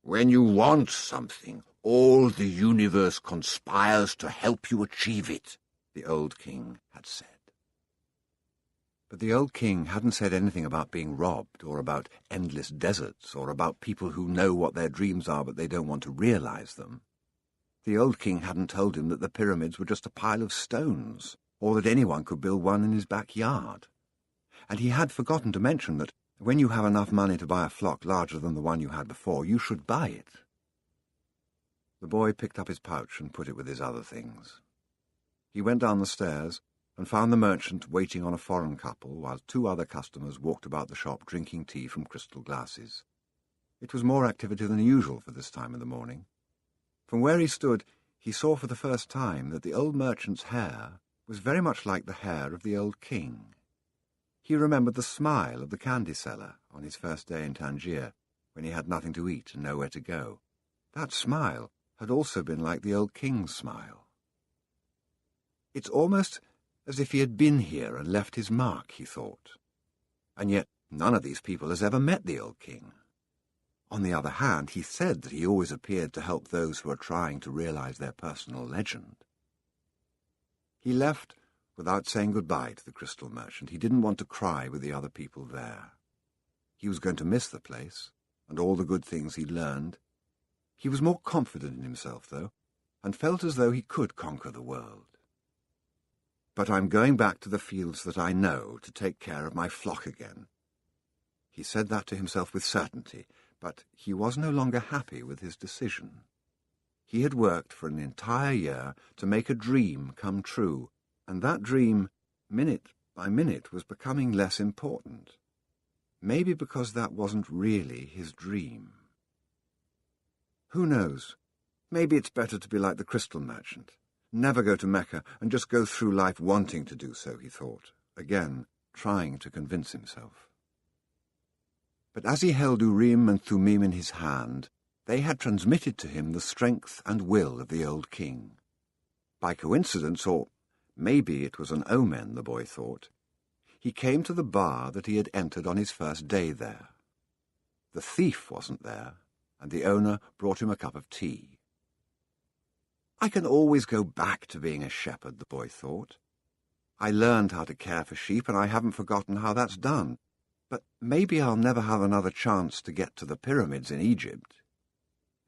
"When you want something, all the universe conspires to help you achieve it," the old king had said. But the old king hadn't said anything about being robbed, or about endless deserts, or about people who know what their dreams are but they don't want to realize them. The old king hadn't told him that the pyramids were just a pile of stones, or that anyone could build one in his backyard. And he had forgotten to mention that when you have enough money to buy a flock larger than the one you had before, you should buy it. The boy picked up his pouch and put it with his other things. He went down the stairs and found the merchant waiting on a foreign couple while two other customers walked about the shop drinking tea from crystal glasses. It was more activity than usual for this time of the morning. From where he stood, he saw for the first time that the old merchant's hair was very much like the hair of the old king. He remembered the smile of the candy seller on his first day in Tangier, when he had nothing to eat and nowhere to go. That smile had also been like the old king's smile. It's almost as if he had been here and left his mark, he thought. And yet none of these people has ever met the old king. On the other hand, he said that he always appeared to help those who are trying to realize their personal legend. He left without saying goodbye to the crystal merchant. He didn't want to cry with the other people there. He was going to miss the place and all the good things he'd learned. He was more confident in himself, though, and felt as though he could conquer the world. "But I'm going back to the fields that I know to take care of my flock again." He said that to himself with certainty, but he was no longer happy with his decision. He had worked for an entire year to make a dream come true, and that dream, minute by minute, was becoming less important. Maybe because that wasn't really his dream. Who knows? Maybe it's better to be like the crystal merchant. Never go to Mecca and just go through life wanting to do so, he thought, again trying to convince himself. But as he held Urim and Thummim in his hand, they had transmitted to him the strength and will of the old king. By coincidence, or maybe it was an omen, the boy thought, he came to the bar that he had entered on his first day there. The thief wasn't there, and the owner brought him a cup of tea. I can always go back to being a shepherd, the boy thought. I learned how to care for sheep, and I haven't forgotten how that's done. But maybe I'll never have another chance to get to the pyramids in Egypt.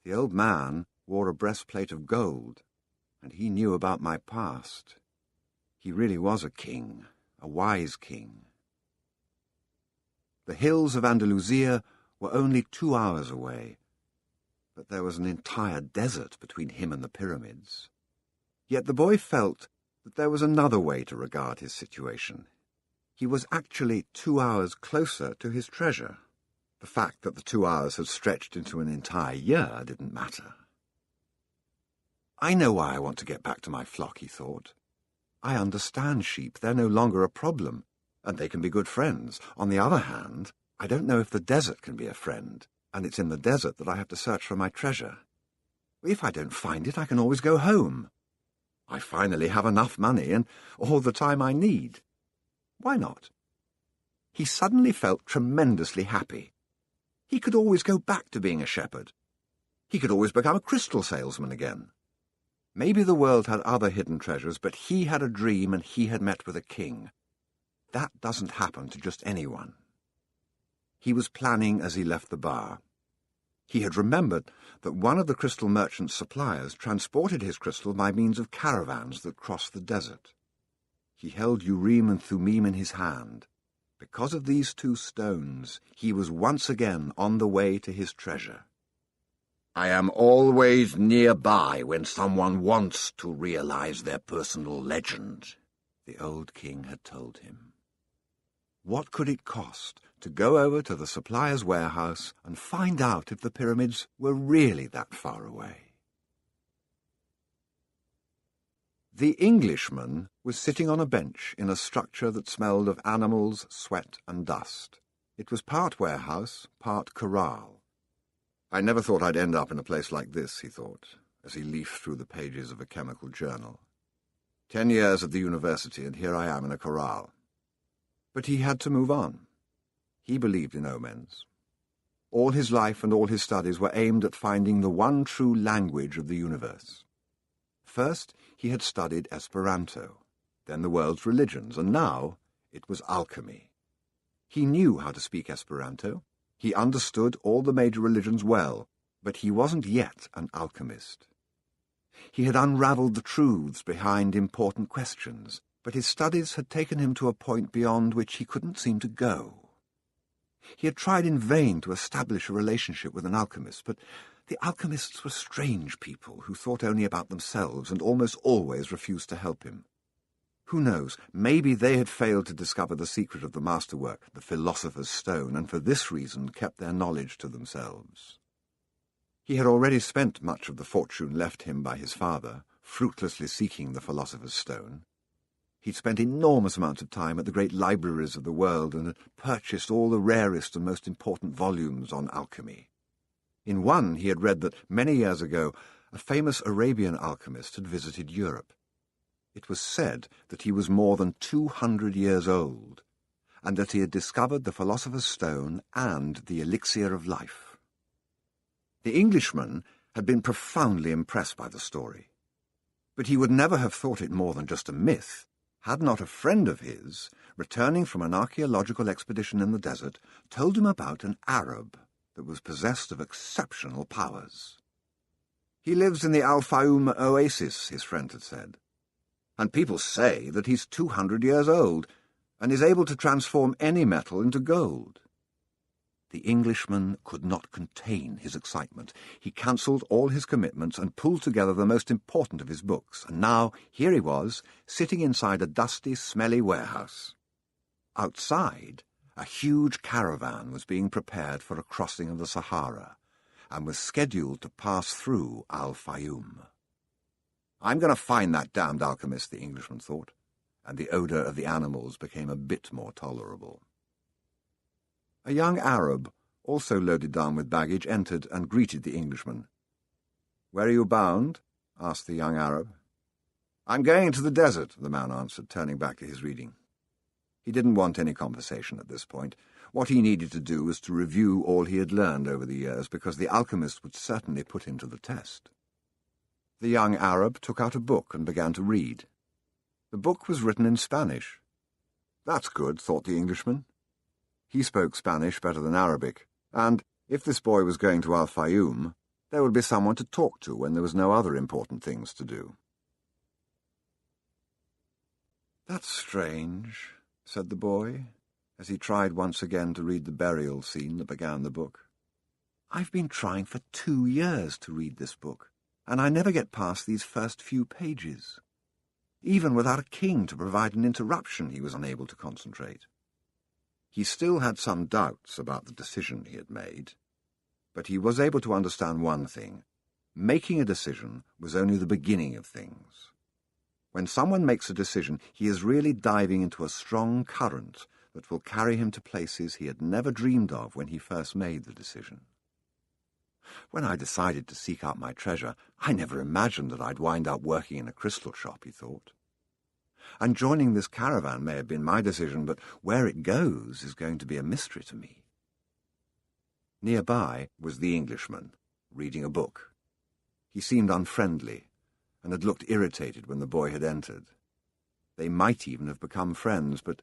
The old man wore a breastplate of gold, and he knew about my past. He really was a king, a wise king. The hills of Andalusia were only 2 hours away, but there was an entire desert between him and the pyramids. Yet the boy felt that there was another way to regard his situation. He was actually 2 hours closer to his treasure. The fact that the 2 hours had stretched into an entire year didn't matter. I know why I want to get back to my flock, he thought. I understand sheep. They're no longer a problem, and they can be good friends. On the other hand, I don't know if the desert can be a friend, and it's in the desert that I have to search for my treasure. If I don't find it, I can always go home. I finally have enough money and all the time I need. Why not? He suddenly felt tremendously happy. He could always go back to being a shepherd. He could always become a crystal salesman again. Maybe the world had other hidden treasures, but he had a dream and he had met with a king. That doesn't happen to just anyone. He was planning as he left the bar. He had remembered that one of the crystal merchant's suppliers transported his crystal by means of caravans that crossed the desert. He held Urim and Thummim in his hand. Because of these two stones, he was once again on the way to his treasure. I am always nearby when someone wants to realize their personal legend, the old king had told him. What could it cost to go over to the supplier's warehouse and find out if the pyramids were really that far away? The Englishman was sitting on a bench in a structure that smelled of animals, sweat, and dust. It was part warehouse, part corral. I never thought I'd end up in a place like this, he thought, as he leafed through the pages of a chemical journal. 10 years at the university, and here I am in a corral. But he had to move on. He believed in omens. All his life and all his studies were aimed at finding the one true language of the universe. First, he had studied Esperanto, then the world's religions, and now it was alchemy. He knew how to speak Esperanto. He understood all the major religions well, but he wasn't yet an alchemist. He had unravelled the truths behind important questions, but his studies had taken him to a point beyond which he couldn't seem to go. He had tried in vain to establish a relationship with an alchemist, but the alchemists were strange people who thought only about themselves and almost always refused to help him. Who knows, maybe they had failed to discover the secret of the masterwork, the philosopher's stone, and for this reason kept their knowledge to themselves. He had already spent much of the fortune left him by his father, fruitlessly seeking the philosopher's stone. He'd spent enormous amounts of time at the great libraries of the world and had purchased all the rarest and most important volumes on alchemy. In one he had read that many years ago a famous Arabian alchemist had visited Europe. It was said that he was more than 200 years old, and that he had discovered the philosopher's stone and the elixir of life. The Englishman had been profoundly impressed by the story, but he would never have thought it more than just a myth, had not a friend of his, returning from an archaeological expedition in the desert, told him about an Arab that was possessed of exceptional powers. He lives in the Al-Fayoum oasis, his friend had said, and people say that he's 200 years old and is able to transform any metal into gold. The Englishman could not contain his excitement. He cancelled all his commitments and pulled together the most important of his books, and now here he was, sitting inside a dusty, smelly warehouse. Outside, a huge caravan was being prepared for a crossing of the Sahara, and was scheduled to pass through Al-Fayoum. I'm going to find that damned alchemist, the Englishman thought, and the odour of the animals became a bit more tolerable. A young Arab, also loaded down with baggage, entered and greeted the Englishman. "Where are you bound?" asked the young Arab. "I'm going into the desert," the man answered, turning back to his reading. He didn't want any conversation at this point. What he needed to do was to review all he had learned over the years, because the alchemist would certainly put him to the test. The young Arab took out a book and began to read. The book was written in Spanish. That's good, thought the Englishman. He spoke Spanish better than Arabic, and if this boy was going to Al-Fayoum, there would be someone to talk to when there was no other important things to do. "That's strange," said the boy, as he tried once again to read the burial scene that began the book. "I've been trying for 2 years to read this book, and I never get past these first few pages. Even without a king to provide an interruption, he was unable to concentrate." He still had some doubts about the decision he had made, but he was able to understand one thing. Making a decision was only the beginning of things. When someone makes a decision, he is really diving into a strong current that will carry him to places he had never dreamed of when he first made the decision. When I decided to seek out my treasure, I never imagined that I'd wind up working in a crystal shop, he thought. And joining this caravan may have been my decision, but where it goes is going to be a mystery to me. Nearby was the Englishman, reading a book. He seemed unfriendly, and had looked irritated when the boy had entered. They might even have become friends, but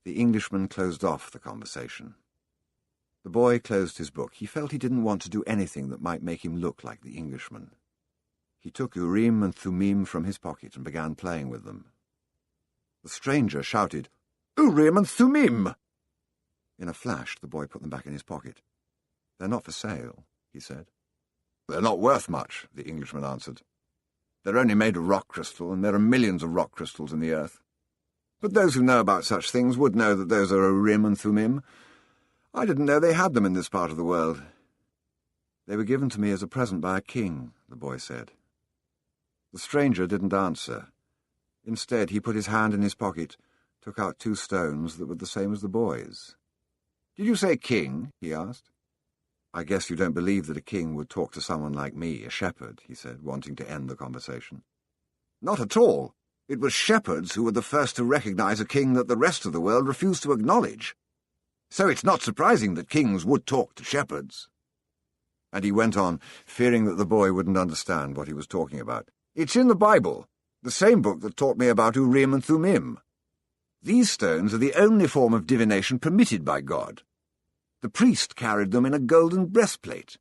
the Englishman closed off the conversation. The boy closed his book. He felt he didn't want to do anything that might make him look like the Englishman. He took Urim and Thummim from his pocket and began playing with them. The stranger shouted, "Urim and Thummim!" In a flash, the boy put them back in his pocket. "They're not for sale," he said. "They're not worth much," the Englishman answered. "They're only made of rock crystal, and there are millions of rock crystals in the earth. But those who know about such things would know that those are Urim and Thummim. I didn't know they had them in this part of the world." "They were given to me as a present by a king," the boy said. The stranger didn't answer. Instead, he put his hand in his pocket, took out 2 stones that were the same as the boy's. "Did you say king?" he asked. "I guess you don't believe that a king would talk to someone like me, a shepherd," he said, wanting to end the conversation. "Not at all. It was shepherds who were the first to recognize a king that the rest of the world refused to acknowledge. So it's not surprising that kings would talk to shepherds." And he went on, fearing that the boy wouldn't understand what he was talking about. "It's in the Bible, the same book that taught me about Urim and Thummim. These stones are the only form of divination permitted by God. The priest carried them in a golden breastplate."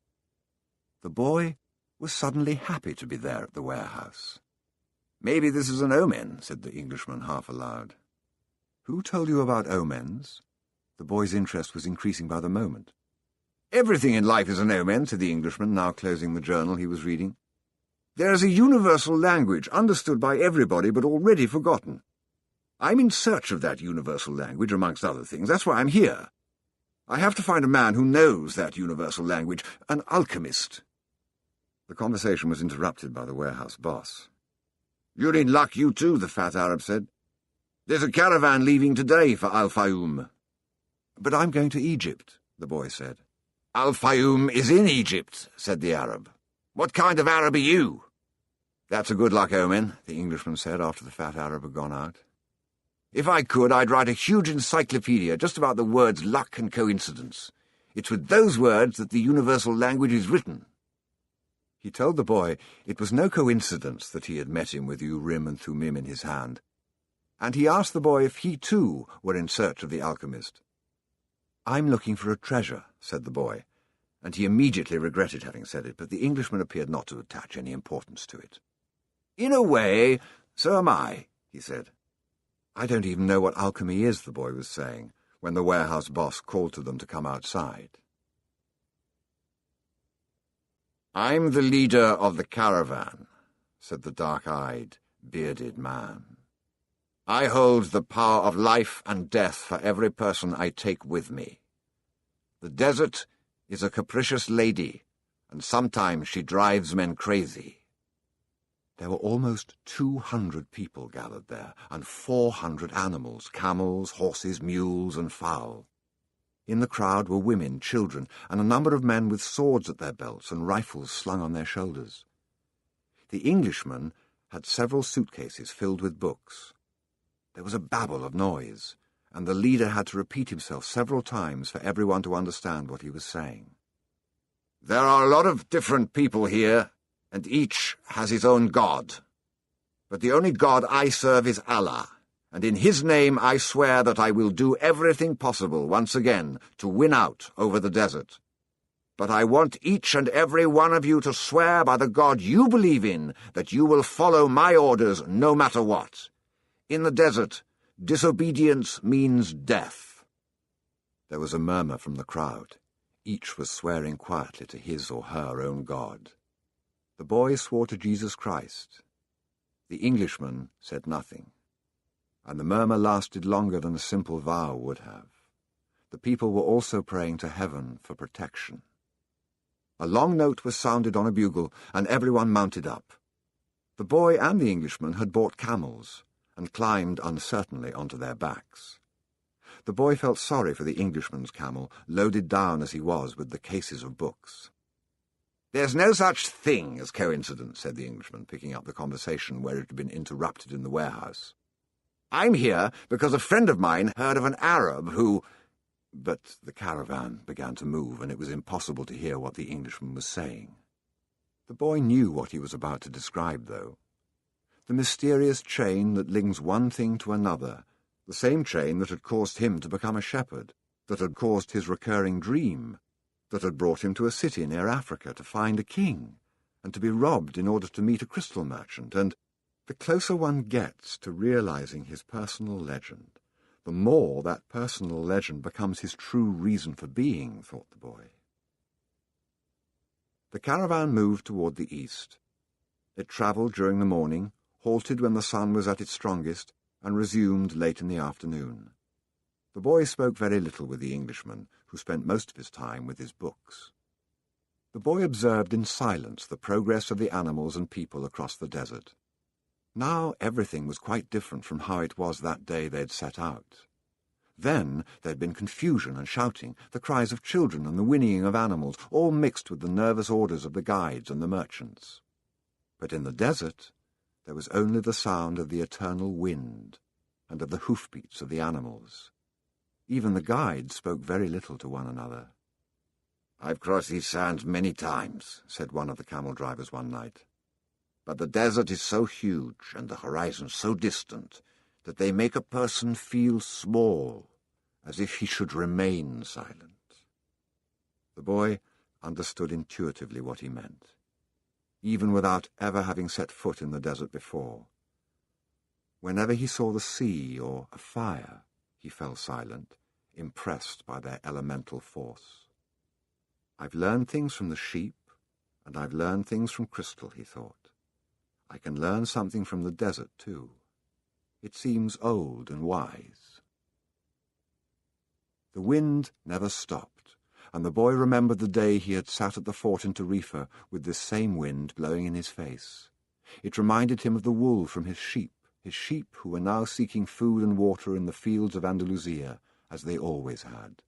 The boy was suddenly happy to be there at the warehouse. "Maybe this is an omen," said the Englishman half aloud. "Who told you about omens?" The boy's interest was increasing by the moment. "Everything in life is an omen," said the Englishman, now closing the journal he was reading. "There is a universal language, understood by everybody but already forgotten. I'm in search of that universal language, amongst other things. That's why I'm here. I have to find a man who knows that universal language, an alchemist." The conversation was interrupted by the warehouse boss. "You're in luck, you too," the fat Arab said. "There's a caravan leaving today for Al-Fayoum." "But I'm going to Egypt," the boy said. "Al-Fayoum is in Egypt," said the Arab. "What kind of Arab are you?" "That's a good luck omen," the Englishman said after the fat Arab had gone out. "If I could, I'd write a huge encyclopedia just about the words luck and coincidence. It's with those words that the universal language is written." He told the boy it was no coincidence that he had met him with Urim and Thummim in his hand, and he asked the boy if he too were in search of the alchemist. "I'm looking for a treasure," said the boy, and he immediately regretted having said it, but the Englishman appeared not to attach any importance to it. "In a way, so am I," he said. "I don't even know what alchemy is," the boy was saying, when the warehouse boss called to them to come outside. "I'm the leader of the caravan," said the dark-eyed, bearded man. "I hold the power of life and death for every person I take with me. The desert is a capricious lady, and sometimes she drives men crazy." There were almost 200 people gathered there, and 400 animals, camels, horses, mules, and fowl. In the crowd were women, children, and a number of men with swords at their belts and rifles slung on their shoulders. The Englishman had several suitcases filled with books. There was a babble of noise, and the leader had to repeat himself several times for everyone to understand what he was saying. "There are a lot of different people here, and each has his own god. But the only God I serve is Allah, and in his name I swear that I will do everything possible once again to win out over the desert. But I want each and every one of you to swear by the God you believe in that you will follow my orders no matter what. In the desert, disobedience means death." There was a murmur from the crowd. Each was swearing quietly to his or her own God. The boy swore to Jesus Christ. The Englishman said nothing, and the murmur lasted longer than a simple vow would have. The people were also praying to heaven for protection. A long note was sounded on a bugle, and everyone mounted up. The boy and the Englishman had bought camels, and climbed uncertainly onto their backs. The boy felt sorry for the Englishman's camel, loaded down as he was with the cases of books. "There's no such thing as coincidence," said the Englishman, picking up the conversation where it had been interrupted in the warehouse. "I'm here because a friend of mine heard of an Arab who—" But the caravan began to move, and it was impossible to hear what the Englishman was saying. The boy knew what he was about to describe, though. The mysterious chain that links one thing to another, the same chain that had caused him to become a shepherd, that had caused his recurring dream, that had brought him to a city near Africa to find a king, and to be robbed in order to meet a crystal merchant, and the closer one gets to realizing his personal legend, the more that personal legend becomes his true reason for being, thought the boy. The caravan moved toward the east. It travelled during the morning, halted when the sun was at its strongest, and resumed late in the afternoon. The boy spoke very little with the Englishman, who spent most of his time with his books. The boy observed in silence the progress of the animals and people across the desert. Now everything was quite different from how it was that day they had set out. Then there had been confusion and shouting, the cries of children and the whinnying of animals, all mixed with the nervous orders of the guides and the merchants. But in the desert there was only the sound of the eternal wind and of the hoofbeats of the animals. Even the guides spoke very little to one another. "I've crossed these sands many times," said one of the camel drivers one night. "But the desert is so huge and the horizon so distant that they make a person feel small, as if he should remain silent." The boy understood intuitively what he meant, even without ever having set foot in the desert before. Whenever he saw the sea or a fire, he fell silent, impressed by their elemental force. "I've learned things from the sheep, and I've learned things from crystal," he thought. "I can learn something from the desert, too. It seems old and wise." The wind never stopped, and the boy remembered the day he had sat at the fort in Tarifa with this same wind blowing in his face. It reminded him of the wool from his sheep who were now seeking food and water in the fields of Andalusia, as they always had.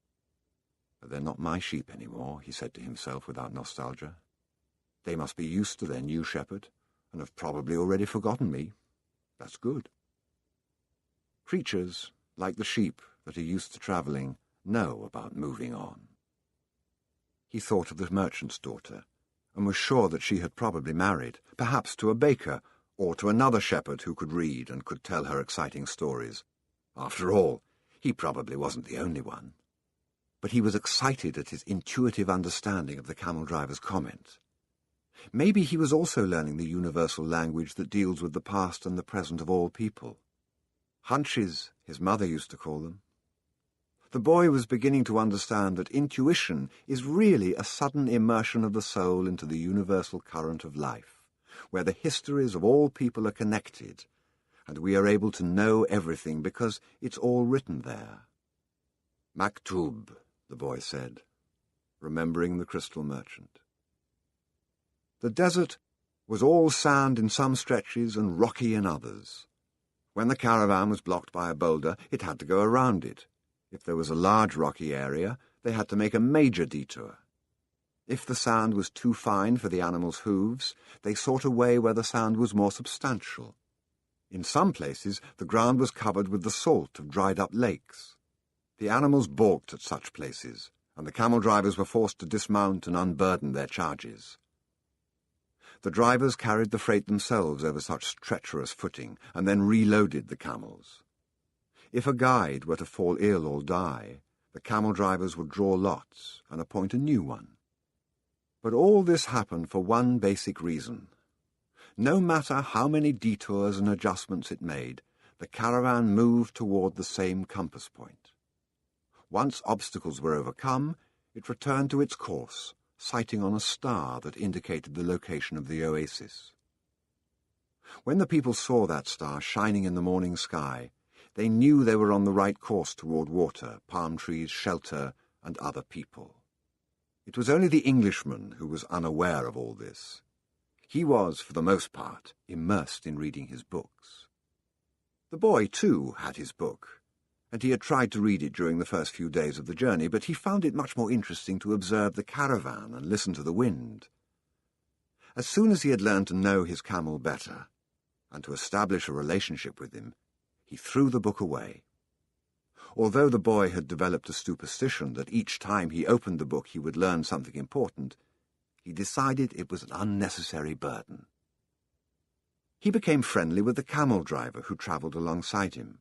"But they're not my sheep anymore," he said to himself without nostalgia. "They must be used to their new shepherd, and have probably already forgotten me. That's good." Creatures, like the sheep that are used to travelling, know about moving on. He thought of the merchant's daughter, and was sure that she had probably married, perhaps to a baker, or to another shepherd who could read and could tell her exciting stories. After all, he probably wasn't the only one. But he was excited at his intuitive understanding of the camel driver's comment. Maybe he was also learning the universal language that deals with the past and the present of all people. Hunches, his mother used to call them. The boy was beginning to understand that intuition is really a sudden immersion of the soul into the universal current of life, where the histories of all people are connected, and we are able to know everything because it's all written there. "Maktub," the boy said, remembering the crystal merchant. The desert was all sand in some stretches and rocky in others. When the caravan was blocked by a boulder, it had to go around it. If there was a large rocky area, they had to make a major detour. If the sand was too fine for the animals' hooves, they sought a way where the sand was more substantial. In some places, the ground was covered with the salt of dried-up lakes. The animals balked at such places, and the camel drivers were forced to dismount and unburden their charges. The drivers carried the freight themselves over such treacherous footing, and then reloaded the camels. If a guide were to fall ill or die, the camel drivers would draw lots and appoint a new one. But all this happened for one basic reason. No matter how many detours and adjustments it made, the caravan moved toward the same compass point. Once obstacles were overcome, it returned to its course, sighting on a star that indicated the location of the oasis. When the people saw that star shining in the morning sky, they knew they were on the right course toward water, palm trees, shelter, and other people. It was only the Englishman who was unaware of all this. He was, for the most part, immersed in reading his books. The boy, too, had his book, and he had tried to read it during the first few days of the journey, but he found it much more interesting to observe the caravan and listen to the wind. As soon as he had learned to know his camel better, and to establish a relationship with him, he threw the book away. Although the boy had developed a superstition that each time he opened the book he would learn something important, he decided it was an unnecessary burden. He became friendly with the camel driver who travelled alongside him.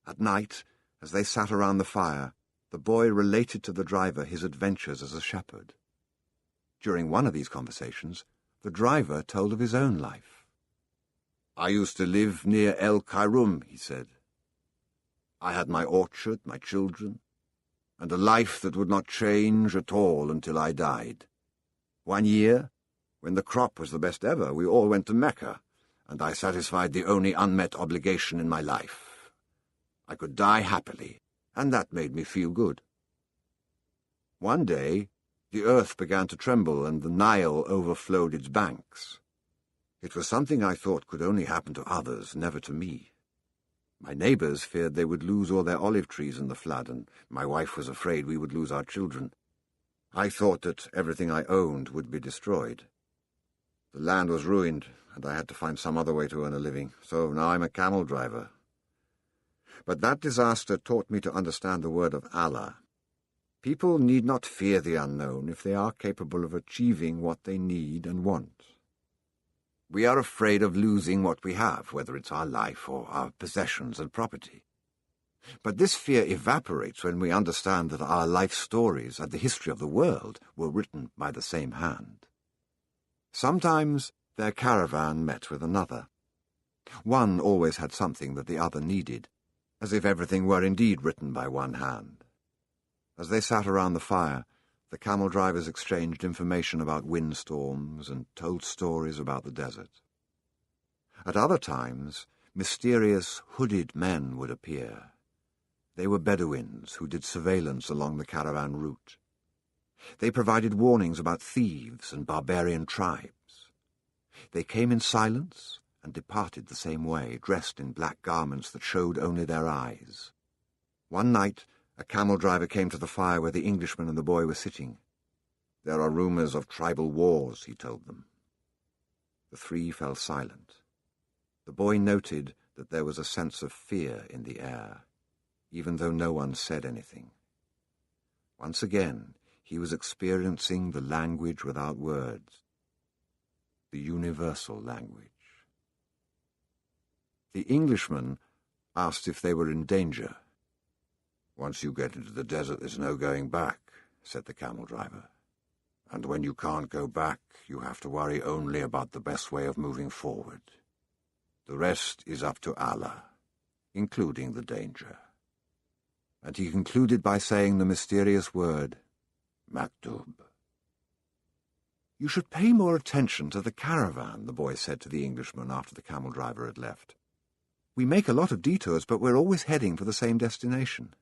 At night, as they sat around the fire, the boy related to the driver his adventures as a shepherd. During one of these conversations, the driver told of his own life. "I used to live near El Kairum," he said. "I had my orchard, my children, and a life that would not change at all until I died. One year, when the crop was the best ever, we all went to Mecca, and I satisfied the only unmet obligation in my life. I could die happily, and that made me feel good. One day, the earth began to tremble and the Nile overflowed its banks. It was something I thought could only happen to others, never to me. My neighbours feared they would lose all their olive trees in the flood, and my wife was afraid we would lose our children. I thought that everything I owned would be destroyed. The land was ruined, and I had to find some other way to earn a living, so now I'm a camel driver. But that disaster taught me to understand the word of Allah. People need not fear the unknown if they are capable of achieving what they need and want. We are afraid of losing what we have, whether it's our life or our possessions and property. But this fear evaporates when we understand that our life stories and the history of the world were written by the same hand. Sometimes their caravan met with another. One always had something that the other needed, as if everything were indeed written by one hand. As they sat around the fire, the camel drivers exchanged information about windstorms and told stories about the desert. At other times, mysterious hooded men would appear. They were Bedouins who did surveillance along the caravan route. They provided warnings about thieves and barbarian tribes. They came in silence and departed the same way, dressed in black garments that showed only their eyes. One night, a camel driver came to the fire where the Englishman and the boy were sitting. "There are rumors of tribal wars," he told them. The three fell silent. The boy noted that there was a sense of fear in the air, even though no one said anything. Once again, he was experiencing the language without words, the universal language. The Englishman asked if they were in danger. "Once you get into the desert, there's no going back," said the camel driver. "And when you can't go back, you have to worry only about the best way of moving forward. The rest is up to Allah, including the danger." And he concluded by saying the mysterious word, Maktub. "You should pay more attention to the caravan," the boy said to the Englishman after the camel driver had left. "We make a lot of detours, but we're always heading for the same destination."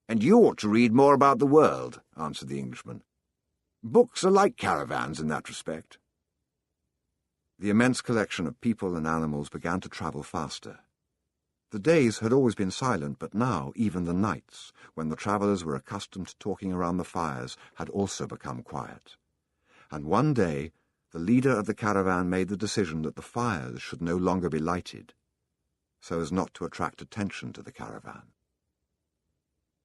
"And you ought to read more about the world," answered the Englishman. "Books are like caravans in that respect." The immense collection of people and animals began to travel faster. The days had always been silent, but now even the nights, when the travellers were accustomed to talking around the fires, had also become quiet. And one day, the leader of the caravan made the decision that the fires should no longer be lighted, so as not to attract attention to the caravan.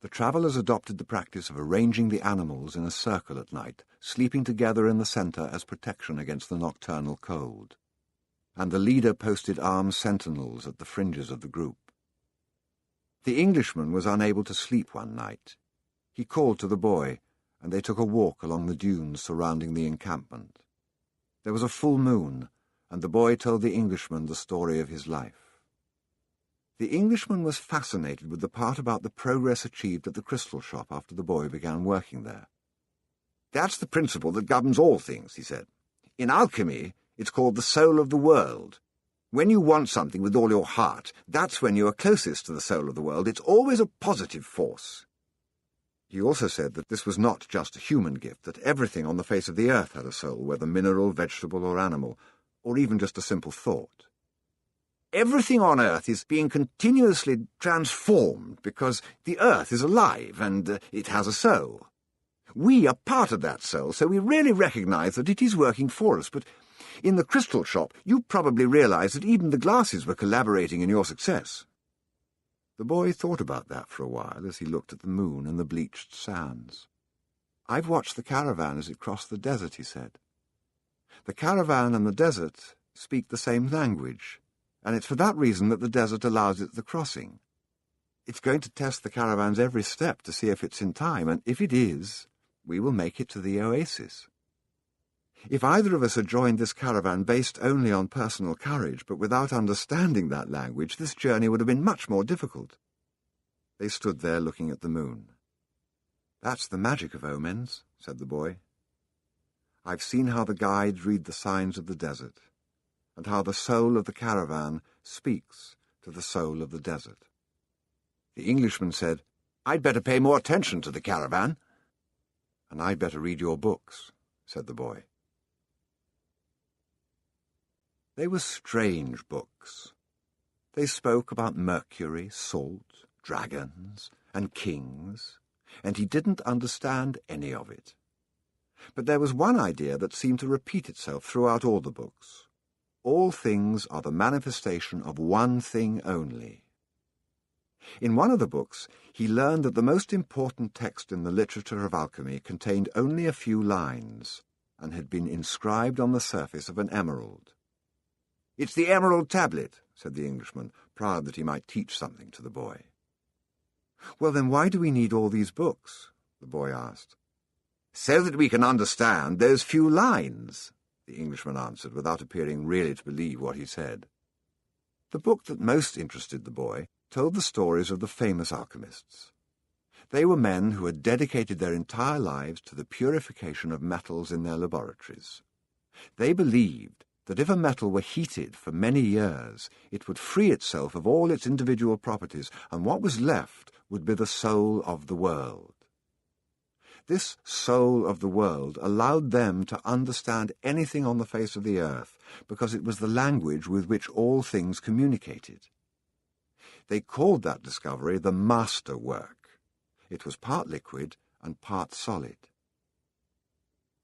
The travellers adopted the practice of arranging the animals in a circle at night, sleeping together in the centre as protection against the nocturnal cold. And the leader posted armed sentinels at the fringes of the group. The Englishman was unable to sleep one night. He called to the boy, and they took a walk along the dunes surrounding the encampment. There was a full moon, and the boy told the Englishman the story of his life. The Englishman was fascinated with the part about the progress achieved at the crystal shop after the boy began working there. "That's the principle that governs all things," he said. "In alchemy, it's called the soul of the world. When you want something with all your heart, that's when you are closest to the soul of the world. It's always a positive force." He also said that this was not just a human gift, that everything on the face of the earth had a soul, whether mineral, vegetable, or animal, or even just a simple thought. "Everything on earth is being continuously transformed because the earth is alive and it has a soul. We are part of that soul, so we really recognize that it is working for us, but in the crystal shop you probably realize that even the glasses were collaborating in your success. The boy thought about that for a while as he looked at the moon and the bleached sands. "I've watched the caravan as it crossed the desert," he said. "The caravan and the desert speak the same language, and it's for that reason that the desert allows it the crossing. It's going to test the caravan's every step to see if it's in time, and if it is, we will make it to the oasis. If either of us had joined this caravan based only on personal courage, but without understanding that language, this journey would have been much more difficult." They stood there looking at the moon. "That's the magic of omens," said the boy. "I've seen how the guides read the signs of the desert, and how the soul of the caravan speaks to the soul of the desert." The Englishman said, "I'd better pay more attention to the caravan." "And I'd better read your books," said the boy. They were strange books. They spoke about Mercury, salt, dragons, and kings, and he didn't understand any of it. But there was one idea that seemed to repeat itself throughout all the books. All things are the manifestation of one thing only. In one of the books, he learned that the most important text in the literature of alchemy contained only a few lines, and had been inscribed on the surface of an emerald. "It's the emerald tablet," said the Englishman, proud that he might teach something to the boy. "Well, then why do we need all these books?" the boy asked. "So that we can understand those few lines," the Englishman answered, without appearing really to believe what he said. The book that most interested the boy told the stories of the famous alchemists. They were men who had dedicated their entire lives to the purification of metals in their laboratories. They believed that if a metal were heated for many years, it would free itself of all its individual properties, and what was left would be the soul of the world. This soul of the world allowed them to understand anything on the face of the earth, because it was the language with which all things communicated. They called that discovery the master work. It was part liquid and part solid.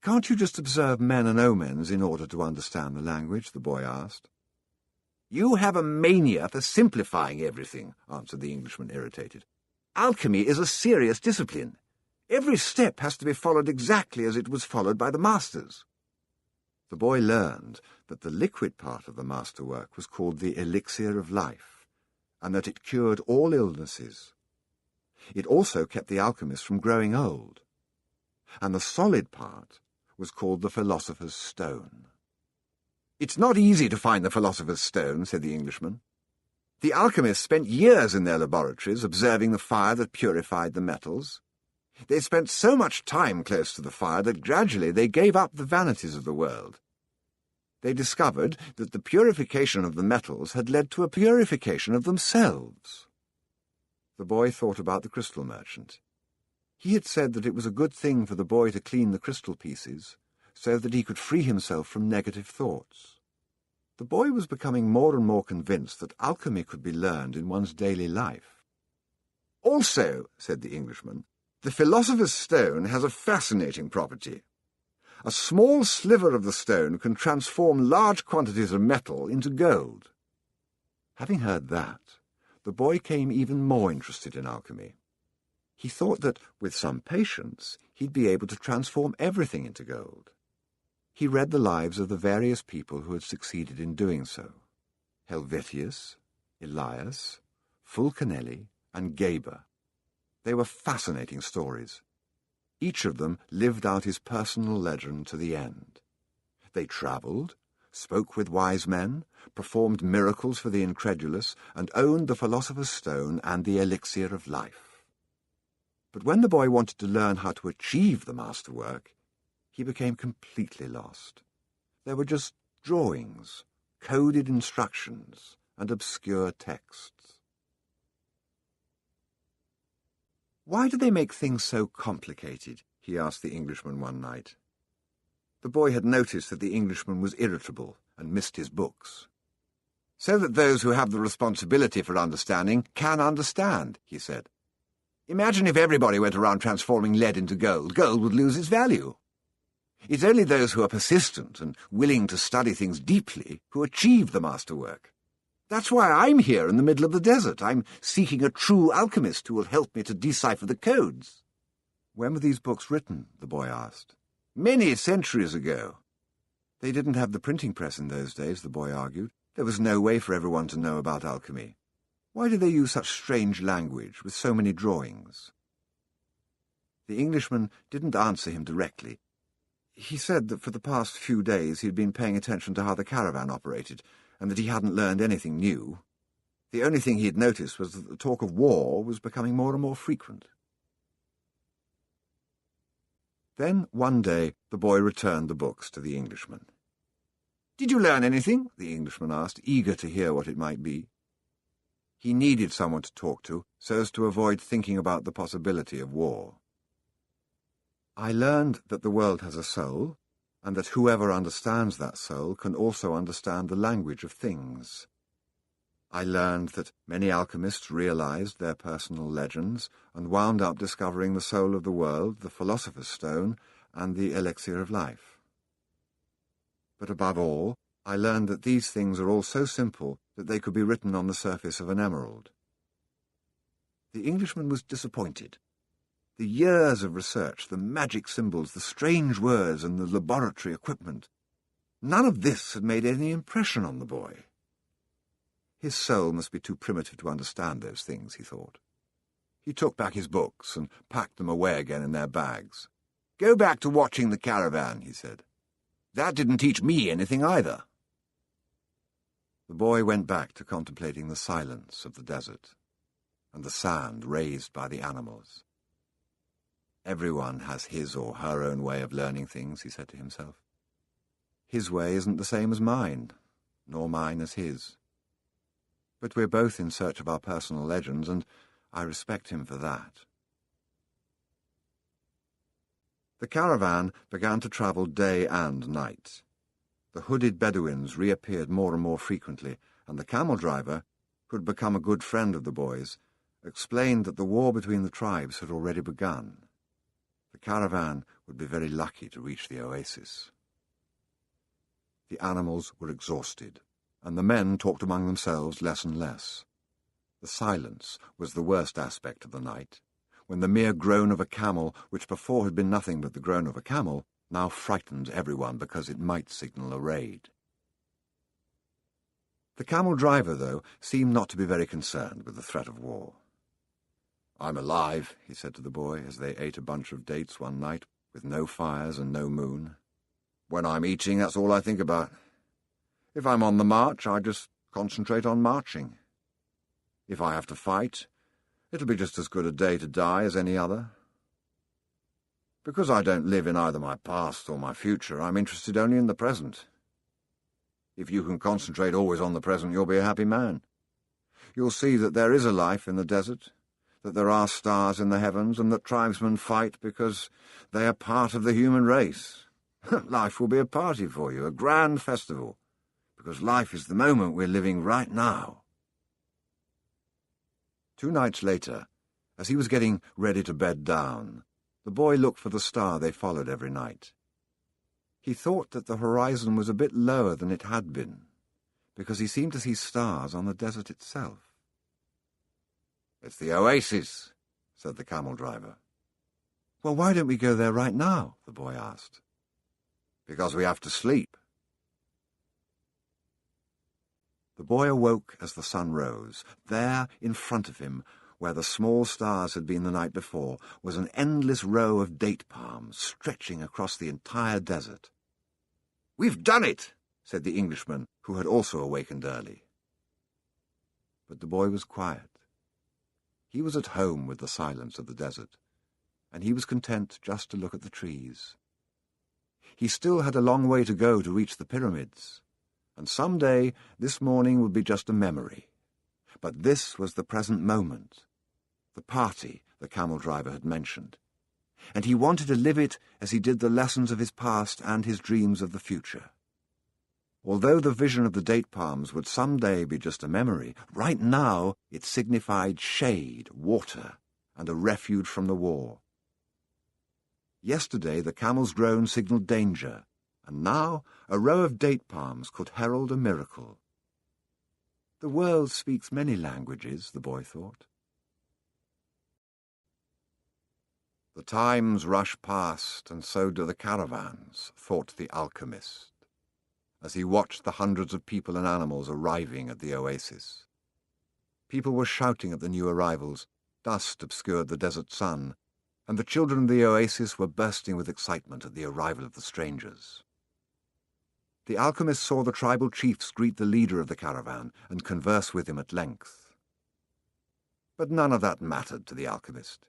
"Can't you just observe men and omens in order to understand the language?" the boy asked. "You have a mania for simplifying everything," answered the Englishman, irritated. "Alchemy is a serious discipline. Every step has to be followed exactly as it was followed by the masters." The boy learned that the liquid part of the masterwork was called the elixir of life, and that it cured all illnesses. It also kept the alchemist from growing old. And the solid part was called the philosopher's stone. "It's not easy to find the philosopher's stone," said the Englishman. "The alchemists spent years in their laboratories observing the fire that purified the metals. They spent so much time close to the fire that gradually they gave up the vanities of the world. They discovered that the purification of the metals had led to a purification of themselves." The boy thought about the crystal merchant. He had said that it was a good thing for the boy to clean the crystal pieces, so that he could free himself from negative thoughts. The boy was becoming more and more convinced that alchemy could be learned in one's daily life. "Also," said the Englishman, "the philosopher's stone has a fascinating property. A small sliver of the stone can transform large quantities of metal into gold." Having heard that, the boy became even more interested in alchemy. He thought that, with some patience, he'd be able to transform everything into gold. He read the lives of the various people who had succeeded in doing so: Helvetius, Elias, Fulcanelli, and Geber. They were fascinating stories. Each of them lived out his personal legend to the end. They travelled, spoke with wise men, performed miracles for the incredulous, and owned the philosopher's stone and the elixir of life. But when the boy wanted to learn how to achieve the masterwork, he became completely lost. There were just drawings, coded instructions, and obscure texts. "Why do they make things so complicated?" he asked the Englishman one night. The boy had noticed that the Englishman was irritable and missed his books. "So that those who have the responsibility for understanding can understand," he said. Imagine if everybody went around transforming lead into gold. Gold would lose its value. It's only those who are persistent and willing to study things deeply who achieve the masterwork. That's why I'm here in the middle of the desert. I'm seeking a true alchemist who will help me to decipher the codes. When were these books written? The boy asked. Many centuries ago. They didn't have the printing press in those days, the boy argued. There was no way for everyone to know about alchemy. Why did they use such strange language with so many drawings? The Englishman didn't answer him directly. He said that for the past few days he'd been paying attention to how the caravan operated, and that he hadn't learned anything new. The only thing he had noticed was that the talk of war was becoming more and more frequent. Then, one day, the boy returned the books to the Englishman. "Did you learn anything?" the Englishman asked, eager to hear what it might be. He needed someone to talk to, so as to avoid thinking about the possibility of war. "I learned that the world has a soul, and that whoever understands that soul can also understand the language of things. I learned that many alchemists realized their personal legends and wound up discovering the soul of the world, the philosopher's stone, and the elixir of life. But above all, I learned that these things are all so simple that they could be written on the surface of an emerald." The Englishman was disappointed. The years of research, the magic symbols, the strange words, and the laboratory equipment, none of this had made any impression on the boy. His soul must be too primitive to understand those things, he thought. He took back his books and packed them away again in their bags. "Go back to watching the caravan," he said. "That didn't teach me anything either." The boy went back to contemplating the silence of the desert and the sand raised by the animals. Everyone has his or her own way of learning things, he said to himself. His way isn't the same as mine, nor mine as his. But we're both in search of our personal legends, and I respect him for that. The caravan began to travel day and night. The hooded Bedouins reappeared more and more frequently, and the camel driver, who had become a good friend of the boys, explained that the war between the tribes had already begun. The caravan would be very lucky to reach the oasis. The animals were exhausted, and the men talked among themselves less and less. The silence was the worst aspect of the night, when the mere groan of a camel, which before had been nothing but the groan of a camel, now frightened everyone because it might signal a raid. The camel driver, though, seemed not to be very concerned with the threat of war. "I'm alive," he said to the boy as they ate a bunch of dates one night with no fires and no moon. "When I'm eating, that's all I think about. If I'm on the march, I just concentrate on marching. If I have to fight, it'll be just as good a day to die as any other. Because I don't live in either my past or my future, I'm interested only in the present. If you can concentrate always on the present, you'll be a happy man. You'll see that there is a life in the desert, that there are stars in the heavens, and that tribesmen fight because they are part of the human race. Life will be a party for you, a grand festival, because life is the moment we're living right now." 2 nights later, as he was getting ready to bed down, the boy looked for the star they followed every night. He thought that the horizon was a bit lower than it had been, because he seemed to see stars on the desert itself. "It's the oasis," said the camel driver. "Well, why don't we go there right now?" the boy asked. "Because we have to sleep." The boy awoke as the sun rose. There, in front of him, where the small stars had been the night before, was an endless row of date palms stretching across the entire desert. "We've done it," said the Englishman, who had also awakened early. But the boy was quiet. He was at home with the silence of the desert, and he was content just to look at the trees. He still had a long way to go to reach the pyramids, and some day this morning would be just a memory. But this was the present moment, the party the camel driver had mentioned, and he wanted to live it as he did the lessons of his past and his dreams of the future. Although the vision of the date palms would some day be just a memory, right now it signified shade, water, and a refuge from the war. Yesterday the camel's groan signalled danger, and now a row of date palms could herald a miracle. The world speaks many languages, the boy thought. The times rush past, and so do the caravans, thought the alchemist, as he watched the hundreds of people and animals arriving at the oasis. People were shouting at the new arrivals, dust obscured the desert sun, and the children of the oasis were bursting with excitement at the arrival of the strangers. The alchemist saw the tribal chiefs greet the leader of the caravan and converse with him at length. But none of that mattered to the alchemist.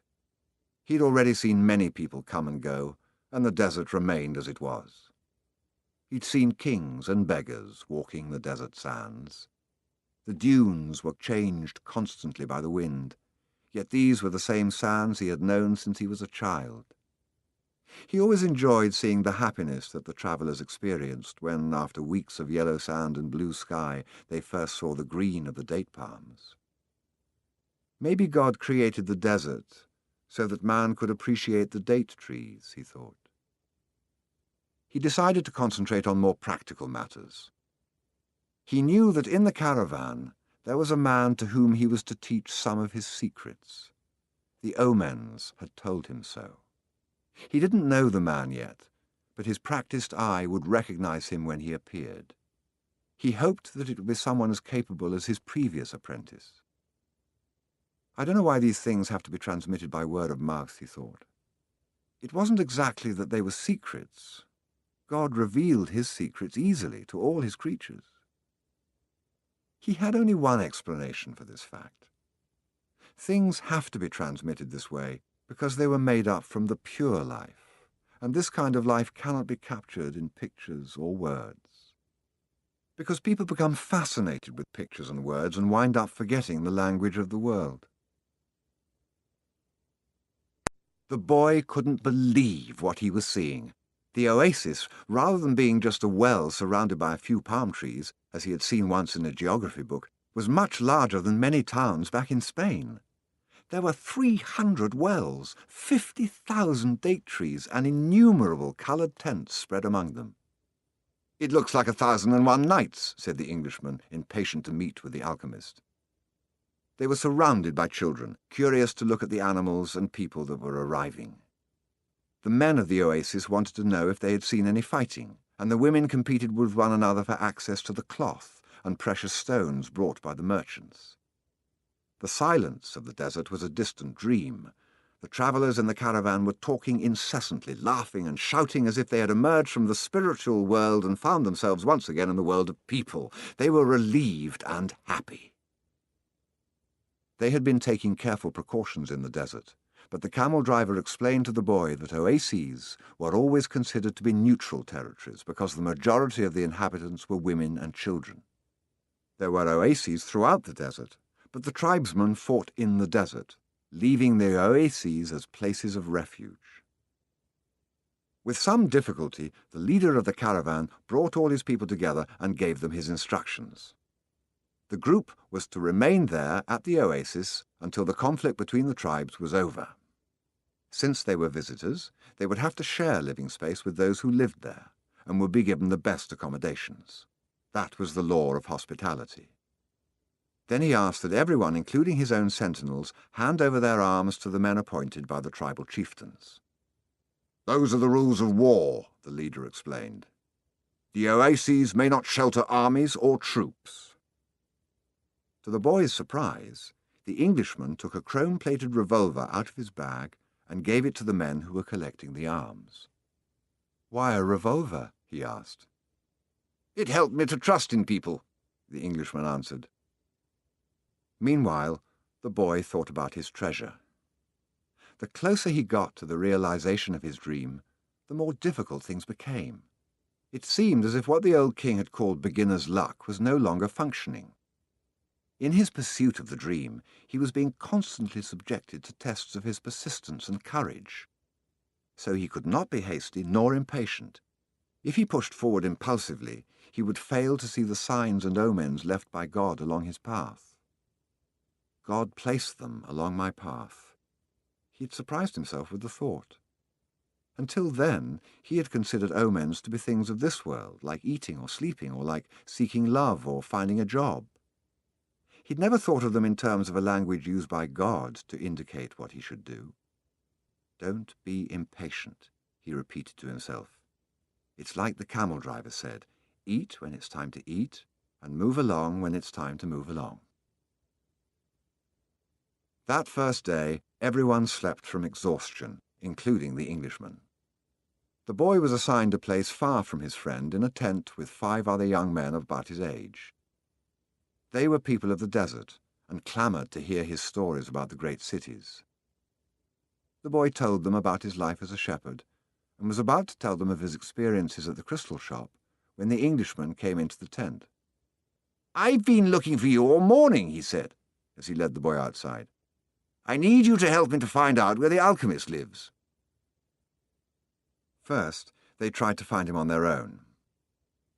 He'd already seen many people come and go, and the desert remained as it was. He'd seen kings and beggars walking the desert sands. The dunes were changed constantly by the wind, yet these were the same sands he had known since he was a child. He always enjoyed seeing the happiness that the travellers experienced when, after weeks of yellow sand and blue sky, they first saw the green of the date palms. Maybe God created the desert so that man could appreciate the date trees, he thought. He decided to concentrate on more practical matters. He knew that in the caravan there was a man to whom he was to teach some of his secrets. The omens had told him so. He didn't know the man yet, but his practiced eye would recognize him when he appeared. He hoped that it would be someone as capable as his previous apprentice. I don't know why these things have to be transmitted by word of mouth, he thought. It wasn't exactly that they were secrets. God revealed his secrets easily to all his creatures. He had only one explanation for this fact. Things have to be transmitted this way because they were made up from the pure life, and this kind of life cannot be captured in pictures or words. Because people become fascinated with pictures and words and wind up forgetting the language of the world. The boy couldn't believe what he was seeing. The oasis, rather than being just a well surrounded by a few palm trees, as he had seen once in a geography book, was much larger than many towns back in Spain. There were 300 wells, 50,000 date trees, and innumerable coloured tents spread among them. "It looks like 1,001 nights," said the Englishman, impatient to meet with the alchemist. They were surrounded by children, curious to look at the animals and people that were arriving. The men of the oasis wanted to know if they had seen any fighting, and the women competed with one another for access to the cloth and precious stones brought by the merchants. The silence of the desert was a distant dream. The travellers in the caravan were talking incessantly, laughing and shouting as if they had emerged from the spiritual world and found themselves once again in the world of people. They were relieved and happy. They had been taking careful precautions in the desert, but the camel driver explained to the boy that oases were always considered to be neutral territories because the majority of the inhabitants were women and children. There were oases throughout the desert, but the tribesmen fought in the desert, leaving the oases as places of refuge. With some difficulty, the leader of the caravan brought all his people together and gave them his instructions. The group was to remain there at the oasis until the conflict between the tribes was over. Since they were visitors, they would have to share living space with those who lived there and would be given the best accommodations. That was the law of hospitality. Then he asked that everyone, including his own sentinels, hand over their arms to the men appointed by the tribal chieftains. "Those are the rules of war," the leader explained. "The oases may not shelter armies or troops." To the boy's surprise, the Englishman took a chrome-plated revolver out of his bag and gave it to the men who were collecting the arms. "Why a revolver?" he asked. "It helped me to trust in people," the Englishman answered. Meanwhile, the boy thought about his treasure. The closer he got to the realization of his dream, the more difficult things became. It seemed as if what the old king had called beginner's luck was no longer functioning. In his pursuit of the dream, he was being constantly subjected to tests of his persistence and courage. So he could not be hasty nor impatient. If he pushed forward impulsively, he would fail to see the signs and omens left by God along his path. God placed them along my path. He had surprised himself with the thought. Until then, he had considered omens to be things of this world, like eating or sleeping, or like seeking love or finding a job. He'd never thought of them in terms of a language used by God to indicate what he should do. Don't be impatient, he repeated to himself. It's like the camel driver said, eat when it's time to eat, and move along when it's time to move along. That first day, everyone slept from exhaustion, including the Englishman. The boy was assigned a place far from his friend in a tent with 5 other young men of about his age. They were people of the desert and clamoured to hear his stories about the great cities. The boy told them about his life as a shepherd and was about to tell them of his experiences at the crystal shop when the Englishman came into the tent. "I've been looking for you all morning," he said, as he led the boy outside. "I need you to help me to find out where the Alchemist lives." First, they tried to find him on their own.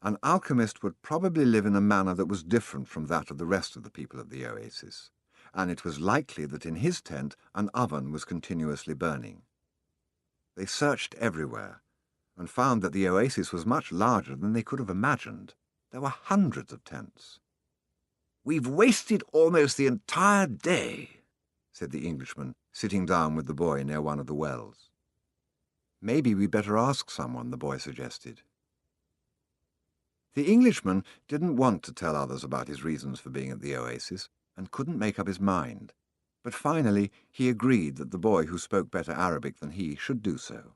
An alchemist would probably live in a manner that was different from that of the rest of the people at the oasis, and it was likely that in his tent an oven was continuously burning. They searched everywhere, and found that the oasis was much larger than they could have imagined. There were hundreds of tents. "We've wasted almost the entire day," said the Englishman, sitting down with the boy near one of the wells. "Maybe we'd better ask someone," the boy suggested. The Englishman didn't want to tell others about his reasons for being at the oasis, and couldn't make up his mind. But finally he agreed that the boy who spoke better Arabic than he should do so.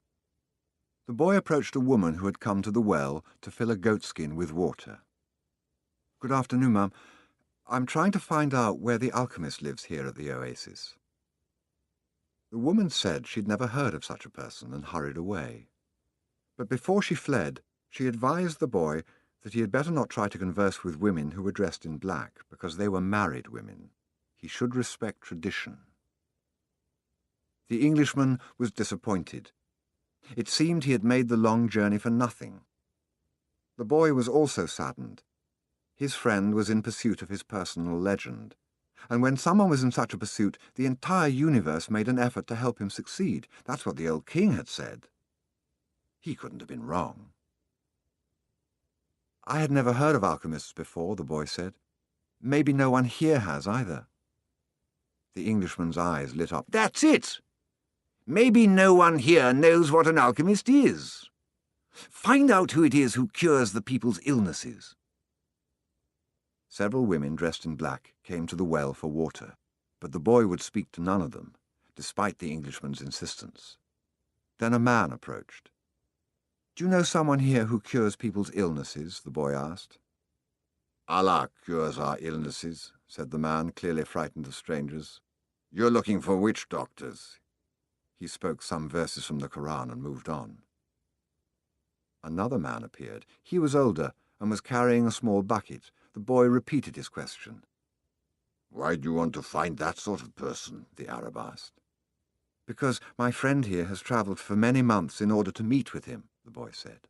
The boy approached a woman who had come to the well to fill a goatskin with water. "Good afternoon, ma'am. I'm trying to find out where the alchemist lives here at the oasis." The woman said she'd never heard of such a person and hurried away. But before she fled, she advised the boy that he had better not try to converse with women who were dressed in black, because they were married women. He should respect tradition. The Englishman was disappointed. It seemed he had made the long journey for nothing. The boy was also saddened. His friend was in pursuit of his personal legend, and when someone was in such a pursuit, the entire universe made an effort to help him succeed. That's what the old king had said. He couldn't have been wrong. "I had never heard of alchemists before," the boy said. "Maybe no one here has either." The Englishman's eyes lit up. "That's it! Maybe no one here knows what an alchemist is. Find out who it is who cures the people's illnesses." Several women dressed in black came to the well for water, but the boy would speak to none of them, despite the Englishman's insistence. Then a man approached. "Do you know someone here who cures people's illnesses?" the boy asked. "Allah cures our illnesses," said the man, clearly frightened of strangers. "You're looking for witch doctors." He spoke some verses from the Koran and moved on. Another man appeared. He was older and was carrying a small bucket. The boy repeated his question. "Why do you want to find that sort of person?" the Arab asked. "Because my friend here has travelled for many months in order to meet with him," the boy said.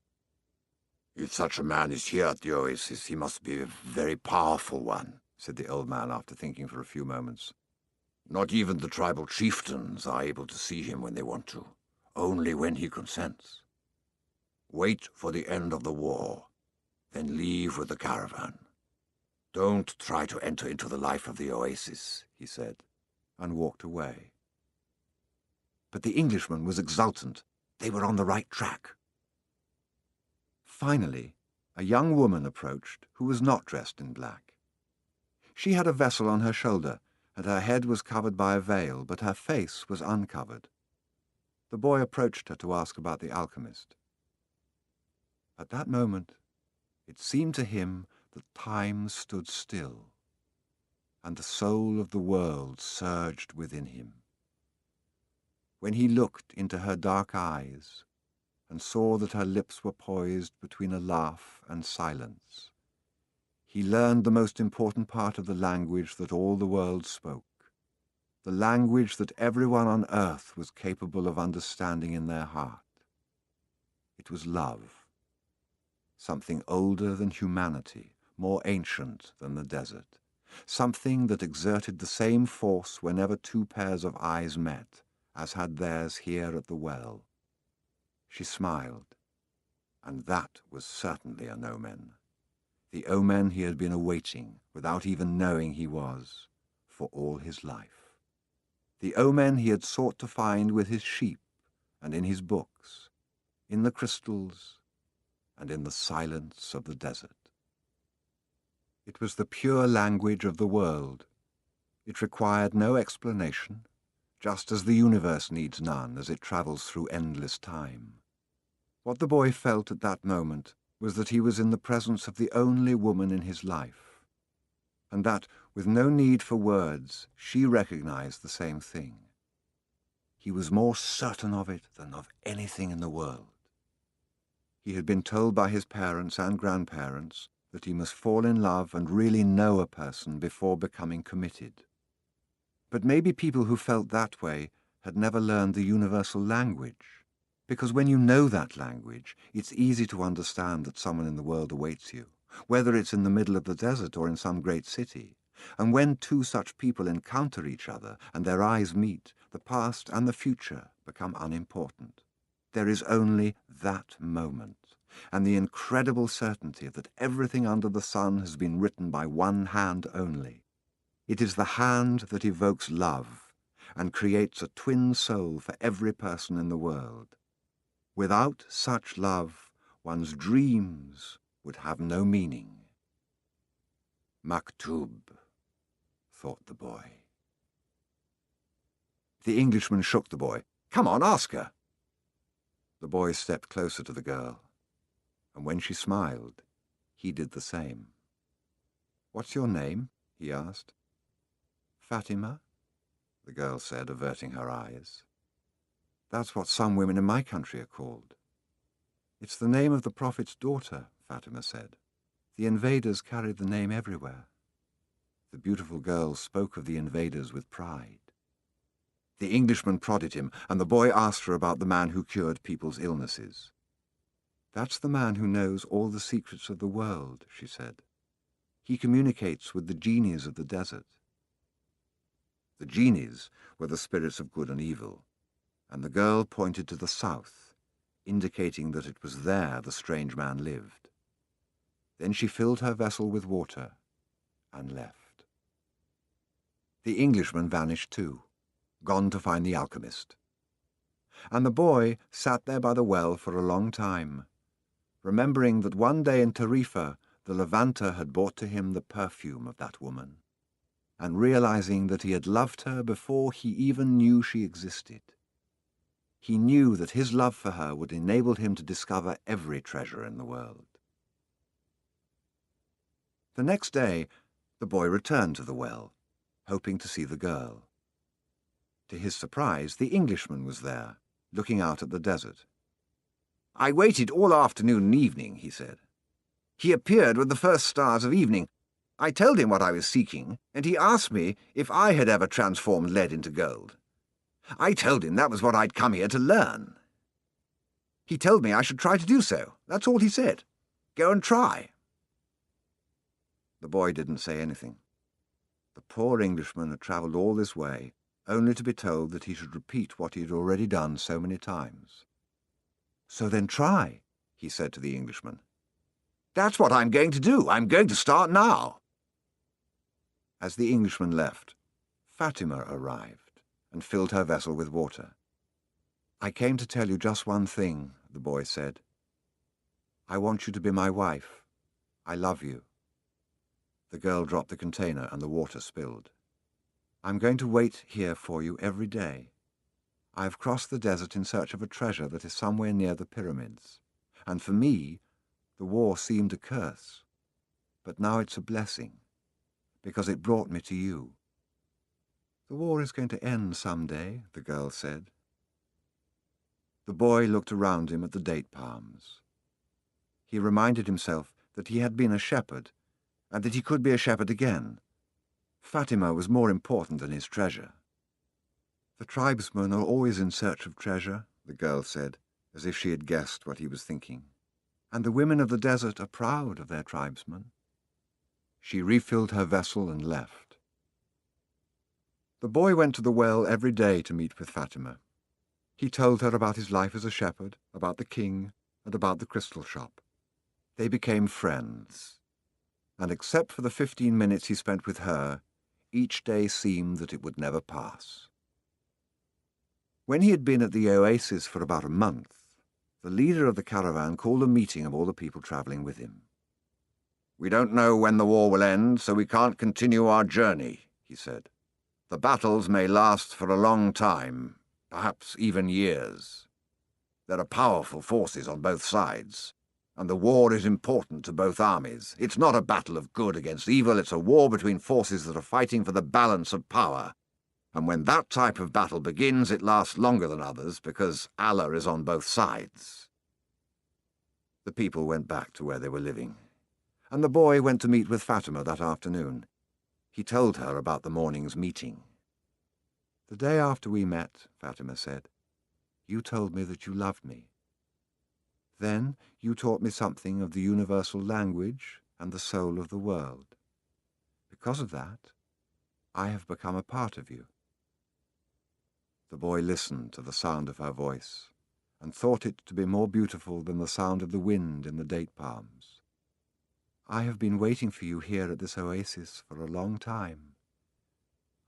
"If such a man is here at the oasis, he must be a very powerful one," said the old man after thinking for a few moments. "Not even the tribal chieftains are able to see him when they want to, only when he consents. Wait for the end of the war, then leave with the caravan. Don't try to enter into the life of the oasis," he said, and walked away. But the Englishman was exultant. They were on the right track. Finally, a young woman approached who was not dressed in black. She had a vessel on her shoulder, and her head was covered by a veil, but her face was uncovered. The boy approached her to ask about the alchemist. At that moment, it seemed to him that time stood still, and the soul of the world surged within him. When he looked into her dark eyes and saw that her lips were poised between a laugh and silence, he learned the most important part of the language that all the world spoke, the language that everyone on earth was capable of understanding in their heart. It was love, something older than humanity, more ancient than the desert, something that exerted the same force whenever two pairs of eyes met, as had theirs here at the well. She smiled, and that was certainly an omen. The omen he had been awaiting, without even knowing he was, for all his life. The omen he had sought to find with his sheep, and in his books, in the crystals, and in the silence of the desert. It was the pure language of the world. It required no explanation, just as the universe needs none as it travels through endless time. What the boy felt at that moment was that he was in the presence of the only woman in his life, and that, with no need for words, she recognized the same thing. He was more certain of it than of anything in the world. He had been told by his parents and grandparents that he must fall in love and really know a person before becoming committed. But maybe people who felt that way had never learned the universal language, because when you know that language, it's easy to understand that someone in the world awaits you, whether it's in the middle of the desert or in some great city. And when two such people encounter each other and their eyes meet, the past and the future become unimportant. There is only that moment, and the incredible certainty that everything under the sun has been written by one hand only. It is the hand that evokes love and creates a twin soul for every person in the world. Without such love, one's dreams would have no meaning. Maktub, thought the boy. The Englishman shook the boy. Come on, ask her. The boy stepped closer to the girl, and when she smiled, he did the same. What's your name? He asked. Fatima, the girl said, averting her eyes. That's what some women in my country are called. It's the name of the Prophet's daughter, Fatima said. The invaders carried the name everywhere. The beautiful girl spoke of the invaders with pride. The Englishman prodded him, and the boy asked her about the man who cured people's illnesses. That's the man who knows all the secrets of the world, she said. He communicates with the genies of the desert. The genies were the spirits of good and evil, and the girl pointed to the south, indicating that it was there the strange man lived. Then she filled her vessel with water and left. The Englishman vanished too, gone to find the alchemist. And the boy sat there by the well for a long time, remembering that one day in Tarifa the Levanter had brought to him the perfume of that woman, and realizing that he had loved her before he even knew she existed. He knew that his love for her would enable him to discover every treasure in the world. The next day, the boy returned to the well, hoping to see the girl. To his surprise, the Englishman was there, looking out at the desert. I waited all afternoon and evening, he said. He appeared with the first stars of evening. I told him what I was seeking, and he asked me if I had ever transformed lead into gold. I told him that was what I'd come here to learn. He told me I should try to do so. That's all he said. Go and try. The boy didn't say anything. The poor Englishman had travelled all this way, only to be told that he should repeat what he had already done so many times. So then try, he said to the Englishman. That's what I'm going to do. I'm going to start now. As the Englishman left, Fatima arrived and filled her vessel with water. I came to tell you just one thing, the boy said. I want you to be my wife. I love you. The girl dropped the container and the water spilled. I'm going to wait here for you every day. I have crossed the desert in search of a treasure that is somewhere near the pyramids, and for me, the war seemed a curse. But now it's a blessing, because it brought me to you. The war is going to end someday, the girl said. The boy looked around him at the date palms. He reminded himself that he had been a shepherd, and that he could be a shepherd again. Fatima was more important than his treasure. The tribesmen are always in search of treasure, the girl said, as if she had guessed what he was thinking. And the women of the desert are proud of their tribesmen. She refilled her vessel and left. The boy went to the well every day to meet with Fatima, He told her about his life as a shepherd, about the king, and about the crystal shop. They became friends, and except for the 15 minutes he spent with her, each day seemed that it would never pass. When he had been at the oasis for about a month, the leader of the caravan called a meeting of all the people travelling with him. "We don't know when the war will end, so we can't continue our journey," he said. "The battles may last for a long time, perhaps even years. There are powerful forces on both sides, and the war is important to both armies. It's not a battle of good against evil, it's a war between forces that are fighting for the balance of power. And when that type of battle begins, it lasts longer than others, because Allah is on both sides." The people went back to where they were living, and the boy went to meet with Fatima that afternoon. He told her about the morning's meeting. "The day after we met," Fatima said, "you told me that you loved me. Then you taught me something of the universal language and the soul of the world. Because of that, I have become a part of you." The boy listened to the sound of her voice and thought it to be more beautiful than the sound of the wind in the date palms. "I have been waiting for you here at this oasis for a long time.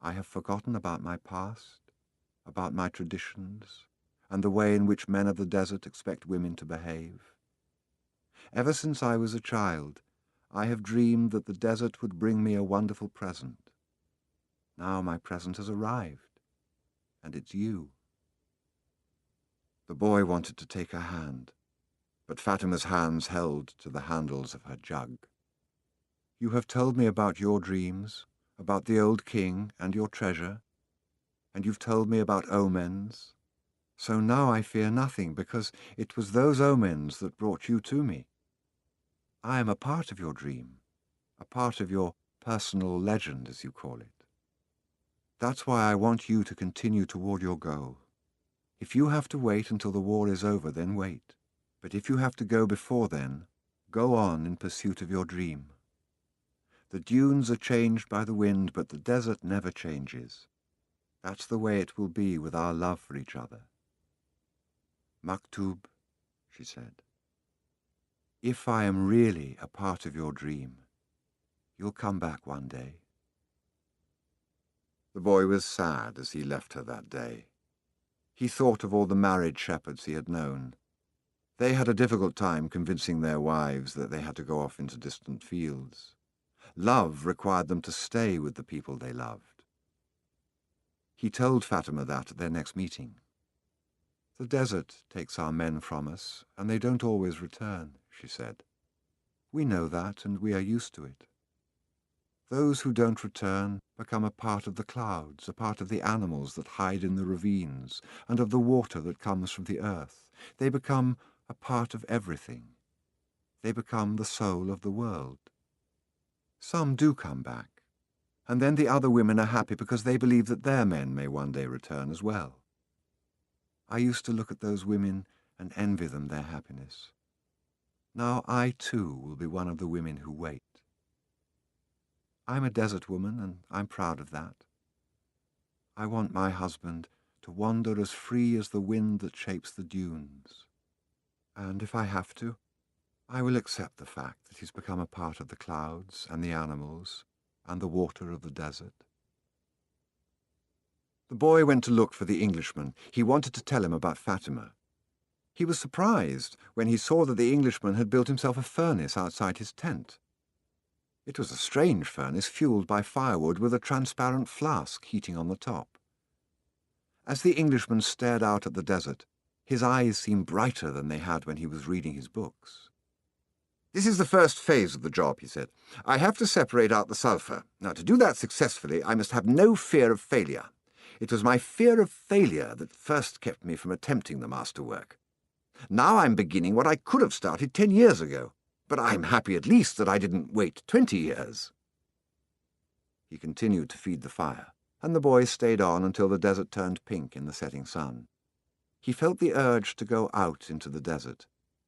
I have forgotten about my past, about my traditions, and the way in which men of the desert expect women to behave. Ever since I was a child, I have dreamed that the desert would bring me a wonderful present. Now my present has arrived, and it's you." The boy wanted to take her hand, but Fatima's hands held to the handles of her jug. "You have told me about your dreams, about the old king and your treasure, and you've told me about omens. So now I fear nothing, because it was those omens that brought you to me. I am a part of your dream, a part of your personal legend, as you call it. That's why I want you to continue toward your goal. If you have to wait until the war is over, then wait. But if you have to go before then, go on in pursuit of your dream. The dunes are changed by the wind, but the desert never changes. That's the way it will be with our love for each other. Maktub," she said, "if I am really a part of your dream, you'll come back one day." The boy was sad as he left her that day. He thought of all the married shepherds he had known. They had a difficult time convincing their wives that they had to go off into distant fields. Love required them to stay with the people they loved. He told Fatima that at their next meeting. "The desert takes our men from us, and they don't always return," she said. "We know that, and we are used to it. Those who don't return become a part of the clouds, a part of the animals that hide in the ravines, and of the water that comes from the earth. They become a part of everything. They become the soul of the world. Some do come back, and then the other women are happy because they believe that their men may one day return as well. I used to look at those women and envy them their happiness. Now I too will be one of the women who wait. I'm a desert woman, and I'm proud of that. I want my husband to wander as free as the wind that shapes the dunes. And if I have to, I will accept the fact that he's become a part of the clouds and the animals and the water of the desert." The boy went to look for the Englishman. He wanted to tell him about Fatima. He was surprised when he saw that the Englishman had built himself a furnace outside his tent. It was a strange furnace fueled by firewood with a transparent flask heating on the top. As the Englishman stared out at the desert, his eyes seemed brighter than they had when he was reading his books. "This is the first phase of the job," he said. "I have to separate out the sulfur. Now, to do that successfully, I must have no fear of failure. It was my fear of failure that first kept me from attempting the masterwork. Now I'm beginning what I could have started 10 years ago, but I'm happy at least that I didn't wait 20 years. He continued to feed the fire, and the boy stayed on until the desert turned pink in the setting sun. He felt the urge to go out into the desert,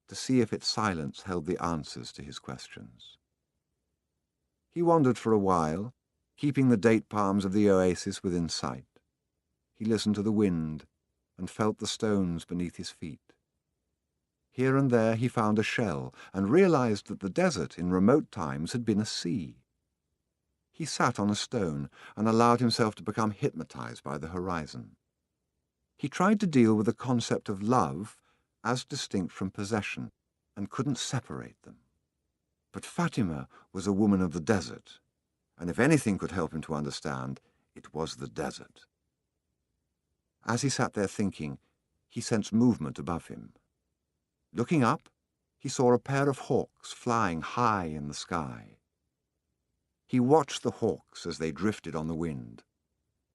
to see if its silence held the answers to his questions. He wandered for a while, keeping the date palms of the oasis within sight. He listened to the wind and felt the stones beneath his feet. Here and there he found a shell and realized that the desert in remote times had been a sea. He sat on a stone and allowed himself to become hypnotized by the horizon. He tried to deal with the concept of love as distinct from possession and couldn't separate them. But Fatima was a woman of the desert, and if anything could help him to understand, it was the desert. As he sat there thinking, he sensed movement above him. Looking up, he saw a pair of hawks flying high in the sky. He watched the hawks as they drifted on the wind.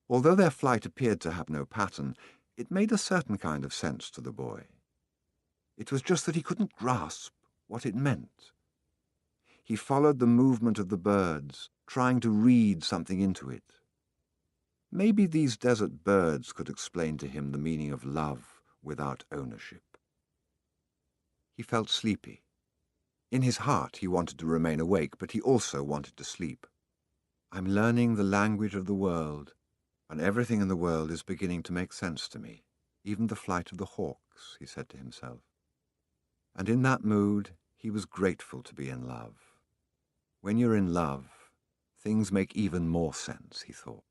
Although their flight appeared to have no pattern, it made a certain kind of sense to the boy. It was just that he couldn't grasp what it meant. He followed the movement of the birds, trying to read something into it. Maybe these desert birds could explain to him the meaning of love without ownership. He felt sleepy. In his heart he wanted to remain awake, but he also wanted to sleep. I'm learning the language of the world, and everything in the world is beginning to make sense to me, even the flight of the hawks, he said to himself. And in that mood, he was grateful to be in love. When you're in love, things make even more sense, he thought.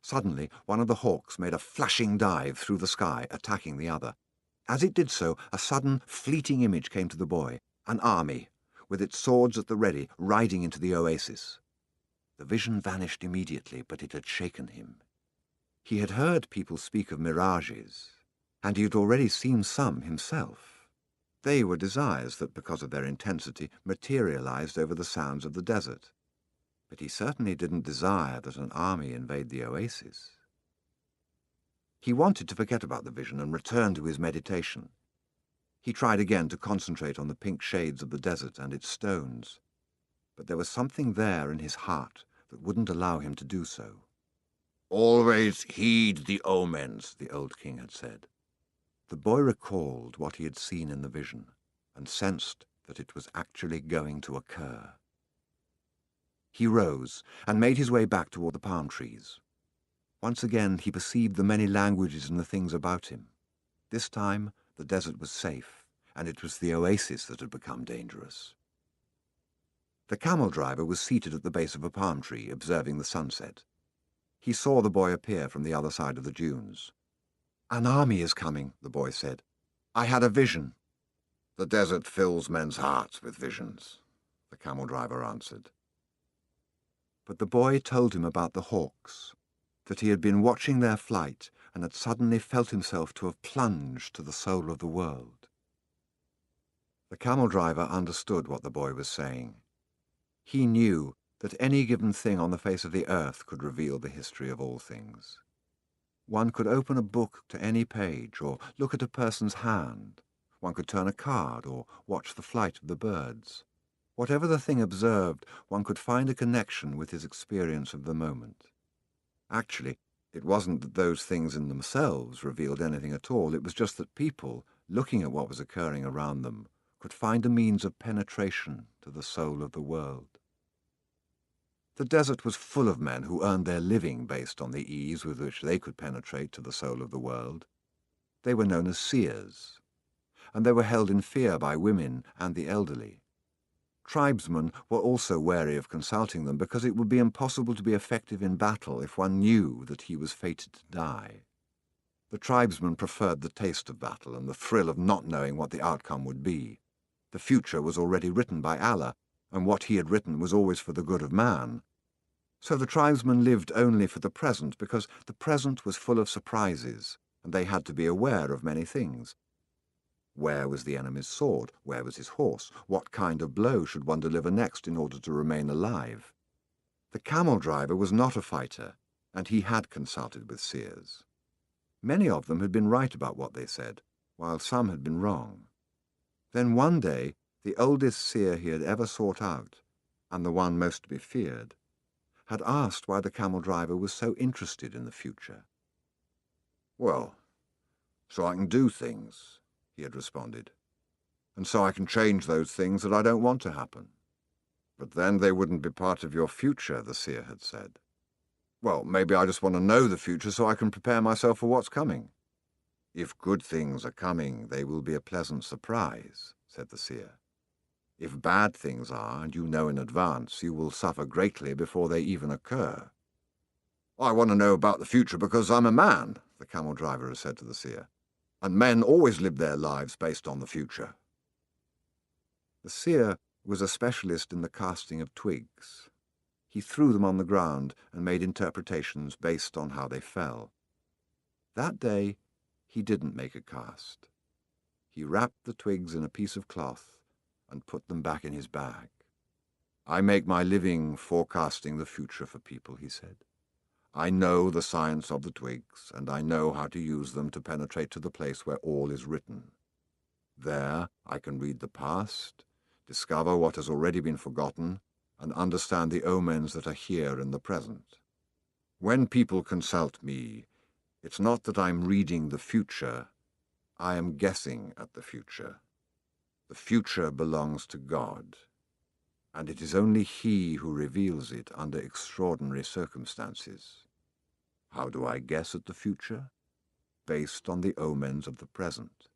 Suddenly, one of the hawks made a flashing dive through the sky, attacking the other. As it did so, a sudden, fleeting image came to the boy, an army, with its swords at the ready, riding into the oasis. The vision vanished immediately, but it had shaken him. He had heard people speak of mirages, and he had already seen some himself. They were desires that, because of their intensity, materialized over the sounds of the desert. But he certainly didn't desire that an army invade the oasis. He wanted to forget about the vision and return to his meditation. He tried again to concentrate on the pink shades of the desert and its stones, but there was something there in his heart that wouldn't allow him to do so. Always heed the omens, the old king had said. The boy recalled what he had seen in the vision and sensed that it was actually going to occur. He rose and made his way back toward the palm trees. Once again he perceived the many languages in the things about him. This time the desert was safe, and it was the oasis that had become dangerous. The camel driver was seated at the base of a palm tree, observing the sunset. He saw the boy appear from the other side of the dunes. "An army is coming," the boy said. "I had a vision." "The desert fills men's hearts with visions," the camel driver answered. But the boy told him about the hawks, that he had been watching their flight and had suddenly felt himself to have plunged to the soul of the world. The camel driver understood what the boy was saying. He knew that any given thing on the face of the earth could reveal the history of all things. One could open a book to any page, or look at a person's hand. One could turn a card, or watch the flight of the birds. Whatever the thing observed, one could find a connection with his experience of the moment. Actually, it wasn't that those things in themselves revealed anything at all. It was just that people, looking at what was occurring around them, could find a means of penetration to the soul of the world. The desert was full of men who earned their living based on the ease with which they could penetrate to the soul of the world. They were known as seers, and they were held in fear by women and the elderly. Tribesmen were also wary of consulting them because it would be impossible to be effective in battle if one knew that he was fated to die. The tribesmen preferred the taste of battle and the thrill of not knowing what the outcome would be. The future was already written by Allah, and what he had written was always for the good of man. So the tribesmen lived only for the present because the present was full of surprises, and they had to be aware of many things. Where was the enemy's sword? Where was his horse? What kind of blow should one deliver next in order to remain alive? The camel driver was not a fighter, and he had consulted with seers. Many of them had been right about what they said, while some had been wrong. Then one day, the oldest seer he had ever sought out, and the one most to be feared, had asked why the camel driver was so interested in the future. "Well, so I can do things," he had responded, "and so I can change those things that I don't want to happen." "But then they wouldn't be part of your future," the seer had said. "Well, maybe I just want to know the future so I can prepare myself for what's coming." "If good things are coming, they will be a pleasant surprise," said the seer. "If bad things are, and you know in advance, you will suffer greatly before they even occur." "I want to know about the future because I'm a man," the camel driver has said to the seer, "and men always live their lives based on the future." The seer was a specialist in the casting of twigs. He threw them on the ground and made interpretations based on how they fell. That day, he didn't make a cast. He wrapped the twigs in a piece of cloth and put them back in his bag. "I make my living forecasting the future for people," he said. "I know the science of the twigs, and I know how to use them to penetrate to the place where all is written. There I can read the past, discover what has already been forgotten, and understand the omens that are here in the present. When people consult me, it's not that I'm reading the future, I am guessing at the future. The future belongs to God, and it is only He who reveals it under extraordinary circumstances. How do I guess at the future? Based on the omens of the present.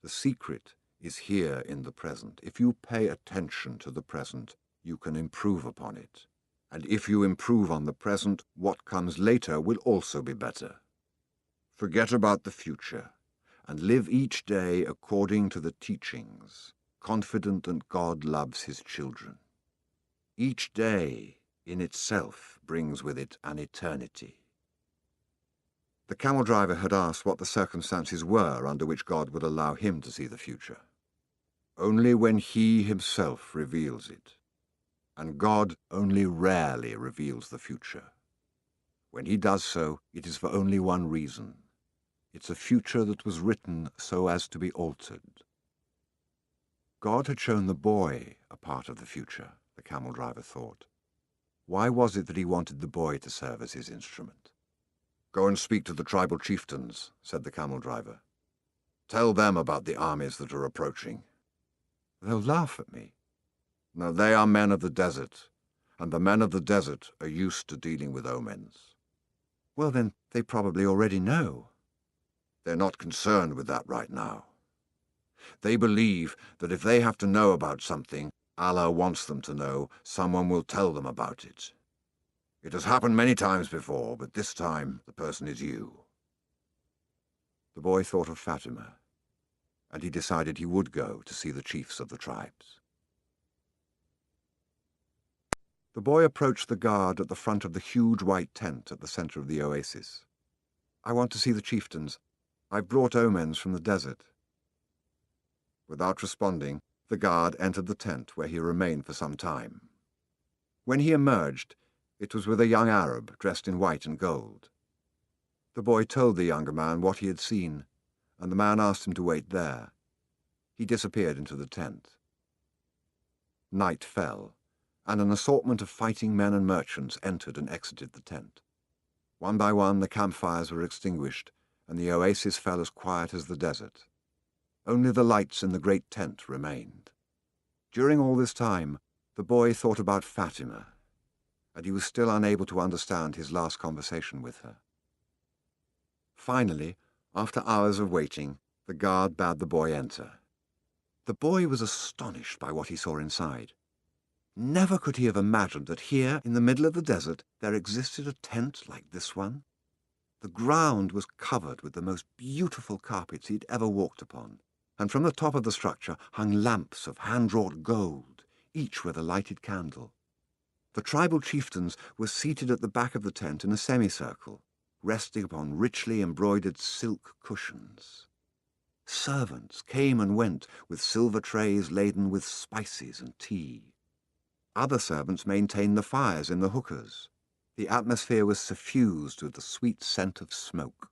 The secret is here in the present. If you pay attention to the present, you can improve upon it. And if you improve on the present, what comes later will also be better. Forget about the future, and live each day according to the teachings, confident that God loves his children. Each day in itself brings with it an eternity." The camel driver had asked what the circumstances were under which God would allow him to see the future. "Only when he himself reveals it. And God only rarely reveals the future. When he does so, it is for only one reason. It's a future that was written so as to be altered." God had shown the boy a part of the future, the camel driver thought. Why was it that he wanted the boy to serve as his instrument? "Go and speak to the tribal chieftains," said the camel driver. "Tell them about the armies that are approaching." "They'll laugh at me." "No, they are men of the desert, and the men of the desert are used to dealing with omens." "Well, then, they probably already know." "They're not concerned with that right now. They believe that if they have to know about something Allah wants them to know, someone will tell them about it. It has happened many times before, but this time the person is you." The boy thought of Fatima, and he decided he would go to see the chiefs of the tribes. The boy approached the guard at the front of the huge white tent at the center of the oasis. "I want to see the chieftains. I've brought omens from the desert." Without responding, the guard entered the tent, where he remained for some time. When he emerged, it was with a young Arab dressed in white and gold. The boy told the younger man what he had seen, and the man asked him to wait there. He disappeared into the tent. Night fell, and an assortment of fighting men and merchants entered and exited the tent. One by one the campfires were extinguished, and the oasis fell as quiet as the desert. Only the lights in the great tent remained. During all this time, the boy thought about Fatima, and he was still unable to understand his last conversation with her. Finally, after hours of waiting, the guard bade the boy enter. The boy was astonished by what he saw inside. Never could he have imagined that here, in the middle of the desert, there existed a tent like this one. The ground was covered with the most beautiful carpets he'd ever walked upon, and from the top of the structure hung lamps of hand-wrought gold, each with a lighted candle. The tribal chieftains were seated at the back of the tent in a semicircle, resting upon richly embroidered silk cushions. Servants came and went with silver trays laden with spices and tea. Other servants maintained the fires in the hookahs. The atmosphere was suffused with the sweet scent of smoke.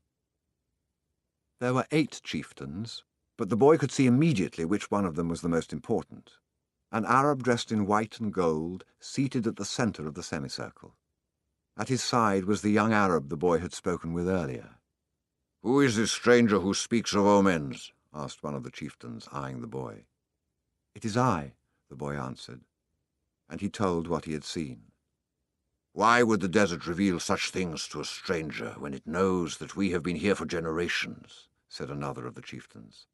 There were 8 chieftains, but the boy could see immediately which one of them was the most important. An Arab dressed in white and gold, seated at the center of the semicircle. At his side was the young Arab the boy had spoken with earlier. "Who is this stranger who speaks of omens?" asked one of the chieftains, eyeing the boy. "It is I," the boy answered, and he told what he had seen. "Why would the desert reveal such things to a stranger when it knows that we have been here for generations?" said another of the chieftains.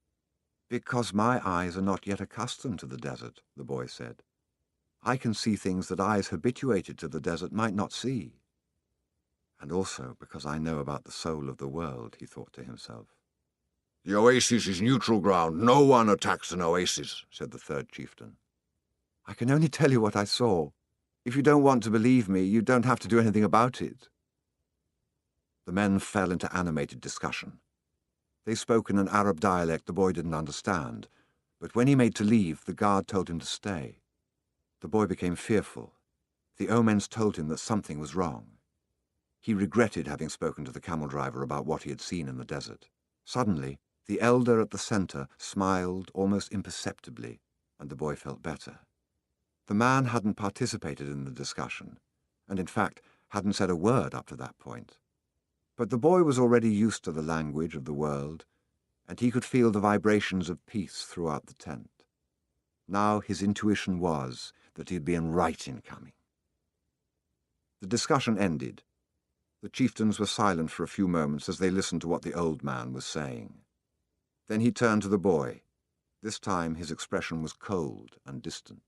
Because my eyes are not yet accustomed to the desert, the boy said. I can see things that eyes habituated to the desert might not see. And also because I know about the soul of the world, he thought to himself. The oasis is neutral ground. No one attacks an oasis, said the third chieftain. I can only tell you what I saw. If you don't want to believe me, you don't have to do anything about it. The men fell into animated discussion. They spoke in an Arab dialect the boy didn't understand, but when he made to leave, the guard told him to stay. The boy became fearful. The omens told him that something was wrong. He regretted having spoken to the camel driver about what he had seen in the desert. Suddenly, the elder at the center smiled almost imperceptibly, and the boy felt better. The man hadn't participated in the discussion, and in fact hadn't said a word up to that point. But the boy was already used to the language of the world, and he could feel the vibrations of peace throughout the tent. Now his intuition was that he had been right in coming. The discussion ended. The chieftains were silent for a few moments as they listened to what the old man was saying. Then he turned to the boy. This time his expression was cold and distant.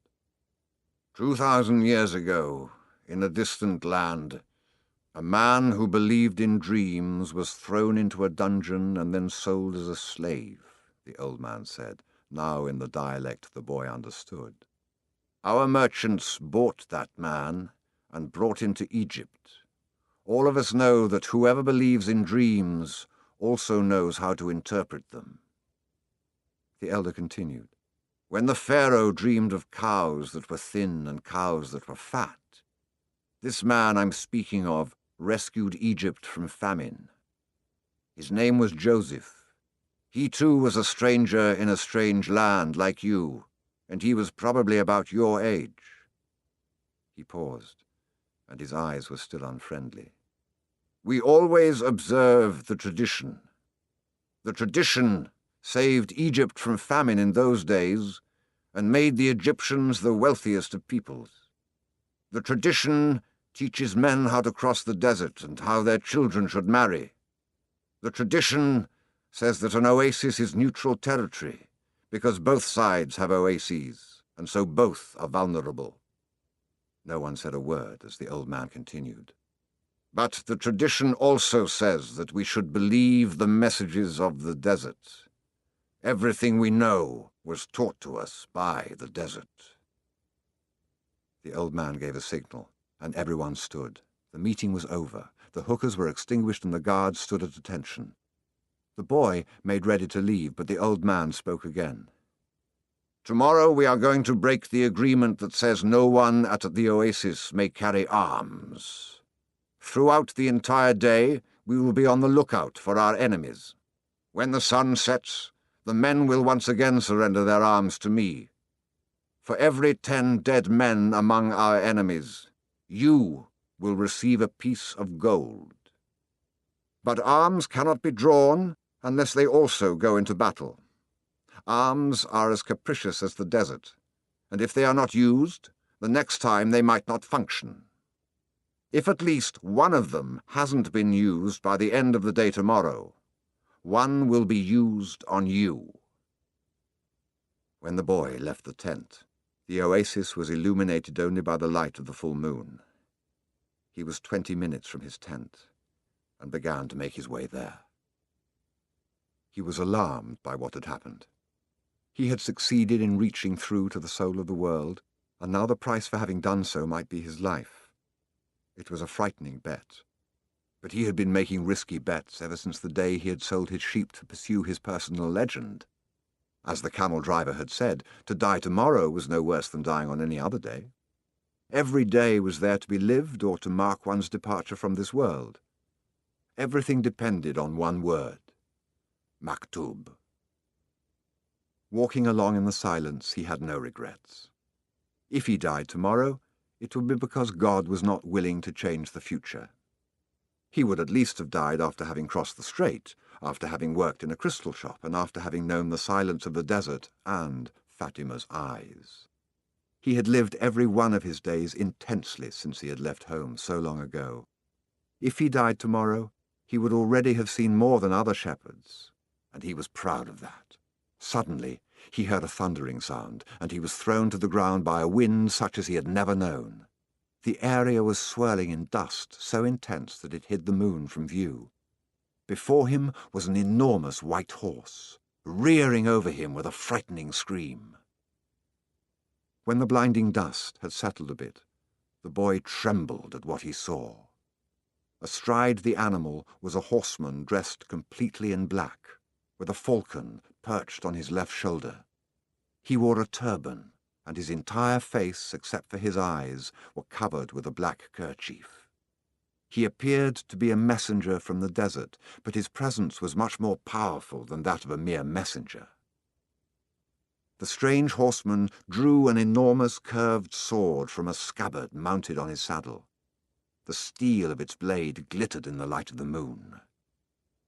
2,000 years ago, in a distant land, a man who believed in dreams was thrown into a dungeon and then sold as a slave, the old man said, now in the dialect the boy understood. Our merchants bought that man and brought him to Egypt. All of us know that whoever believes in dreams also knows how to interpret them. The elder continued. When the Pharaoh dreamed of cows that were thin and cows that were fat, this man I'm speaking of rescued Egypt from famine. His name was Joseph. He too was a stranger in a strange land like you, and he was probably about your age. He paused, and his eyes were still unfriendly. We always observe the tradition. The tradition saved Egypt from famine in those days and made the Egyptians the wealthiest of peoples. The tradition teaches men how to cross the desert and how their children should marry. The tradition says that an oasis is neutral territory because both sides have oases, and so both are vulnerable. No one said a word as the old man continued. But the tradition also says that we should believe the messages of the desert. Everything we know was taught to us by the desert. The old man gave a signal, and everyone stood. The meeting was over. The hookahs were extinguished and the guards stood at attention. The boy made ready to leave, but the old man spoke again. Tomorrow we are going to break the agreement that says no one at the oasis may carry arms. Throughout the entire day, we will be on the lookout for our enemies. When the sun sets, the men will once again surrender their arms to me. For every 10 dead men among our enemies, you will receive a piece of gold. But arms cannot be drawn unless they also go into battle. Arms are as capricious as the desert, and if they are not used, the next time they might not function. If at least one of them hasn't been used by the end of the day tomorrow, one will be used on you. When the boy left the tent, the oasis was illuminated only by the light of the full moon. He was 20 minutes from his tent and began to make his way there. He was alarmed by what had happened. He had succeeded in reaching through to the soul of the world, and now the price for having done so might be his life. It was a frightening bet. But he had been making risky bets ever since the day he had sold his sheep to pursue his personal legend. As the camel driver had said, to die tomorrow was no worse than dying on any other day. Every day was there to be lived or to mark one's departure from this world. Everything depended on one word: Maktub. Walking along in the silence, he had no regrets. If he died tomorrow, it would be because God was not willing to change the future. He would at least have died after having crossed the strait, after having worked in a crystal shop, and after having known the silence of the desert and Fatima's eyes. He had lived every one of his days intensely since he had left home so long ago. If he died tomorrow, he would already have seen more than other shepherds, and he was proud of that. Suddenly, he heard a thundering sound, and he was thrown to the ground by a wind such as he had never known. The area was swirling in dust so intense that it hid the moon from view. Before him was an enormous white horse, rearing over him with a frightening scream. When the blinding dust had settled a bit, the boy trembled at what he saw. Astride the animal was a horseman dressed completely in black, with a falcon perched on his left shoulder. He wore a turban, and his entire face, except for his eyes, were covered with a black kerchief. He appeared to be a messenger from the desert, but his presence was much more powerful than that of a mere messenger. The strange horseman drew an enormous curved sword from a scabbard mounted on his saddle. The steel of its blade glittered in the light of the moon.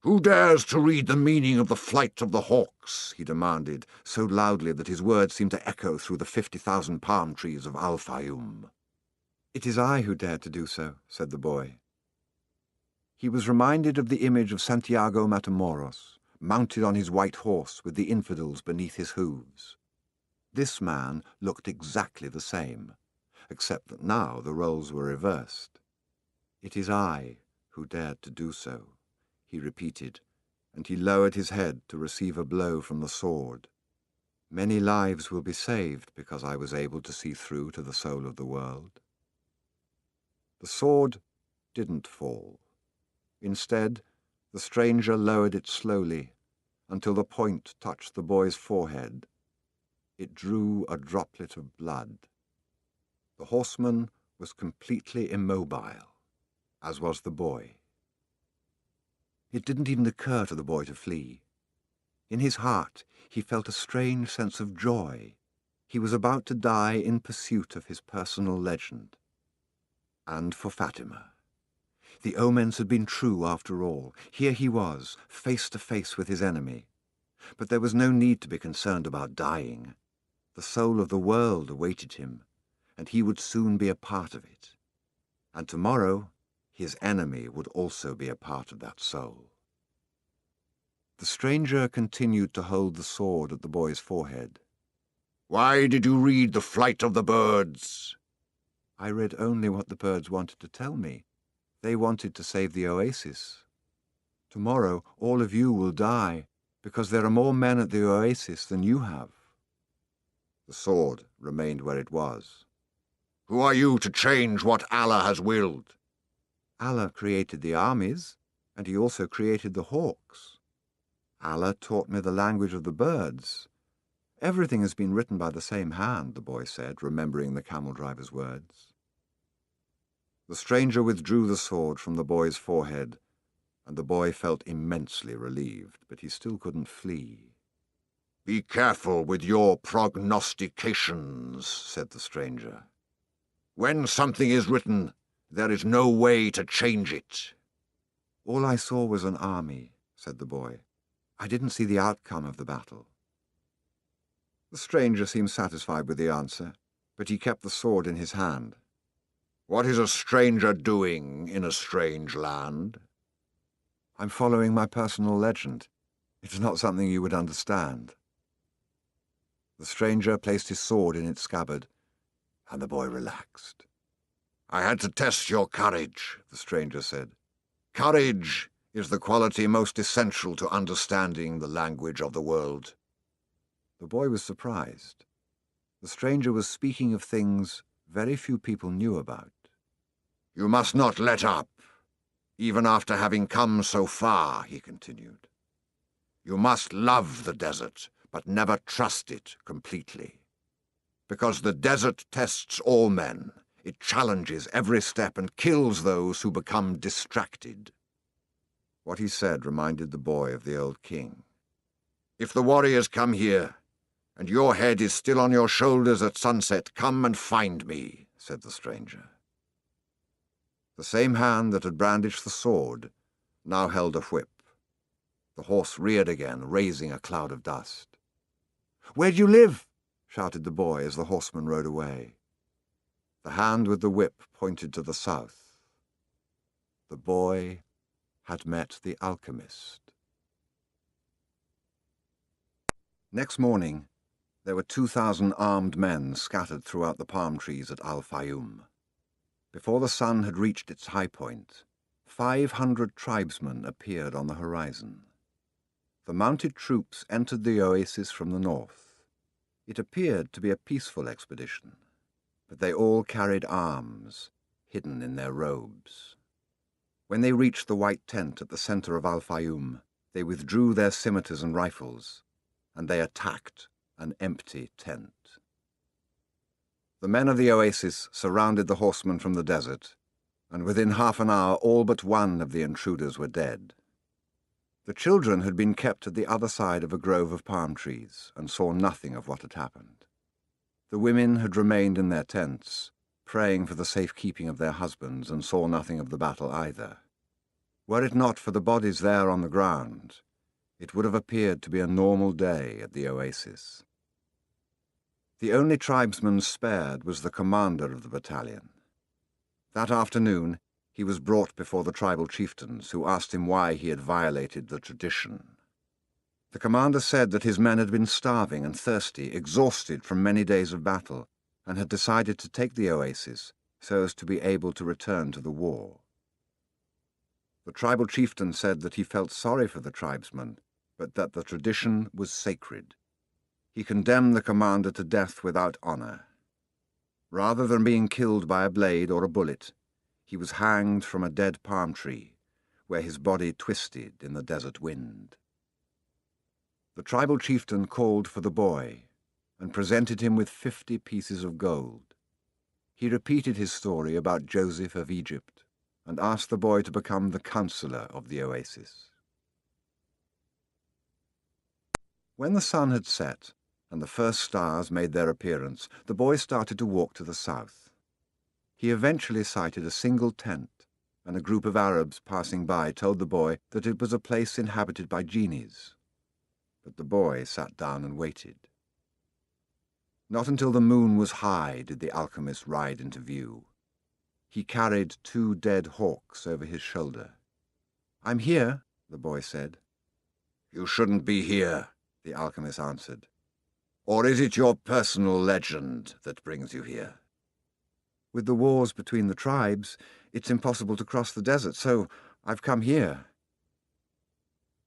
"Who dares to read the meaning of the flight of the hawks?" he demanded, so loudly that his words seemed to echo through the 50,000 palm trees of Al-Fayoum. "It is I who dared to do so," said the boy. He was reminded of the image of Santiago Matamoros, mounted on his white horse with the infidels beneath his hooves. This man looked exactly the same, except that now the roles were reversed. "It is I who dared to do so," he repeated, and he lowered his head to receive a blow from the sword. "Many lives will be saved because I was able to see through to the soul of the world." The sword didn't fall. Instead, the stranger lowered it slowly until the point touched the boy's forehead. It drew a droplet of blood. The horseman was completely immobile, as was the boy. It didn't even occur to the boy to flee. In his heart, he felt a strange sense of joy. He was about to die in pursuit of his personal legend. And for Fatima. The omens had been true after all. Here he was, face to face with his enemy. But there was no need to be concerned about dying. The soul of the world awaited him, and he would soon be a part of it. And tomorrow, his enemy would also be a part of that soul. The stranger continued to hold the sword at the boy's forehead. "Why did you read the flight of the birds?" "I read only what the birds wanted to tell me. They wanted to save the oasis. Tomorrow, all of you will die, because there are more men at the oasis than you have." The sword remained where it was. "Who are you to change what Allah has willed?" "Allah created the armies, and he also created the hawks. Allah taught me the language of the birds. Everything has been written by the same hand," the boy said, remembering the camel driver's words. The stranger withdrew the sword from the boy's forehead, and the boy felt immensely relieved, but he still couldn't flee. "Be careful with your prognostications," said the stranger. "When something is written, there is no way to change it." "All I saw was an army," said the boy. "I didn't see the outcome of the battle." The stranger seemed satisfied with the answer, but he kept the sword in his hand. "What is a stranger doing in a strange land?" "I'm following my personal legend. It's not something you would understand." The stranger placed his sword in its scabbard, and the boy relaxed. "I had to test your courage," the stranger said. "Courage is the quality most essential to understanding the language of the world." The boy was surprised. The stranger was speaking of things very few people knew about. "You must not let up, even after having come so far," he continued. "You must love the desert, but never trust it completely. Because the desert tests all men. It challenges every step and kills those who become distracted." What he said reminded the boy of the old king. "If the warriors come here, and your head is still on your shoulders at sunset, come and find me," said the stranger. The same hand that had brandished the sword now held a whip. The horse reared again, raising a cloud of dust. "Where do you live?" shouted the boy as the horseman rode away. The hand with the whip pointed to the south. The boy had met the alchemist. Next morning, there were 2,000 armed men scattered throughout the palm trees at Al-Fayoum. Before the sun had reached its high point, 500 tribesmen appeared on the horizon. The mounted troops entered the oasis from the north. It appeared to be a peaceful expedition, but they all carried arms, hidden in their robes. When they reached the white tent at the center of Al-Fayoum, they withdrew their scimitars and rifles, and they attacked an empty tent. The men of the oasis surrounded the horsemen from the desert, and within half an hour all but one of the intruders were dead. The children had been kept at the other side of a grove of palm trees and saw nothing of what had happened. The women had remained in their tents, praying for the safekeeping of their husbands, and saw nothing of the battle either. Were it not for the bodies there on the ground, it would have appeared to be a normal day at the oasis. The only tribesman spared was the commander of the battalion. That afternoon, he was brought before the tribal chieftains, who asked him why he had violated the tradition. The commander said that his men had been starving and thirsty, exhausted from many days of battle, and had decided to take the oasis so as to be able to return to the war. The tribal chieftain said that he felt sorry for the tribesmen, but that the tradition was sacred. He condemned the commander to death without honor. Rather than being killed by a blade or a bullet, he was hanged from a dead palm tree, where his body twisted in the desert wind. The tribal chieftain called for the boy and presented him with 50 pieces of gold. He repeated his story about Joseph of Egypt and asked the boy to become the counselor of the oasis. When the sun had set and the first stars made their appearance, the boy started to walk to the south. He eventually sighted a single tent, and a group of Arabs passing by told the boy that it was a place inhabited by genies. But the boy sat down and waited. Not until the moon was high did the alchemist ride into view. He carried 2 dead hawks over his shoulder. "I'm here," the boy said. "You shouldn't be here," the alchemist answered. "Or is it your personal legend that brings you here?" "With the wars between the tribes, it's impossible to cross the desert, so I've come here."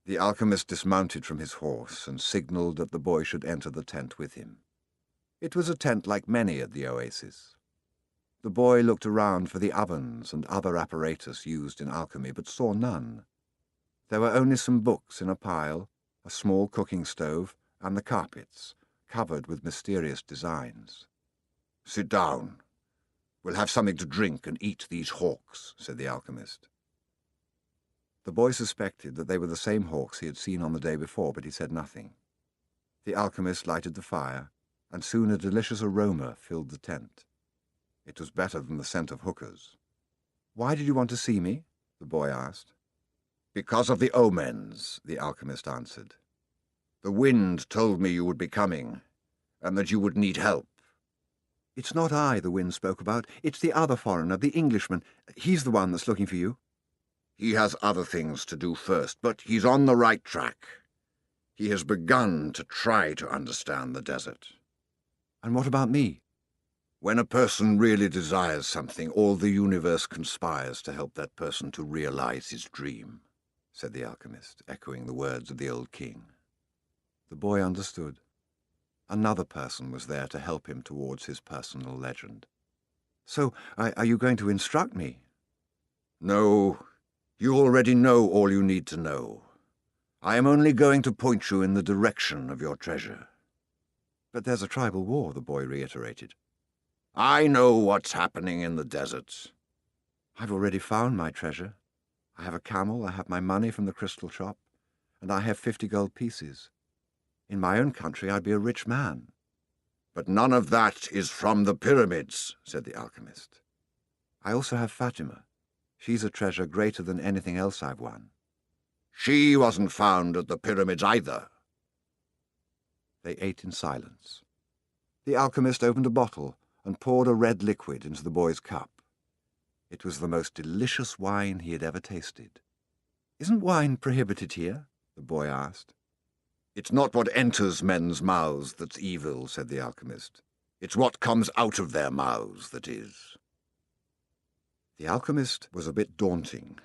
The alchemist dismounted from his horse and signaled that the boy should enter the tent with him. It was a tent like many at the oasis. The boy looked around for the ovens and other apparatus used in alchemy, but saw none. There were only some books in a pile, a small cooking stove, and the carpets, covered with mysterious designs. "Sit down. We'll have something to drink and eat these hawks," said the alchemist. The boy suspected that they were the same hawks he had seen on the day before, but he said nothing. The alchemist lighted the fire, and soon a delicious aroma filled the tent. It was better than the scent of hookahs. "Why did you want to see me?" the boy asked. "Because of the omens," the alchemist answered. "The wind told me you would be coming, and that you would need help." "It's not I the wind spoke about. It's the other foreigner, the Englishman. He's the one that's looking for you." "He has other things to do first, but he's on the right track. He has begun to try to understand the desert." "And what about me?" "When a person really desires something, all the universe conspires to help that person to realize his dream," said the alchemist, echoing the words of the old king. The boy understood. Another person was there to help him towards his personal legend. "So, are you going to instruct me?" "No, you already know all you need to know. I am only going to point you in the direction of your treasure." "But there's a tribal war," the boy reiterated. "I know what's happening in the desert." "I've already found my treasure. I have a camel, I have my money from the crystal shop, and I have 50 gold pieces. In my own country I'd be a rich man." "But none of that is from the pyramids," said the alchemist. "I also have Fatima. She's a treasure greater than anything else I've won." "She wasn't found at the pyramids either." They ate in silence. The alchemist opened a bottle and poured a red liquid into the boy's cup. It was the most delicious wine he had ever tasted. "Isn't wine prohibited here?" the boy asked. "It's not what enters men's mouths that's evil," said the alchemist. "It's what comes out of their mouths that is." The alchemist was a bit daunting,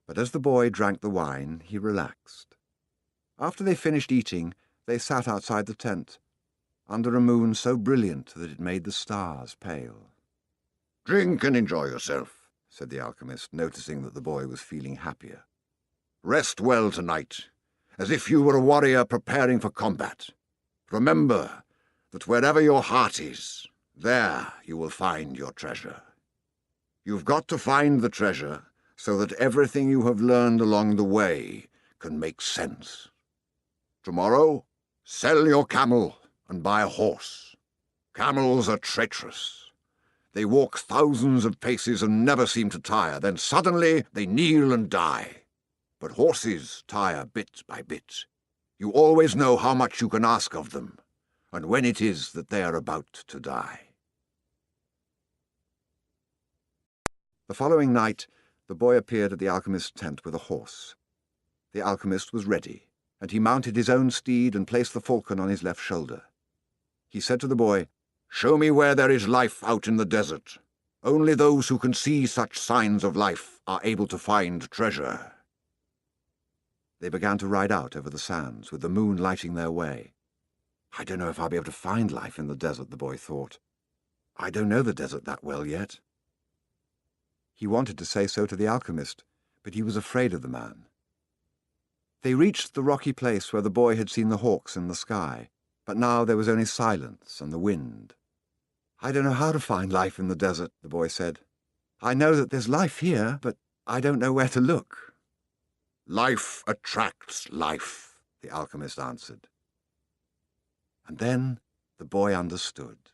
but as the boy drank the wine, he relaxed. After they finished eating, they sat outside the tent, under a moon so brilliant that it made the stars pale. "Drink and enjoy yourself," said the alchemist, noticing that the boy was feeling happier. "Rest well tonight, as if you were a warrior preparing for combat. Remember that wherever your heart is, there you will find your treasure. You've got to find the treasure so that everything you have learned along the way can make sense. Tomorrow, sell your camel and buy a horse. Camels are treacherous. They walk thousands of paces and never seem to tire. Then suddenly they kneel and die. But horses tire bit by bit. You always know how much you can ask of them, and when it is that they are about to die." The following night, the boy appeared at the alchemist's tent with a horse. The alchemist was ready, and he mounted his own steed and placed the falcon on his left shoulder. He said to the boy, "Show me where there is life out in the desert. Only those who can see such signs of life are able to find treasure." They began to ride out over the sands, with the moon lighting their way. "I don't know if I'll be able to find life in the desert," the boy thought. "I don't know the desert that well yet." He wanted to say so to the alchemist, but he was afraid of the man. They reached the rocky place where the boy had seen the hawks in the sky, but now there was only silence and the wind. "I don't know how to find life in the desert," the boy said. "I know that there's life here, but I don't know where to look." "Life attracts life," the alchemist answered. And then the boy understood.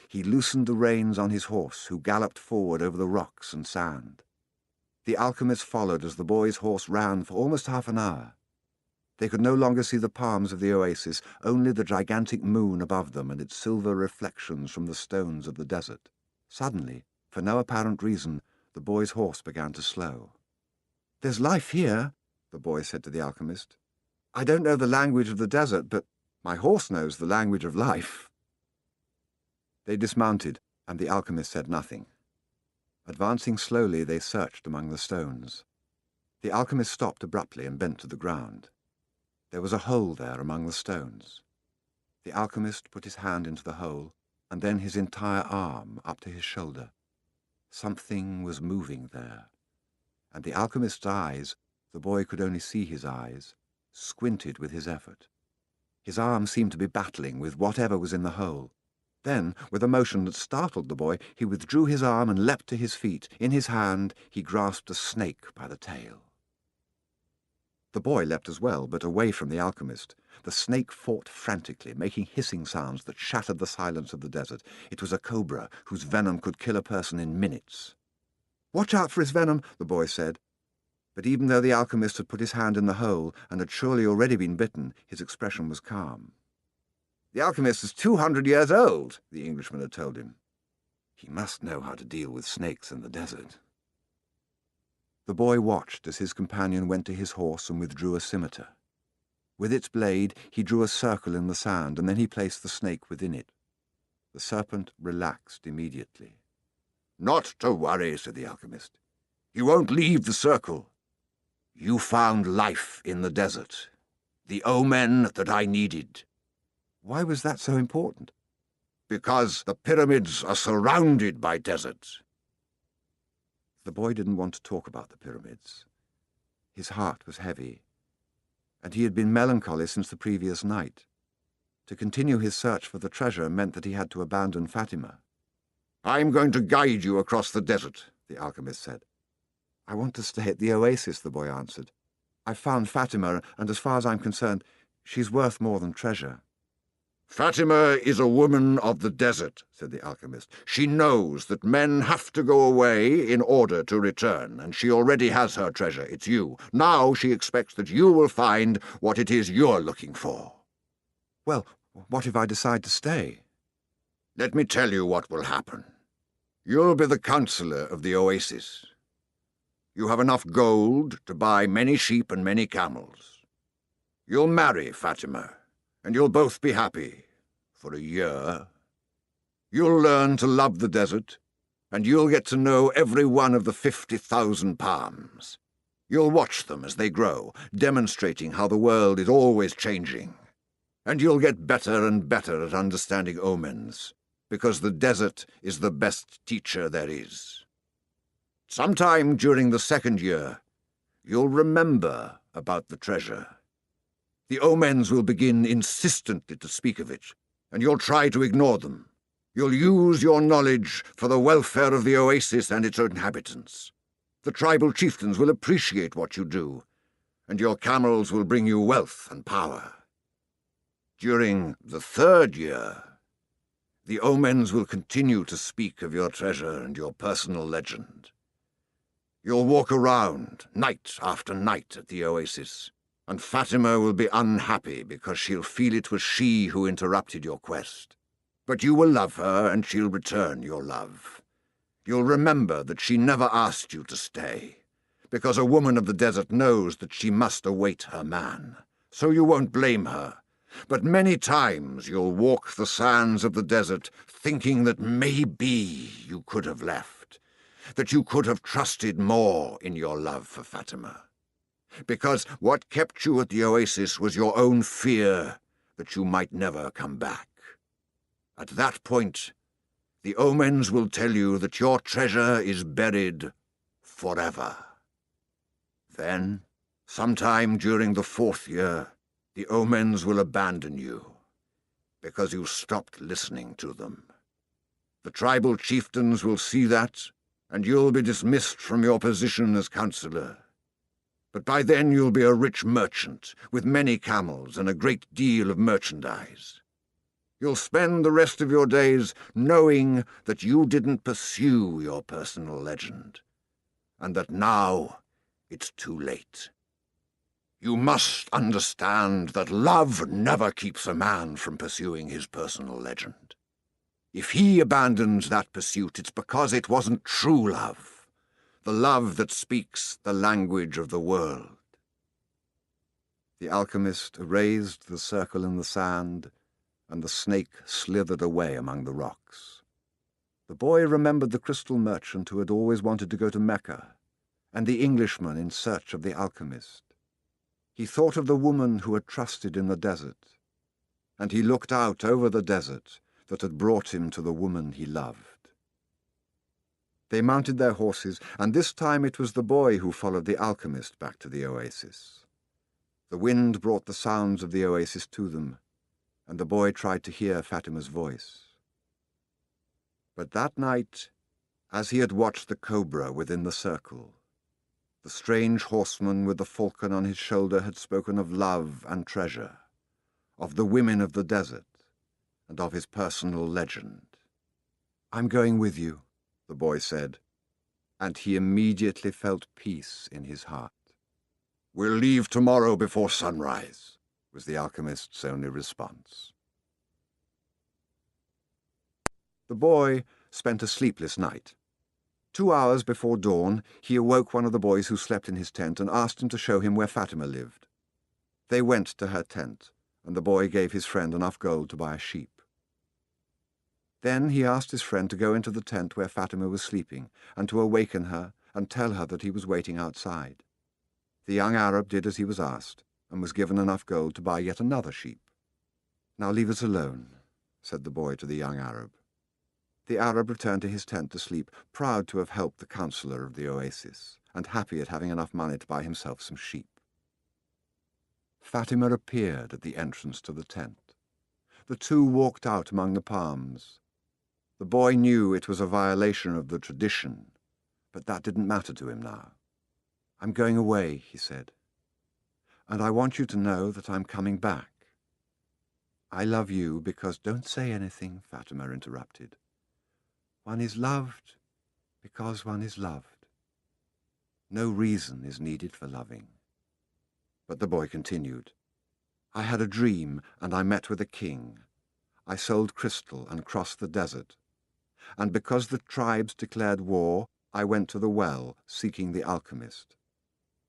He loosened the reins on his horse, who galloped forward over the rocks and sand. The alchemist followed as the boy's horse ran for almost half an hour. They could no longer see the palms of the oasis, only the gigantic moon above them and its silver reflections from the stones of the desert. Suddenly, for no apparent reason, the boy's horse began to slow. "There's life here," the boy said to the alchemist. "I don't know the language of the desert, but my horse knows the language of life." They dismounted, and the alchemist said nothing. Advancing slowly, they searched among the stones. The alchemist stopped abruptly and bent to the ground. There was a hole there among the stones. The alchemist put his hand into the hole, and then his entire arm up to his shoulder. Something was moving there, and the alchemist's eyes, the boy could only see his eyes, squinted with his effort. His arm seemed to be battling with whatever was in the hole. Then, with a motion that startled the boy, he withdrew his arm and leapt to his feet. In his hand, he grasped a snake by the tail. The boy leapt as well, but away from the alchemist. The snake fought frantically, making hissing sounds that shattered the silence of the desert. It was a cobra, whose venom could kill a person in minutes. "Watch out for his venom," the boy said. But even though the alchemist had put his hand in the hole and had surely already been bitten, his expression was calm. "The alchemist is 200 years old," the Englishman had told him. "He must know how to deal with snakes in the desert." The boy watched as his companion went to his horse and withdrew a scimitar. With its blade, he drew a circle in the sand, and then he placed the snake within it. The serpent relaxed immediately. "Not to worry," said the alchemist. "You won't leave the circle. You found life in the desert, the omen that I needed." "Why was that so important?" "Because the pyramids are surrounded by deserts." The boy didn't want to talk about the pyramids. His heart was heavy, and he had been melancholy since the previous night. To continue his search for the treasure meant that he had to abandon Fatima. "I'm going to guide you across the desert," the alchemist said. "I want to stay at the oasis," the boy answered. "I've found Fatima, and as far as I'm concerned, she's worth more than treasure." "Fatima is a woman of the desert," said the alchemist. "She knows that men have to go away in order to return, and she already has her treasure. It's you. Now she expects that you will find what it is you're looking for." "Well, what if I decide to stay?" "Let me tell you what will happen. You'll be the counselor of the oasis. You have enough gold to buy many sheep and many camels. You'll marry Fatima, and you'll both be happy for a year. You'll learn to love the desert, and you'll get to know every one of the 50,000 palms. You'll watch them as they grow, demonstrating how the world is always changing. And you'll get better and better at understanding omens, because the desert is the best teacher there is. Sometime during the 2nd year, you'll remember about the treasure. The omens will begin insistently to speak of it, and you'll try to ignore them. You'll use your knowledge for the welfare of the oasis and its inhabitants. The tribal chieftains will appreciate what you do, and your camels will bring you wealth and power. During the 3rd year, the omens will continue to speak of your treasure and your personal legend. You'll walk around night after night at the oasis, and Fatima will be unhappy because she'll feel it was she who interrupted your quest. But you will love her, and she'll return your love. You'll remember that she never asked you to stay, because a woman of the desert knows that she must await her man, so you won't blame her. But many times you'll walk the sands of the desert thinking that maybe you could have left, that you could have trusted more in your love for Fatima. Because what kept you at the oasis was your own fear that you might never come back. At that point, the omens will tell you that your treasure is buried forever. Then, sometime during the 4th year, the omens will abandon you, because you stopped listening to them. The tribal chieftains will see that, and you'll be dismissed from your position as counselor. But by then you'll be a rich merchant, with many camels and a great deal of merchandise. You'll spend the rest of your days knowing that you didn't pursue your personal legend, and that now it's too late. You must understand that love never keeps a man from pursuing his personal legend. If he abandons that pursuit, it's because it wasn't true love, the love that speaks the language of the world. The alchemist erased the circle in the sand, and the snake slithered away among the rocks. The boy remembered the crystal merchant who had always wanted to go to Mecca, and the Englishman in search of the alchemist. He thought of the woman who had trusted in the desert, and he looked out over the desert that had brought him to the woman he loved. They mounted their horses, and this time it was the boy who followed the alchemist back to the oasis. The wind brought the sounds of the oasis to them, and the boy tried to hear Fatima's voice. But that night, as he had watched the cobra within the circle, the strange horseman with the falcon on his shoulder had spoken of love and treasure, of the women of the desert, and of his personal legend. "I'm going with you," the boy said, and he immediately felt peace in his heart. "We'll leave tomorrow before sunrise," was the alchemist's only response. The boy spent a sleepless night. 2 hours before dawn, he awoke one of the boys who slept in his tent and asked him to show him where Fatima lived. They went to her tent, and the boy gave his friend enough gold to buy a sheep. Then he asked his friend to go into the tent where Fatima was sleeping, and to awaken her and tell her that he was waiting outside. The young Arab did as he was asked, and was given enough gold to buy yet another sheep. "Now leave us alone," said the boy to the young Arab. The Arab returned to his tent to sleep, proud to have helped the counselor of the oasis, and happy at having enough money to buy himself some sheep. Fatima appeared at the entrance to the tent. The two walked out among the palms. The boy knew it was a violation of the tradition, but that didn't matter to him now. "I'm going away," he said, "and I want you to know that I'm coming back." "I love you because—" "Don't say anything," Fatima interrupted. "One is loved because one is loved. No reason is needed for loving." But the boy continued, "I had a dream, and I met with a king. I sold crystal and crossed the desert. And because the tribes declared war, I went to the well, seeking the alchemist.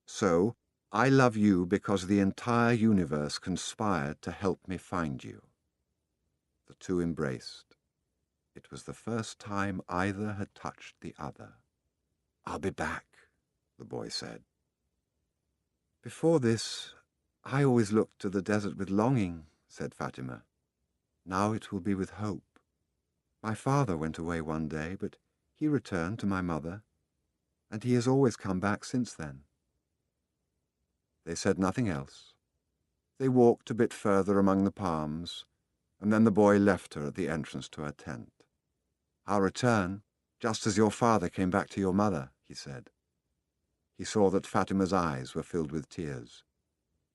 So I love you because the entire universe conspired to help me find you." The two embraced. It was the first time either had touched the other. "I'll be back," the boy said. "Before this, I always looked to the desert with longing," said Fatima. "Now it will be with hope. My father went away one day, but he returned to my mother, and he has always come back since then." They said nothing else. They walked a bit further among the palms, and then the boy left her at the entrance to her tent. "I'll return, just as your father came back to your mother," he said. He saw that Fatima's eyes were filled with tears.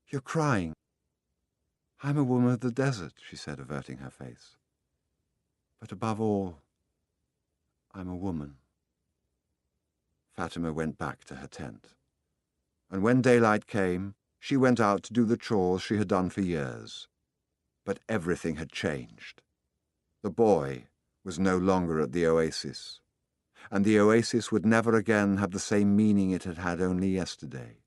"You're crying." "I'm a woman of the desert," she said, averting her face. "But above all, I'm a woman." Fatima went back to her tent, and when daylight came, she went out to do the chores she had done for years. But everything had changed. The boy was no longer at the oasis, and the oasis would never again have the same meaning it had had only yesterday.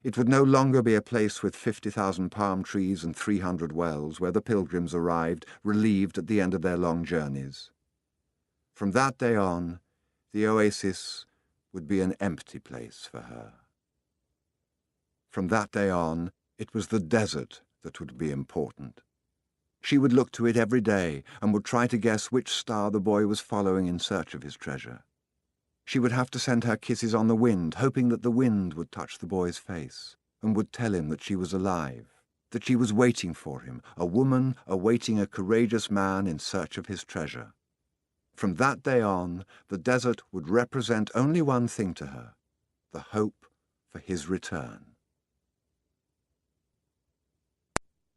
It would no longer be a place with 50,000 palm trees and 300 wells where the pilgrims arrived, relieved at the end of their long journeys. From that day on, the oasis would be an empty place for her. From that day on, it was the desert that would be important. She would look to it every day and would try to guess which star the boy was following in search of his treasure. She would have to send her kisses on the wind, hoping that the wind would touch the boy's face and would tell him that she was alive, that she was waiting for him, a woman awaiting a courageous man in search of his treasure. From that day on, the desert would represent only one thing to her, the hope for his return.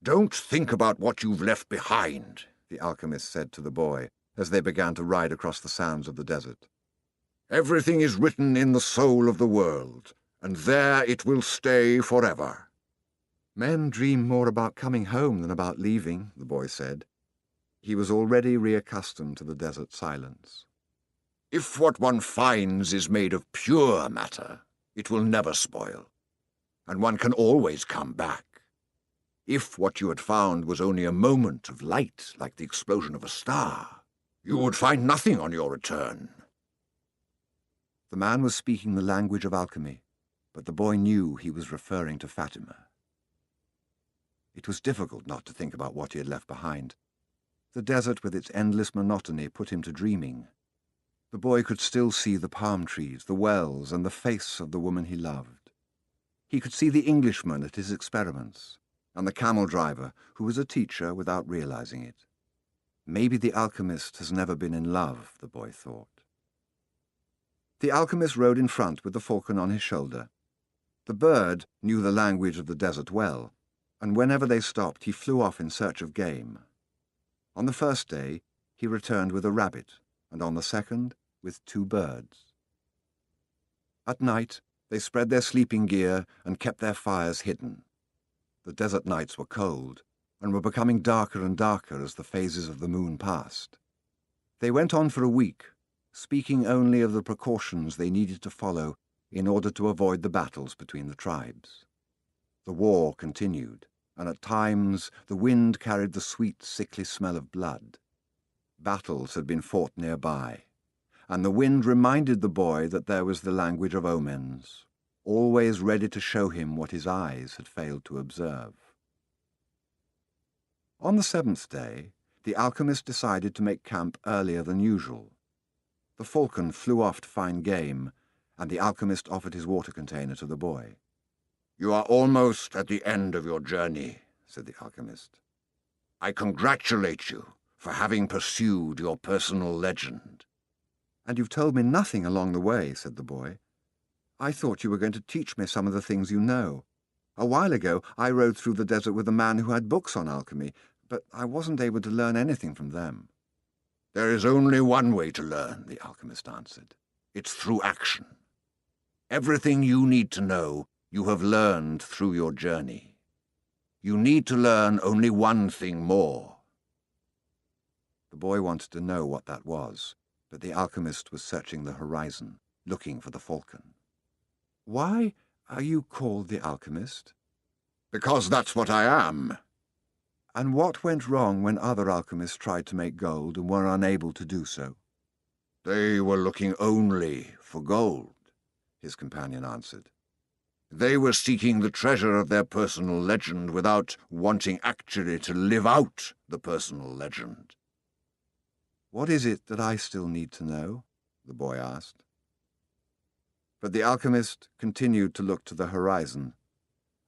"Don't think about what you've left behind," the alchemist said to the boy as they began to ride across the sands of the desert. "Everything is written in the soul of the world, and there it will stay forever." "Men dream more about coming home than about leaving," the boy said. He was already reaccustomed to the desert silence. "If what one finds is made of pure matter, it will never spoil, and one can always come back. If what you had found was only a moment of light, like the explosion of a star, you would find nothing on your return." The man was speaking the language of alchemy, but the boy knew he was referring to Fatima. It was difficult not to think about what he had left behind. The desert with its endless monotony put him to dreaming. The boy could still see the palm trees, the wells, and the face of the woman he loved. He could see the Englishman at his experiments, and the camel driver who was a teacher without realizing it. Maybe the alchemist has never been in love, the boy thought. The alchemist rode in front with the falcon on his shoulder. The bird knew the language of the desert well, and whenever they stopped he flew off in search of game. On the first day he returned with a rabbit, and on the second with 2 birds. At night they spread their sleeping gear and kept their fires hidden. The desert nights were cold, and were becoming darker and darker as the phases of the moon passed. They went on for a week, speaking only of the precautions they needed to follow in order to avoid the battles between the tribes. The war continued, and at times the wind carried the sweet, sickly smell of blood. Battles had been fought nearby, and the wind reminded the boy that there was the language of omens, always ready to show him what his eyes had failed to observe. On the 7th day, the alchemist decided to make camp earlier than usual. The falcon flew off to find game, and the alchemist offered his water container to the boy. "You are almost at the end of your journey," said the alchemist. "I congratulate you for having pursued your personal legend." "And you've told me nothing along the way," said the boy. "I thought you were going to teach me some of the things you know. A while ago I rode through the desert with a man who had books on alchemy, but I wasn't able to learn anything from them." "There is only one way to learn," the alchemist answered. "It's through action. Everything you need to know, you have learned through your journey. You need to learn only one thing more." The boy wanted to know what that was, but the alchemist was searching the horizon, looking for the falcon. "Why Are you called the Alchemist? Because that's what I am. And what went wrong when other alchemists tried to make gold and were unable to do so? They were looking only for gold, His companion answered. They were seeking the treasure of their personal legend without wanting actually to live out the personal legend. What is it that I still need to know? The boy asked. But the alchemist continued to look to the horizon,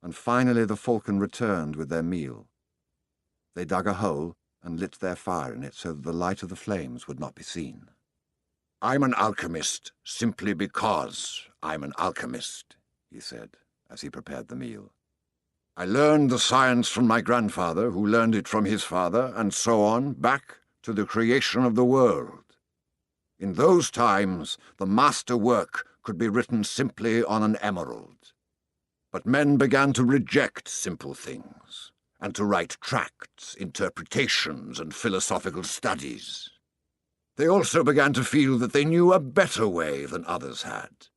and finally the falcon returned with their meal. They dug a hole and lit their fire in it so that the light of the flames would not be seen. I'm an alchemist simply because I'm an alchemist, he said, as he prepared the meal. I learned the science from my grandfather, who learned it from his father, and so on, back to the creation of the world. In those times, the master work could be written simply on an emerald. But men began to reject simple things, and to write tracts, interpretations, and philosophical studies. They also began to feel that they knew a better way than others had.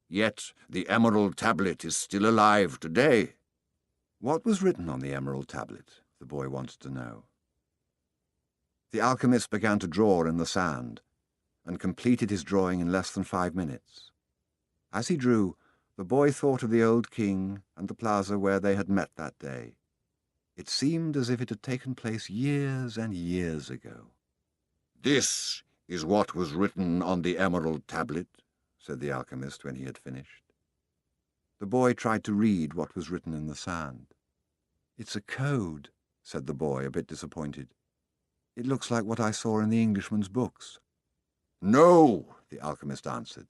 Yet the emerald tablet is still alive today. What was written on the emerald tablet? The boy wanted to know. The alchemist began to draw in the sand, and completed his drawing in less than 5 minutes. As he drew, the boy thought of the old king and the plaza where they had met that day. It seemed as if it had taken place years and years ago. This is what was written on the emerald tablet, said the alchemist when he had finished. The boy tried to read what was written in the sand. It's a code, said the boy, a bit disappointed. It looks like what I saw in the Englishman's books. No, the alchemist answered.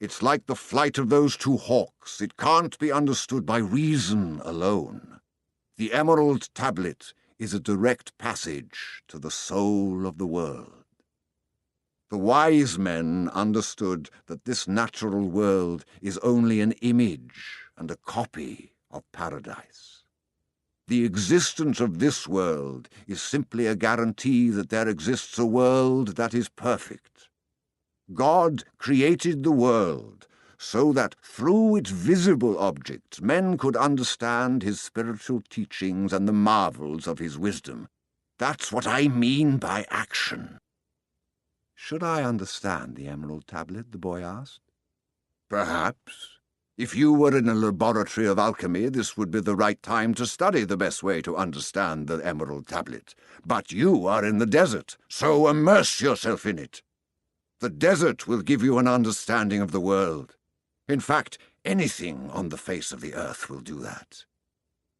It's like the flight of those two hawks. It can't be understood by reason alone. The emerald tablet is a direct passage to the soul of the world. The wise men understood that this natural world is only an image and a copy of paradise. The existence of this world is simply a guarantee that there exists a world that is perfect. God created the world so that through its visible objects men could understand his spiritual teachings and the marvels of his wisdom. That's what I mean by action. Should I understand the emerald tablet? The boy asked. Perhaps. If you were in a laboratory of alchemy, this would be the right time to study the best way to understand the emerald tablet. But you are in the desert, so immerse yourself in it. The desert will give you an understanding of the world. In fact, anything on the face of the earth will do that.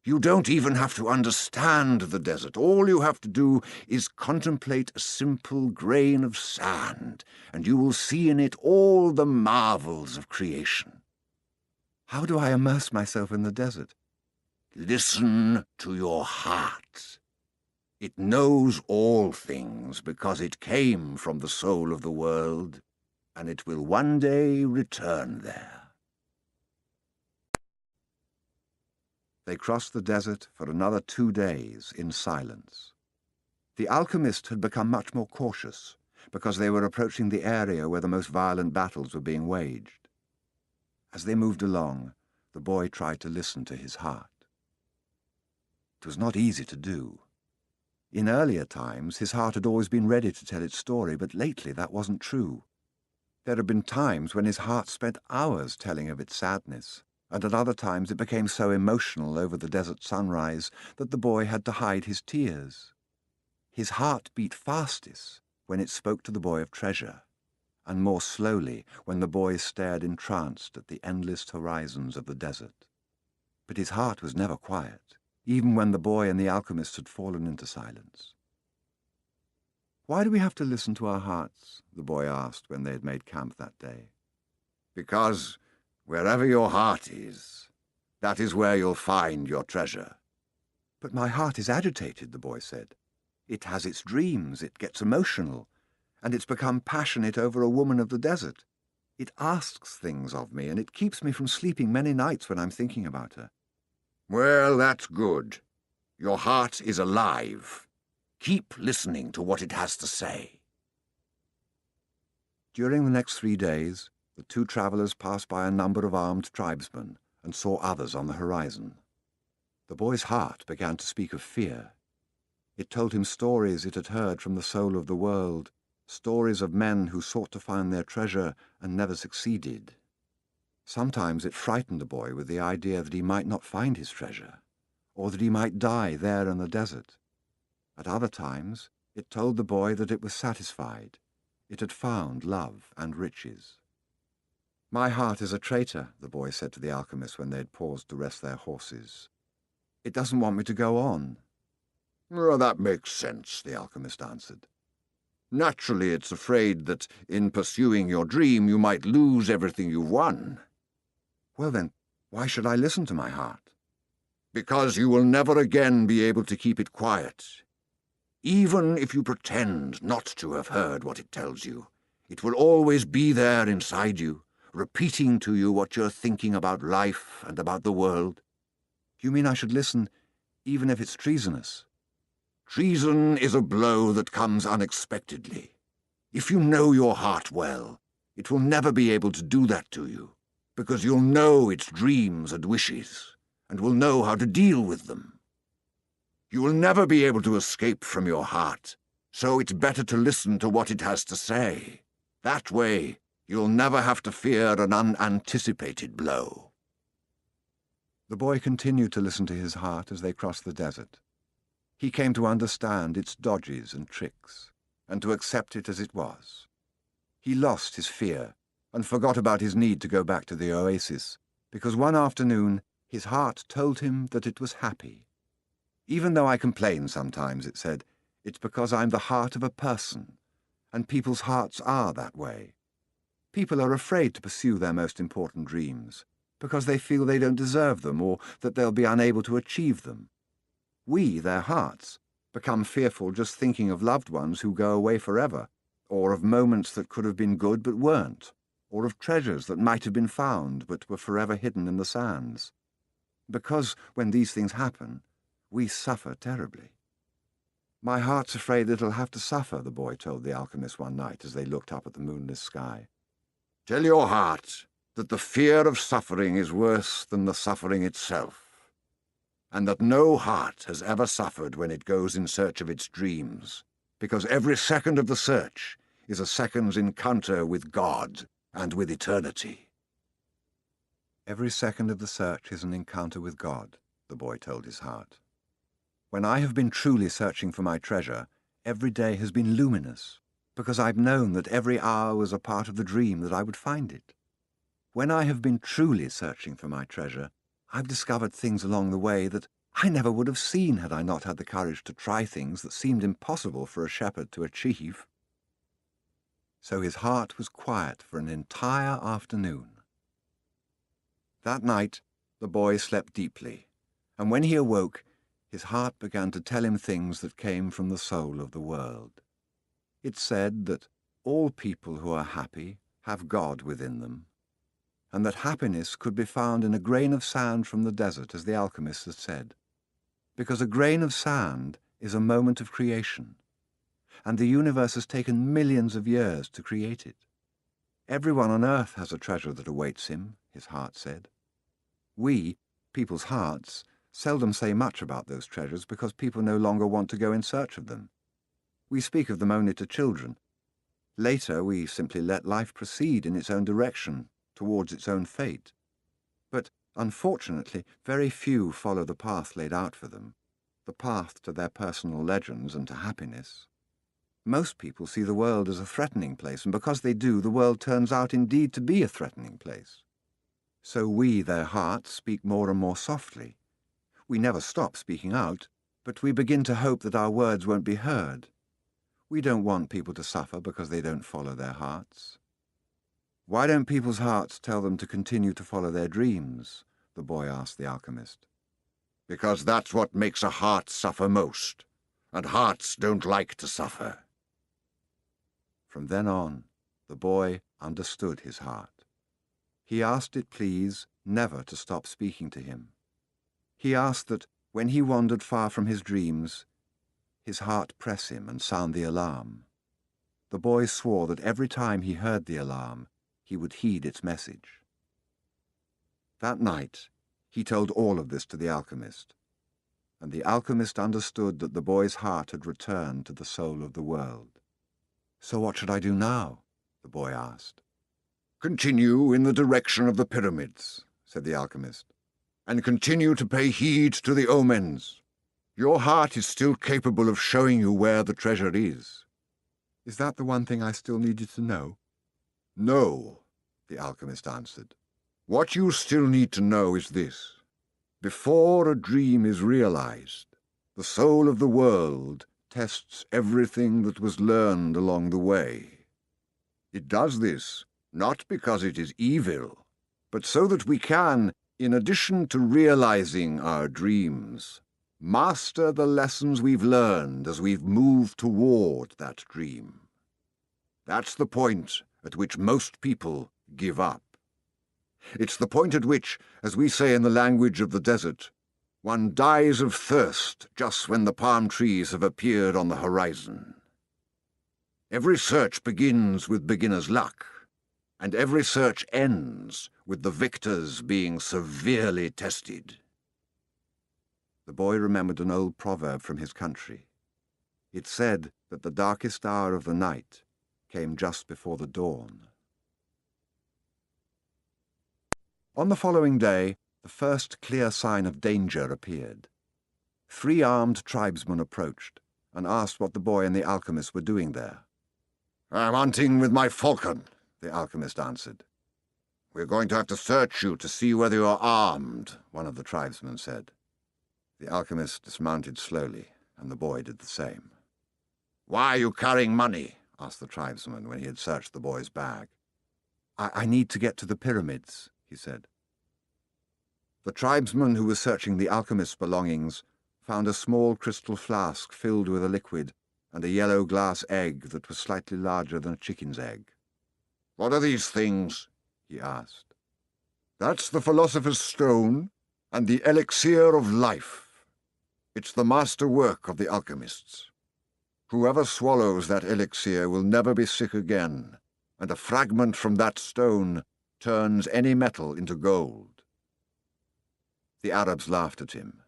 You don't even have to understand the desert. All you have to do is contemplate a simple grain of sand, and you will see in it all the marvels of creation. How do I immerse myself in the desert? Listen to your heart. It knows all things because it came from the soul of the world, and it will one day return there. They crossed the desert for another 2 days in silence. The alchemist had become much more cautious because they were approaching the area where the most violent battles were being waged. As they moved along, the boy tried to listen to his heart. It was not easy to do. In earlier times, his heart had always been ready to tell its story, but lately that wasn't true. There had been times when his heart spent hours telling of its sadness, and at other times it became so emotional over the desert sunrise that the boy had to hide his tears. His heart beat fastest when it spoke to the boy of treasure, and more slowly when the boy stared entranced at the endless horizons of the desert. But his heart was never quiet, even when the boy and the alchemist had fallen into silence. "Why do we have to listen to our hearts?" the boy asked when they had made camp that day. Because wherever your heart is, that is where you'll find your treasure. "But my heart is agitated," the boy said. "It has its dreams, it gets emotional, and it's become passionate over a woman of the desert. It asks things of me, and it keeps me from sleeping many nights when I'm thinking about her." Well, that's good. Your heart is alive. Keep listening to what it has to say. During the next 3 days, The two travellers passed by a number of armed tribesmen and saw others on the horizon. The boy's heart began to speak of fear. It told him stories it had heard from the soul of the world, stories of men who sought to find their treasure and never succeeded. Sometimes it frightened the boy with the idea that he might not find his treasure, or that he might die there in the desert. At other times, it told the boy that it was satisfied. It had found love and riches. "My heart is a traitor," the boy said to the alchemist when they had paused to rest their horses. "It doesn't want me to go on." "Oh, that makes sense," the alchemist answered. "Naturally, it's afraid that in pursuing your dream you might lose everything you've won." "Well then, why should I listen to my heart?" "Because you will never again be able to keep it quiet. Even if you pretend not to have heard what it tells you, it will always be there inside you, repeating to you what you're thinking about life and about the world." "You mean I should listen even if it's treasonous?" "Treason is a blow that comes unexpectedly. If you know your heart well, it will never be able to do that to you, because you'll know its dreams and wishes, and will know how to deal with them. You will never be able to escape from your heart, so it's better to listen to what it has to say. That way, you'll never have to fear an unanticipated blow." The boy continued to listen to his heart as they crossed the desert. He came to understand its dodges and tricks, and to accept it as it was. He lost his fear and forgot about his need to go back to the oasis, because one afternoon his heart told him that it was happy. "Even though I complain sometimes," it said, "it's because I'm the heart of a person, and people's hearts are that way. People are afraid to pursue their most important dreams, because they feel they don't deserve them or that they'll be unable to achieve them. We, their hearts, become fearful just thinking of loved ones who go away forever, or of moments that could have been good but weren't, or of treasures that might have been found but were forever hidden in the sands. Because when these things happen, we suffer terribly." "My heart's afraid it'll have to suffer," the boy told the alchemist one night as they looked up at the moonless sky. "Tell your heart that the fear of suffering is worse than the suffering itself, and that no heart has ever suffered when it goes in search of its dreams, because every second of the search is a second's encounter with God and with eternity." "Every second of the search is an encounter with God," the boy told his heart. "When I have been truly searching for my treasure, every day has been luminous, because I've known that every hour was a part of the dream that I would find it. When I have been truly searching for my treasure, I've discovered things along the way that I never would have seen had I not had the courage to try things that seemed impossible for a shepherd to achieve." So his heart was quiet for an entire afternoon. That night, the boy slept deeply, and when he awoke, his heart began to tell him things that came from the soul of the world. It said that all people who are happy have God within them, and that happiness could be found in a grain of sand from the desert, as the alchemist had said, because a grain of sand is a moment of creation, and the universe has taken millions of years to create it. Everyone on earth has a treasure that awaits him, his heart said. We, people's hearts, seldom say much about those treasures because people no longer want to go in search of them. We speak of them only to children. Later, we simply let life proceed in its own direction, towards its own fate. But, unfortunately, very few follow the path laid out for them, the path to their personal legends and to happiness. Most people see the world as a threatening place, and because they do, the world turns out indeed to be a threatening place. So we, their hearts, speak more and more softly. We never stop speaking out, but we begin to hope that our words won't be heard. We don't want people to suffer because they don't follow their hearts. "Why don't people's hearts tell them to continue to follow their dreams?" the boy asked the alchemist. "Because that's what makes a heart suffer most, and hearts don't like to suffer." From then on, the boy understood his heart. He asked it, please, never to stop speaking to him. He asked that, when he wandered far from his dreams, his heart press him and sound the alarm. The boy swore that every time he heard the alarm, he would heed its message. That night, he told all of this to the alchemist, and the alchemist understood that the boy's heart had returned to the soul of the world. "So what should I do now?" the boy asked. "Continue in the direction of the pyramids," said the alchemist, "and continue to pay heed to the omens. Your heart is still capable of showing you where the treasure is." "Is that the one thing I still needed to know?" "No," the alchemist answered. "What you still need to know is this. Before a dream is realized, the soul of the world tests everything that was learned along the way. It does this not because it is evil, but so that we can, in addition to realizing our dreams, master the lessons we've learned as we've moved toward that dream. That's the point at which most people give up. It's the point at which, as we say in the language of the desert, one dies of thirst just when the palm trees have appeared on the horizon. Every search begins with beginner's luck, and every search ends with the victors being severely tested." The boy remembered an old proverb from his country. It said that the darkest hour of the night came just before the dawn. On the following day, the first clear sign of danger appeared. 3 armed tribesmen approached and asked what the boy and the alchemist were doing there. "I'm hunting with my falcon," the alchemist answered. "We're going to have to search you to see whether you're armed," one of the tribesmen said. The alchemist dismounted slowly, and the boy did the same. "Why are you carrying money?" asked the tribesman when he had searched the boy's bag. I need to get to the pyramids," he said. The tribesman who was searching the alchemist's belongings found a small crystal flask filled with a liquid and a yellow glass egg that was slightly larger than a chicken's egg. "What are these things?" he asked. "That's the philosopher's stone and the elixir of life. It's the master work of the alchemists. Whoever swallows that elixir will never be sick again, and a fragment from that stone turns any metal into gold." The Arabs laughed at him,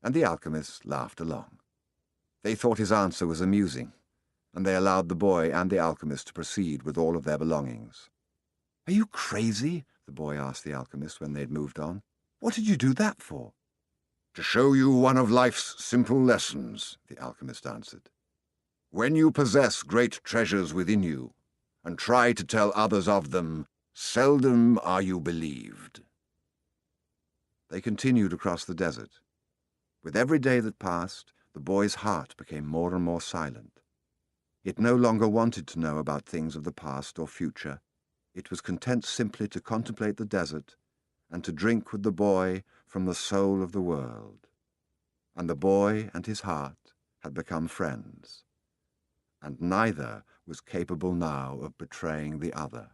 and the alchemists laughed along. They thought his answer was amusing, and they allowed the boy and the alchemist to proceed with all of their belongings. "Are you crazy?" the boy asked the alchemist when they'd moved on. "What did you do that for?" "To show you one of life's simple lessons," the alchemist answered. "When you possess great treasures within you, and try to tell others of them, seldom are you believed." They continued across the desert. With every day that passed, the boy's heart became more and more silent. It no longer wanted to know about things of the past or future. It was content simply to contemplate the desert and to drink with the boy from the soul of the world. And the boy and his heart had become friends, and neither was capable now of betraying the other.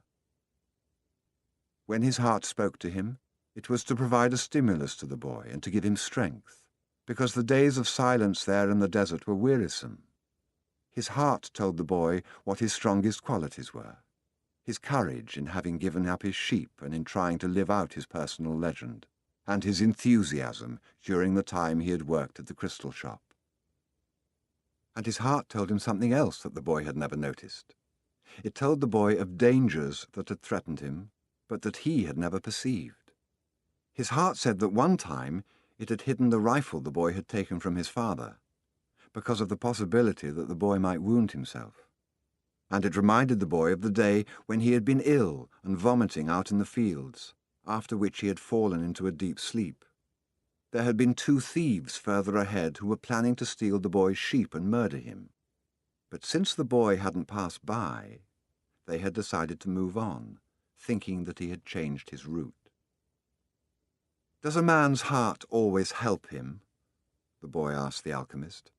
When his heart spoke to him, it was to provide a stimulus to the boy and to give him strength, because the days of silence there in the desert were wearisome. His heart told the boy what his strongest qualities were: his courage in having given up his sheep and in trying to live out his personal legend, and his enthusiasm during the time he had worked at the crystal shop. And his heart told him something else that the boy had never noticed. It told the boy of dangers that had threatened him, but that he had never perceived. His heart said that one time it had hidden the rifle the boy had taken from his father, because of the possibility that the boy might wound himself. And it reminded the boy of the day when he had been ill and vomiting out in the fields, after which he had fallen into a deep sleep. There had been 2 thieves further ahead who were planning to steal the boy's sheep and murder him. But since the boy hadn't passed by, they had decided to move on, thinking that he had changed his route. "Does a man's heart always help him?" the boy asked the alchemist.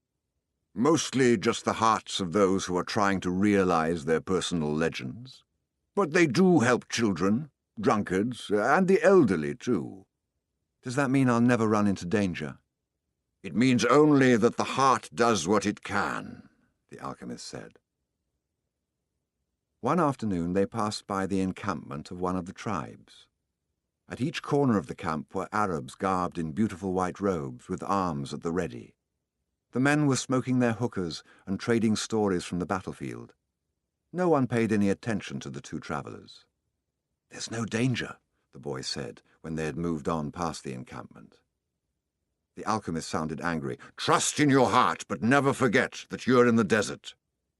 "Mostly just the hearts of those who are trying to realize their personal legends. But they do help children, drunkards, and the elderly too." "Does that mean I'll never run into danger?" "It means only that the heart does what it can," the alchemist said. One afternoon they passed by the encampment of one of the tribes. At each corner of the camp were Arabs garbed in beautiful white robes with arms at the ready. The men were smoking their hookahs and trading stories from the battlefield. No one paid any attention to the two travellers. "There's no danger," the boy said when they had moved on past the encampment. The alchemist sounded angry. "Trust in your heart, but never forget that you're in the desert.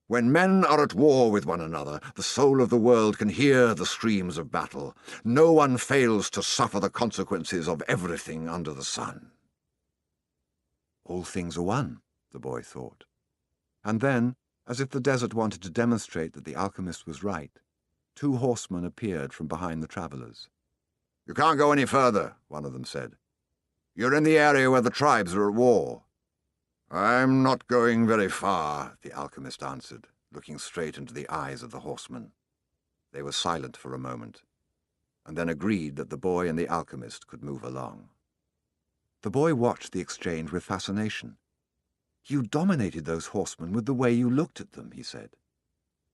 When men are at war with one another, the soul of the world can hear the screams of battle. No one fails to suffer the consequences of everything under the sun." All things are one, the boy thought. And then, as if the desert wanted to demonstrate that the alchemist was right, two horsemen appeared from behind the travellers. "You can't go any further," one of them said. "You're in the area where the tribes are at war." "I'm not going very far," the alchemist answered, looking straight into the eyes of the horsemen. They were silent for a moment, and then agreed that the boy and the alchemist could move along. The boy watched the exchange with fascination. "You dominated those horsemen with the way you looked at them," he said.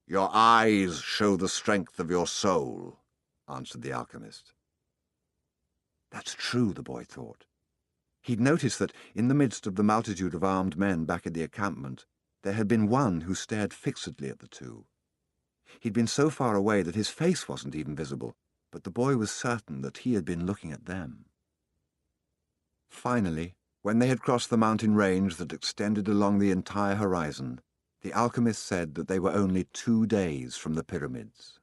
"Your eyes show the strength of your soul," answered the alchemist. That's true, the boy thought. He'd noticed that in the midst of the multitude of armed men back at the encampment, there had been one who stared fixedly at the two. He'd been so far away that his face wasn't even visible, but the boy was certain that he had been looking at them. Finally, when they had crossed the mountain range that extended along the entire horizon, the alchemist said that they were only 2 days from the pyramids.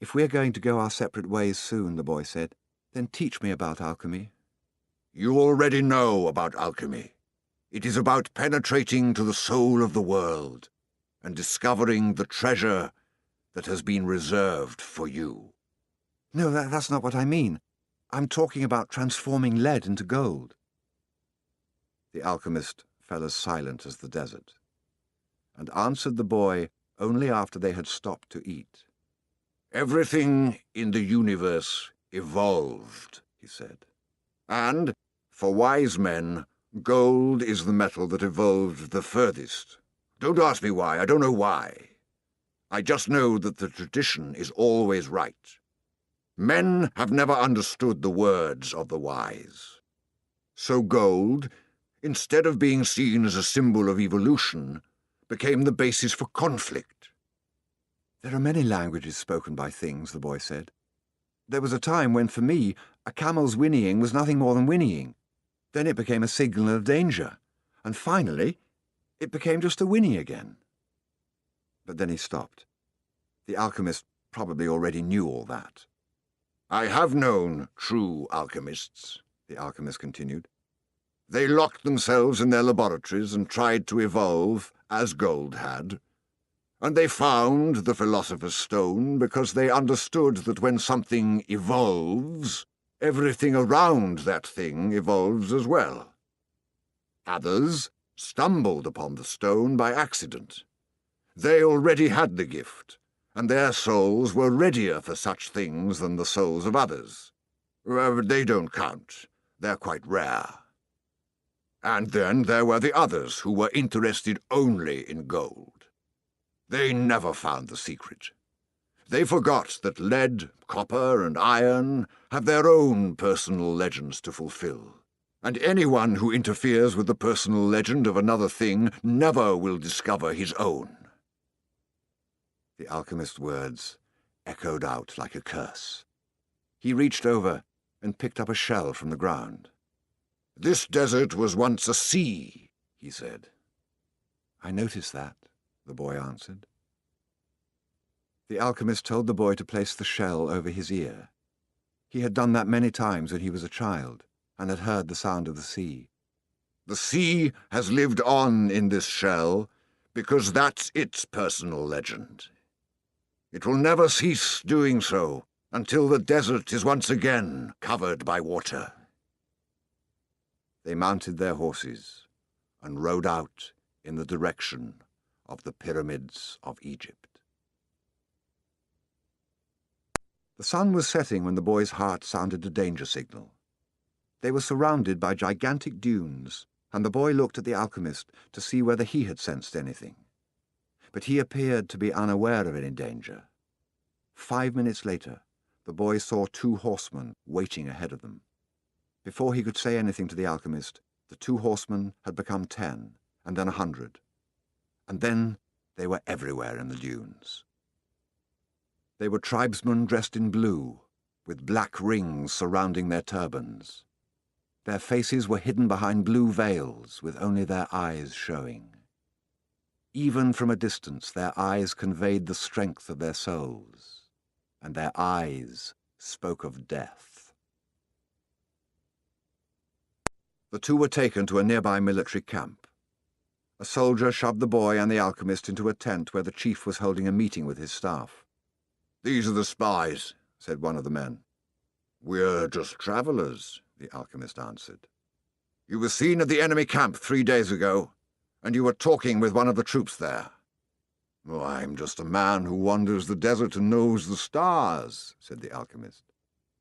"If we're going to go our separate ways soon," the boy said, "then teach me about alchemy." "You already know about alchemy. It is about penetrating to the soul of the world and discovering the treasure that has been reserved for you." "No, that's not what I mean. I'm talking about transforming lead into gold." The alchemist fell as silent as the desert, and answered the boy only after they had stopped to eat. "Everything in the universe evolved," he said. "And, for wise men, gold is the metal that evolved the furthest. Don't ask me why, I don't know why. I just know that the tradition is always right. Men have never understood the words of the wise. So gold, instead of being seen as a symbol of evolution, became the basis for conflict." "There are many languages spoken by things," the boy said. "There was a time when, for me, a camel's whinnying was nothing more than whinnying. Then it became a signal of danger, and finally, it became just a whinny again." But then he stopped. The alchemist probably already knew all that. "I have known true alchemists," the alchemist continued. "They locked themselves in their laboratories and tried to evolve, as gold had. And they found the philosopher's stone because they understood that when something evolves, everything around that thing evolves as well. Others stumbled upon the stone by accident. They already had the gift, and their souls were readier for such things than the souls of others. They don't count. They're quite rare. And then there were the others who were interested only in gold. They never found the secret. They forgot that lead, copper, and iron have their own personal legends to fulfill, and anyone who interferes with the personal legend of another thing never will discover his own." The alchemist's words echoed out like a curse. He reached over and picked up a shell from the ground. "This desert was once a sea," he said. "I noticed that," the boy answered. The alchemist told the boy to place the shell over his ear. He had done that many times when he was a child, and had heard the sound of the sea. "The sea has lived on in this shell because that's its personal legend. It will never cease doing so until the desert is once again covered by water." They mounted their horses and rode out in the direction of the pyramids of Egypt. The sun was setting when the boy's heart sounded a danger signal. They were surrounded by gigantic dunes, and the boy looked at the alchemist to see whether he had sensed anything. but he appeared to be unaware of any danger. 5 minutes later, the boy saw 2 horsemen waiting ahead of them. Before he could say anything to the alchemist, the 2 horsemen had become 10, and then 100. And then they were everywhere in the dunes. They were tribesmen dressed in blue, with black rings surrounding their turbans. Their faces were hidden behind blue veils, with only their eyes showing. Even from a distance, their eyes conveyed the strength of their souls, and their eyes spoke of death. The 2 were taken to a nearby military camp. A soldier shoved the boy and the alchemist into a tent where the chief was holding a meeting with his staff. "These are the spies," said one of the men. "We're just travelers," the alchemist answered. "You were seen at the enemy camp 3 days ago, and you were talking with one of the troops there." "Oh, I'm just a man who wanders the desert and knows the stars," said the alchemist.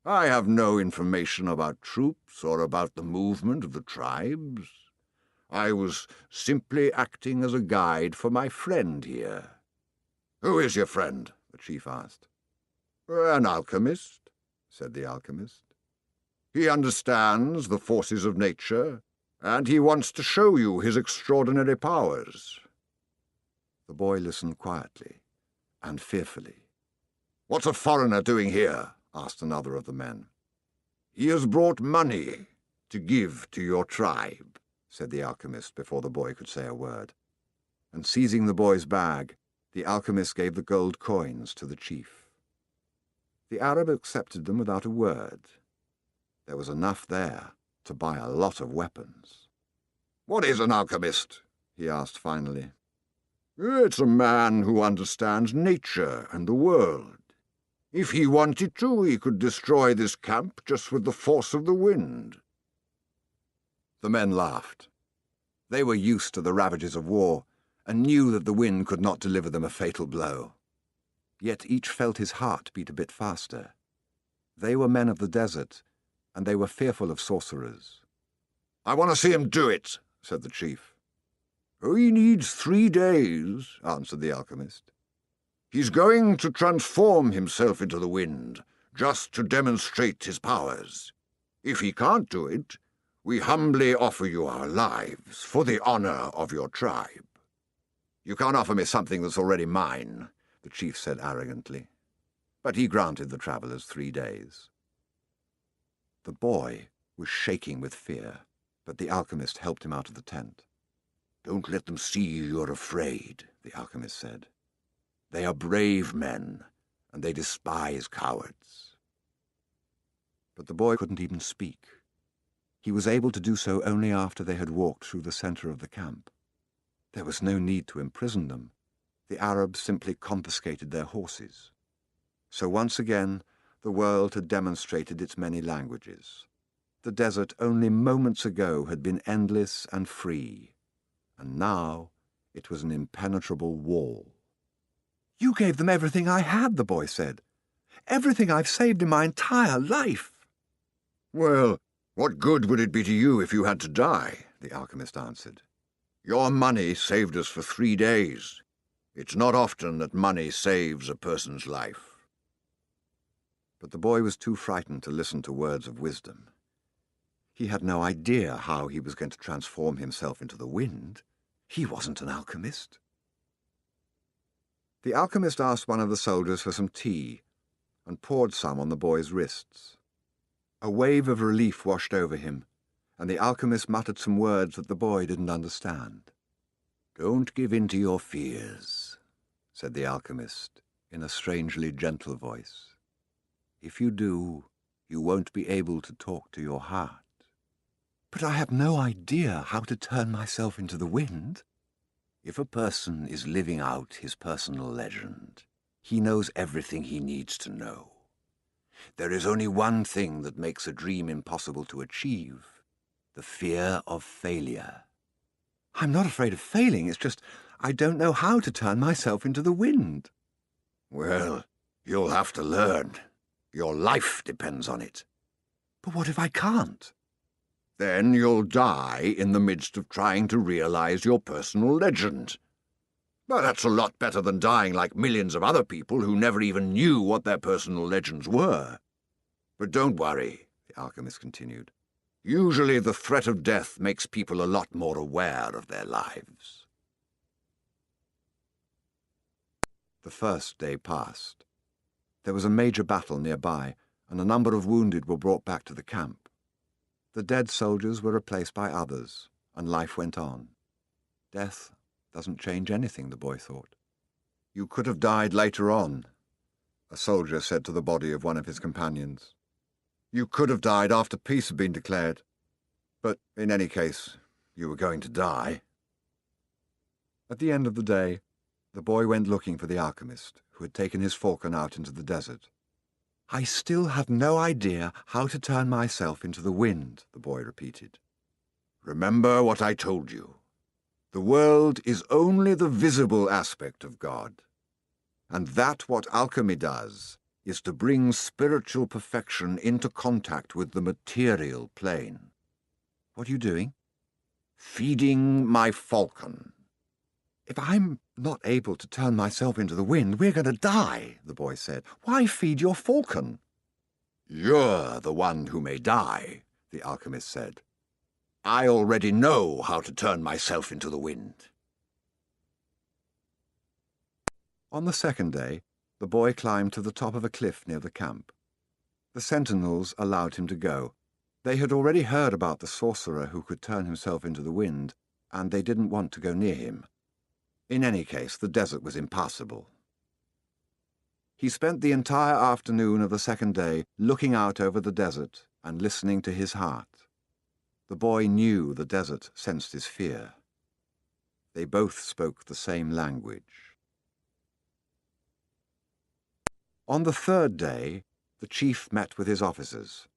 "I have no information about troops or about the movement of the tribes. I was simply acting as a guide for my friend here." "Who is your friend?" the chief asked. "An alchemist," said the alchemist. "He understands the forces of nature, and he wants to show you his extraordinary powers." The boy listened quietly and fearfully. "What's a foreigner doing here?" asked another of the men. "He has brought money to give to your tribe," said the alchemist before the boy could say a word. And seizing the boy's bag, the alchemist gave the gold coins to the chief. The Arab accepted them without a word. There was enough there to buy a lot of weapons. "What is an alchemist?" he asked finally. "It's a man who understands nature and the world. If he wanted to, he could destroy this camp just with the force of the wind." The men laughed. They were used to the ravages of war and knew that the wind could not deliver them a fatal blow. Yet each felt his heart beat a bit faster. They were men of the desert, and they were fearful of sorcerers. "I want to see him do it," said the chief. "He needs 3 days," answered the alchemist. "He's going to transform himself into the wind, just to demonstrate his powers. If he can't do it, we humbly offer you our lives for the honor of your tribe." "You can't offer me something that's already mine," the chief said arrogantly. But he granted the travellers 3 days. The boy was shaking with fear, but the alchemist helped him out of the tent. "Don't let them see you're afraid," the alchemist said. "They are brave men, and they despise cowards." But the boy couldn't even speak. He was able to do so only after they had walked through the centre of the camp. There was no need to imprison them. The Arabs simply confiscated their horses. So once again, the world had demonstrated its many languages. The desert only moments ago had been endless and free, and now it was an impenetrable wall. "You gave them everything I had," the boy said. "Everything I've saved in my entire life." "Well, what good would it be to you if you had to die?" the alchemist answered. "Your money saved us for 3 days. It's not often that money saves a person's life." But the boy was too frightened to listen to words of wisdom. He had no idea how he was going to transform himself into the wind. He wasn't an alchemist. The alchemist asked one of the soldiers for some tea and poured some on the boy's wrists. A wave of relief washed over him, and the alchemist muttered some words that the boy didn't understand. "Don't give in to your fears," said the alchemist in a strangely gentle voice. "If you do, you won't be able to talk to your heart." "But I have no idea how to turn myself into the wind." "If a person is living out his personal legend, he knows everything he needs to know. There is only one thing that makes a dream impossible to achieve: the fear of failure." "I'm not afraid of failing, it's just I don't know how to turn myself into the wind." "Well, you'll have to learn. Your life depends on it." "But what if I can't?" "Then you'll die in the midst of trying to realize your personal legend." But that's a lot better than dying like millions of other people who never even knew what their personal legends were. But don't worry, the alchemist continued. Usually the threat of death makes people a lot more aware of their lives. The first day passed. There was a major battle nearby, and a number of wounded were brought back to the camp. The dead soldiers were replaced by others, and life went on. Death doesn't change anything, the boy thought. You could have died later on, a soldier said to the body of one of his companions. You could have died after peace had been declared. But in any case, you were going to die. At the end of the day, the boy went looking for the alchemist, who had taken his falcon out into the desert. "I still have no idea how to turn myself into the wind," the boy repeated. Remember what I told you. The world is only the visible aspect of God, and that what alchemy does is to bring spiritual perfection into contact with the material plane. "What are you doing?" Feeding my falcon. "If I'm not able to turn myself into the wind, we're going to die," the boy said. "Why feed your falcon?" You're the one who may die, the alchemist said. I already know how to turn myself into the wind. On the second day, the boy climbed to the top of a cliff near the camp. The sentinels allowed him to go. They had already heard about the sorcerer who could turn himself into the wind, and they didn't want to go near him. In any case, the desert was impassable. He spent the entire afternoon of the second day looking out over the desert and listening to his heart. The boy knew the desert sensed his fear. They both spoke the same language. On the third day, the chief met with his officers.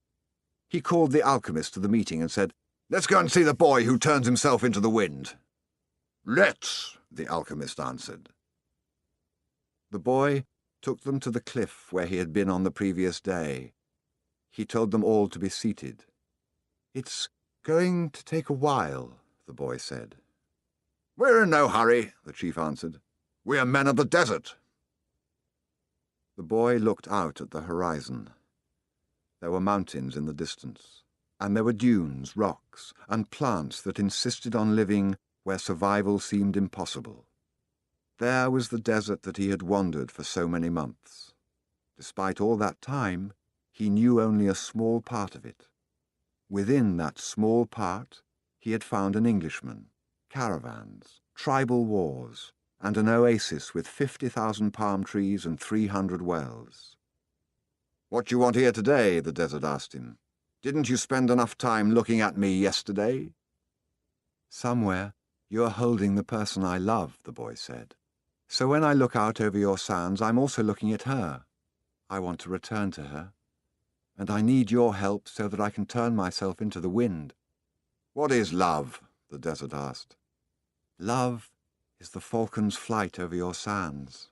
He called the alchemist to the meeting and said, "Let's go and see the boy who turns himself into the wind." "Let's," the alchemist answered. The boy took them to the cliff where he had been on the previous day. He told them all to be seated. "It's going to take a while," the boy said. "We're in no hurry," the chief answered. "We are men of the desert." The boy looked out at the horizon. There were mountains in the distance, and there were dunes, rocks, and plants that insisted on living where survival seemed impossible. There was the desert that he had wandered for so many months. Despite all that time, he knew only a small part of it. Within that small part, he had found an Englishman, caravans, tribal wars, and an oasis with 50,000 palm trees and 300 wells. "What do you want here today?" the desert asked him. "Didn't you spend enough time looking at me yesterday?" "Somewhere you're holding the person I love," the boy said. "So when I look out over your sands, I'm also looking at her. I want to return to her. And I need your help so that I can turn myself into the wind." "What is love?" the desert asked. "Love is the falcon's flight over your sands,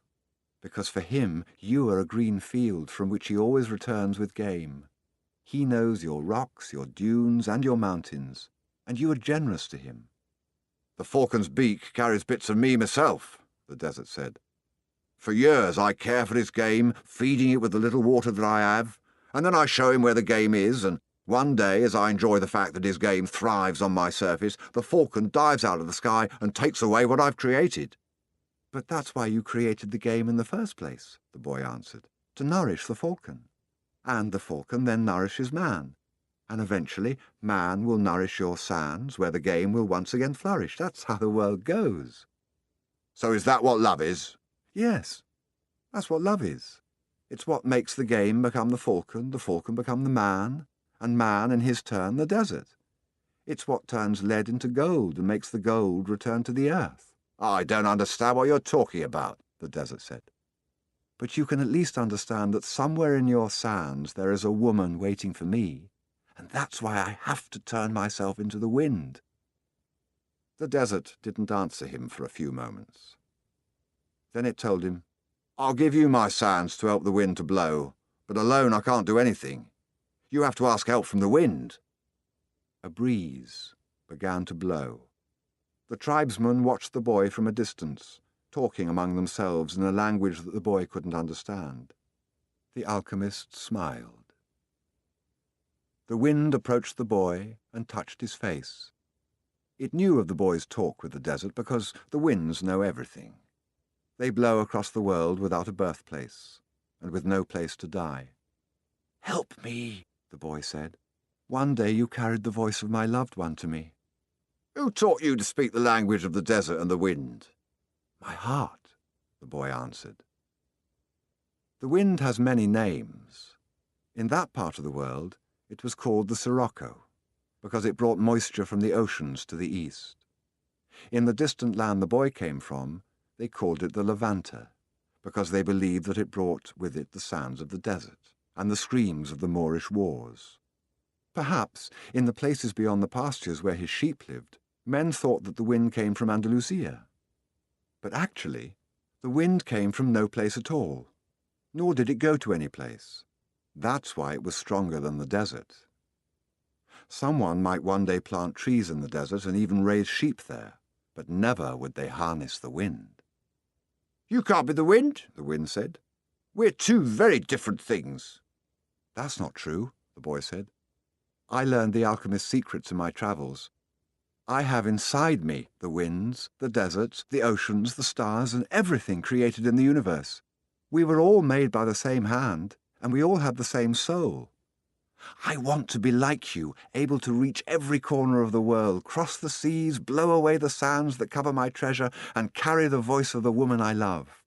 because for him you are a green field from which he always returns with game. He knows your rocks, your dunes, and your mountains, and you are generous to him." "The falcon's beak carries bits of me myself," the desert said. "For years I care for his game, feeding it with the little water that I have, and then I show him where the game is, and one day, as I enjoy the fact that his game thrives on my surface, the falcon dives out of the sky and takes away what I've created." "But that's why you created the game in the first place," the boy answered, "to nourish the falcon. And the falcon then nourishes man. And eventually man will nourish your sands, where the game will once again flourish. That's how the world goes." "So is that what love is?" "Yes, that's what love is. It's what makes the game become the falcon become the man, and man, in his turn, the desert. It's what turns lead into gold and makes the gold return to the earth." "I don't understand what you're talking about," the desert said. "But you can at least understand that somewhere in your sands there is a woman waiting for me, and that's why I have to turn myself into the wind." The desert didn't answer him for a few moments. Then it told him, "I'll give you my sands to help the wind to blow, but alone I can't do anything. You have to ask help from the wind." A breeze began to blow. The tribesmen watched the boy from a distance, talking among themselves in a language that the boy couldn't understand. The alchemist smiled. The wind approached the boy and touched his face. It knew of the boy's talk with the desert because the winds know everything. They blow across the world without a birthplace and with no place to die. "Help me," the boy said. "One day you carried the voice of my loved one to me." "Who taught you to speak the language of the desert and the wind?" "My heart," the boy answered. The wind has many names. In that part of the world, it was called the Sirocco, because it brought moisture from the oceans to the east. In the distant land the boy came from, they called it the Levanta, because they believed that it brought with it the sounds of the desert and the screams of the Moorish wars. Perhaps, in the places beyond the pastures where his sheep lived, men thought that the wind came from Andalusia. But actually, the wind came from no place at all, nor did it go to any place. That's why it was stronger than the desert. Someone might one day plant trees in the desert and even raise sheep there, but never would they harness the wind. "You can't be the wind," the wind said. "We're two very different things." "That's not true," the boy said. "I learned the alchemist's secrets in my travels. I have inside me the winds, the deserts, the oceans, the stars, and everything created in the universe. We were all made by the same hand, and we all have the same soul. I want to be like you, able to reach every corner of the world, cross the seas, blow away the sands that cover my treasure, and carry the voice of the woman I love."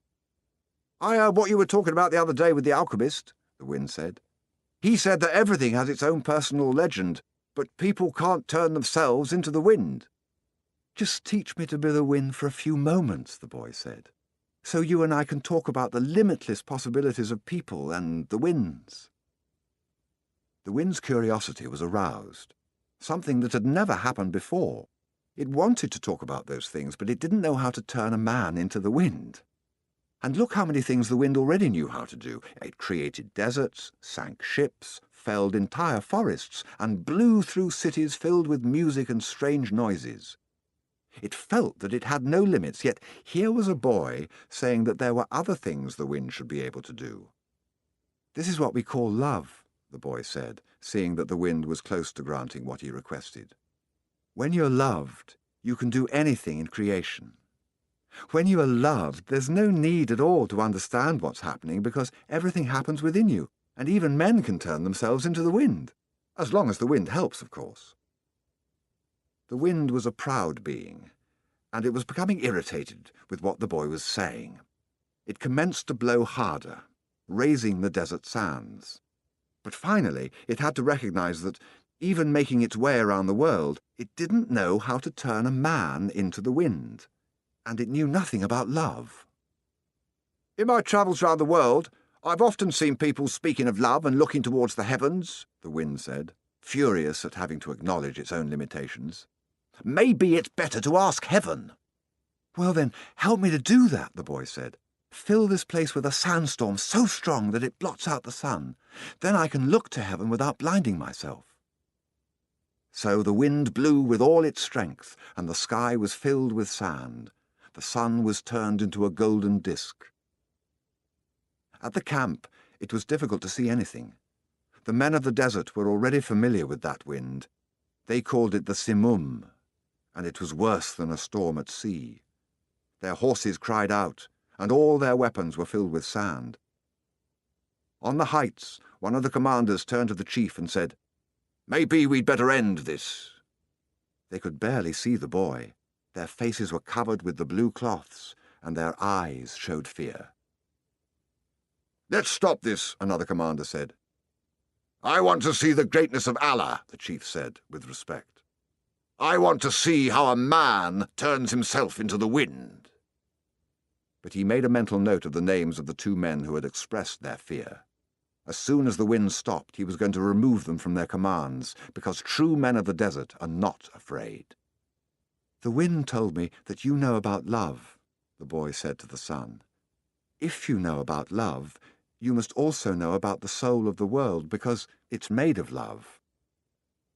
"I heard what you were talking about the other day with the alchemist," the wind said. "He said that everything has its own personal legend, but people can't turn themselves into the wind." "Just teach me to be the wind for a few moments," the boy said, "so you and I can talk about the limitless possibilities of people and the winds." The wind's curiosity was aroused, something that had never happened before. It wanted to talk about those things, but it didn't know how to turn a man into the wind. And look how many things the wind already knew how to do. It created deserts, sank ships, felled entire forests, and blew through cities filled with music and strange noises. It felt that it had no limits, yet here was a boy saying that there were other things the wind should be able to do. "This is what we call love," the boy said, seeing that the wind was close to granting what he requested. "When you're loved, you can do anything in creation. When you are loved, there's no need at all to understand what's happening because everything happens within you, and even men can turn themselves into the wind. As long as the wind helps, of course." The wind was a proud being, and it was becoming irritated with what the boy was saying. It commenced to blow harder, raising the desert sands. But finally, it had to recognize that, even making its way around the world, it didn't know how to turn a man into the wind, and it knew nothing about love. "In my travels round the world, I've often seen people speaking of love and looking towards the heavens," the wind said, furious at having to acknowledge its own limitations. "Maybe it's better to ask heaven." "Well then, help me to do that," the boy said. "Fill this place with a sandstorm so strong that it blots out the sun. Then I can look to heaven without blinding myself." So the wind blew with all its strength, and the sky was filled with sand. The sun was turned into a golden disk. At the camp, it was difficult to see anything. The men of the desert were already familiar with that wind. They called it the simum, and it was worse than a storm at sea. Their horses cried out, and all their weapons were filled with sand. On the heights, one of the commanders turned to the chief and said, "Maybe we'd better end this." They could barely see the boy. Their faces were covered with the blue cloths, and their eyes showed fear. "Let's stop this," another commander said. "I want to see the greatness of Allah," the chief said, with respect. "I want to see how a man turns himself into the wind." But he made a mental note of the names of the two men who had expressed their fear. As soon as the wind stopped, he was going to remove them from their commands, because true men of the desert are not afraid. "The wind told me that you know about love," the boy said to the sun. "If you know about love, you must also know about the soul of the world, because it's made of love."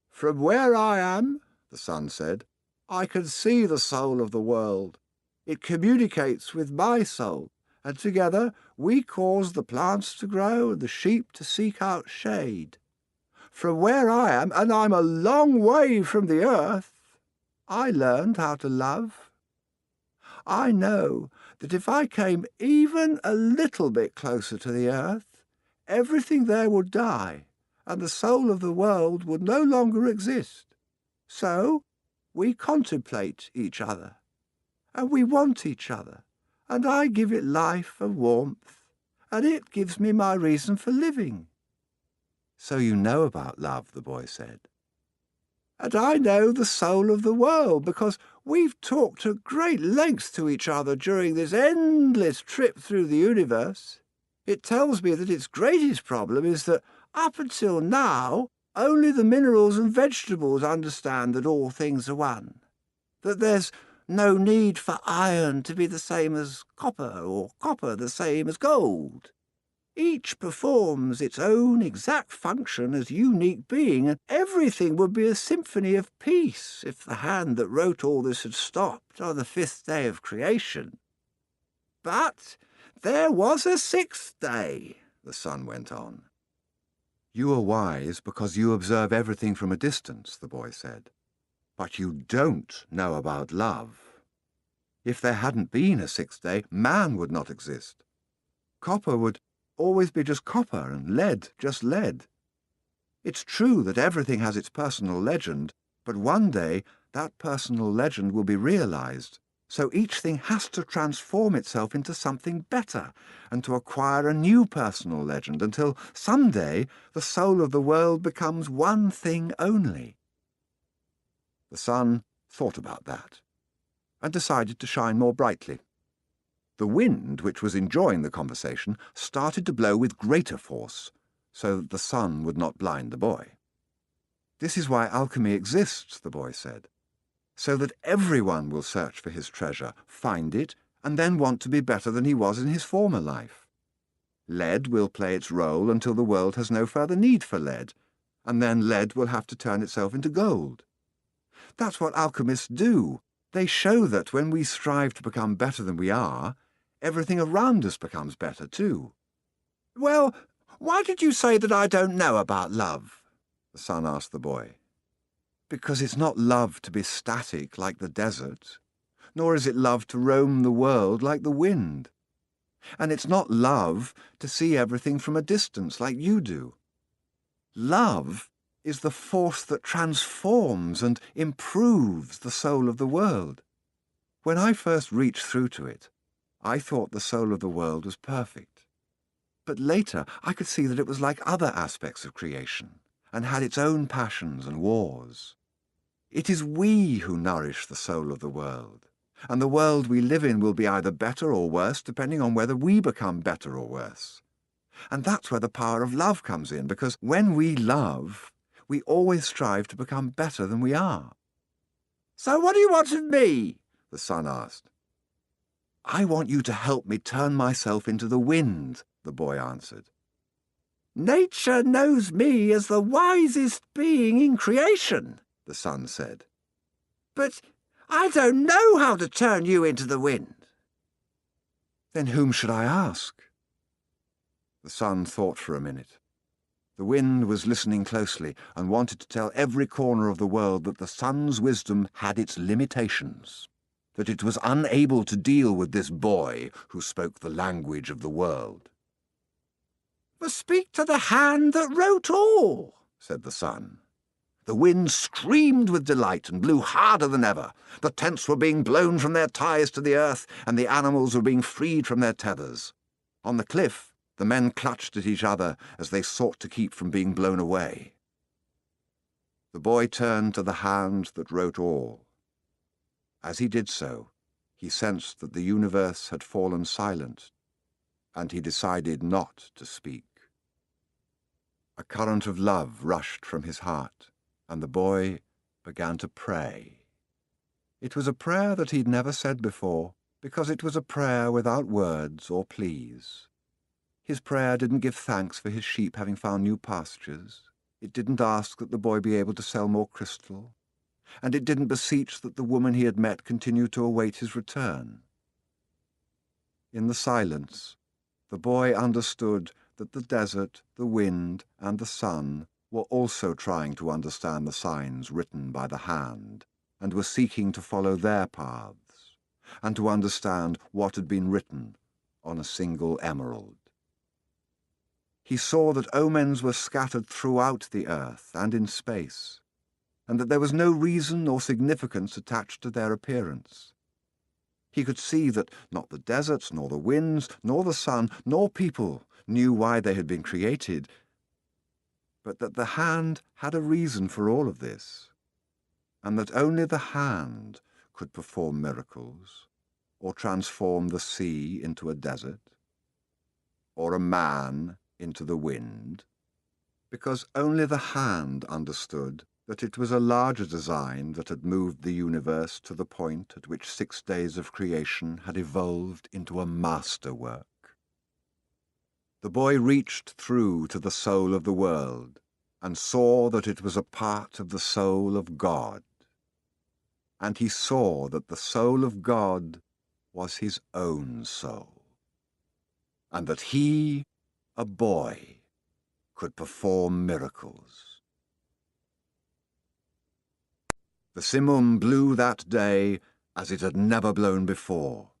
"From where I am," the sun said, "I can see the soul of the world. It communicates with my soul, and together we cause the plants to grow and the sheep to seek out shade. From where I am, and I'm a long way from the earth, I learned how to love. I know that if I came even a little bit closer to the earth, everything there would die, and the soul of the world would no longer exist. So we contemplate each other, and we want each other, and I give it life and warmth, and it gives me my reason for living. So you know about love, the boy said. And I know the soul of the world, because we've talked at great length to each other during this endless trip through the universe. It tells me that its greatest problem is that, up until now, only the minerals and vegetables understand that all things are one, that there's no need for iron to be the same as copper, or copper the same as gold. Each performs its own exact function as unique being, and everything would be a symphony of peace if the hand that wrote all this had stopped on the 5th day of creation. But there was a 6th day, the sun went on. You are wise because you observe everything from a distance, the boy said. But you don't know about love. If there hadn't been a 6th day, man would not exist. Copper would always be just copper, and lead just lead. It's true that everything has its personal legend, but one day that personal legend will be realized, so each thing has to transform itself into something better, and to acquire a new personal legend, until someday the soul of the world becomes one thing only. The sun thought about that, and decided to shine more brightly. The wind, which was enjoying the conversation, started to blow with greater force, so that the sun would not blind the boy. This is why alchemy exists, the boy said, so that everyone will search for his treasure, find it, and then want to be better than he was in his former life. Lead will play its role until the world has no further need for lead, and then lead will have to turn itself into gold. That's what alchemists do. They show that when we strive to become better than we are, everything around us becomes better too. Well, why did you say that I don't know about love? The sun asked the boy. Because it's not love to be static like the desert, nor is it love to roam the world like the wind. And it's not love to see everything from a distance like you do. Love is the force that transforms and improves the soul of the world. When I first reached through to it, I thought the soul of the world was perfect. But later I could see that it was like other aspects of creation, and had its own passions and wars. It is we who nourish the soul of the world, and the world we live in will be either better or worse depending on whether we become better or worse. And that's where the power of love comes in, because when we love, we always strive to become better than we are. So what do you want of me? The sun asked. I want you to help me turn myself into the wind, the boy answered. Nature knows me as the wisest being in creation, the sun said. But I don't know how to turn you into the wind. Then whom should I ask? The sun thought for a minute. The wind was listening closely and wanted to tell every corner of the world that the sun's wisdom had its limitations, that it was unable to deal with this boy who spoke the language of the world. But speak to the hand that wrote all, said the sun. The wind screamed with delight and blew harder than ever. The tents were being blown from their ties to the earth, and the animals were being freed from their tethers. On the cliff, the men clutched at each other as they sought to keep from being blown away. The boy turned to the hand that wrote all. As he did so, he sensed that the universe had fallen silent, and he decided not to speak. A current of love rushed from his heart, and the boy began to pray. It was a prayer that he'd never said before, because it was a prayer without words or pleas. His prayer didn't give thanks for his sheep having found new pastures. It didn't ask that the boy be able to sell more crystal. And it didn't beseech that the woman he had met continue to await his return. In the silence, the boy understood that the desert, the wind, and the sun were also trying to understand the signs written by the hand, and were seeking to follow their paths, and to understand what had been written on a single emerald. He saw that omens were scattered throughout the earth and in space, and that there was no reason or significance attached to their appearance. He could see that not the deserts, nor the winds, nor the sun, nor people knew why they had been created, but that the hand had a reason for all of this, and that only the hand could perform miracles, or transform the sea into a desert, or a man into the wind, because only the hand understood that it was a larger design that had moved the universe to the point at which 6 days of creation had evolved into a masterwork. The boy reached through to the soul of the world and saw that it was a part of the soul of God. And he saw that the soul of God was his own soul, and that he, a boy, could perform miracles. The Simum blew that day as it had never blown before.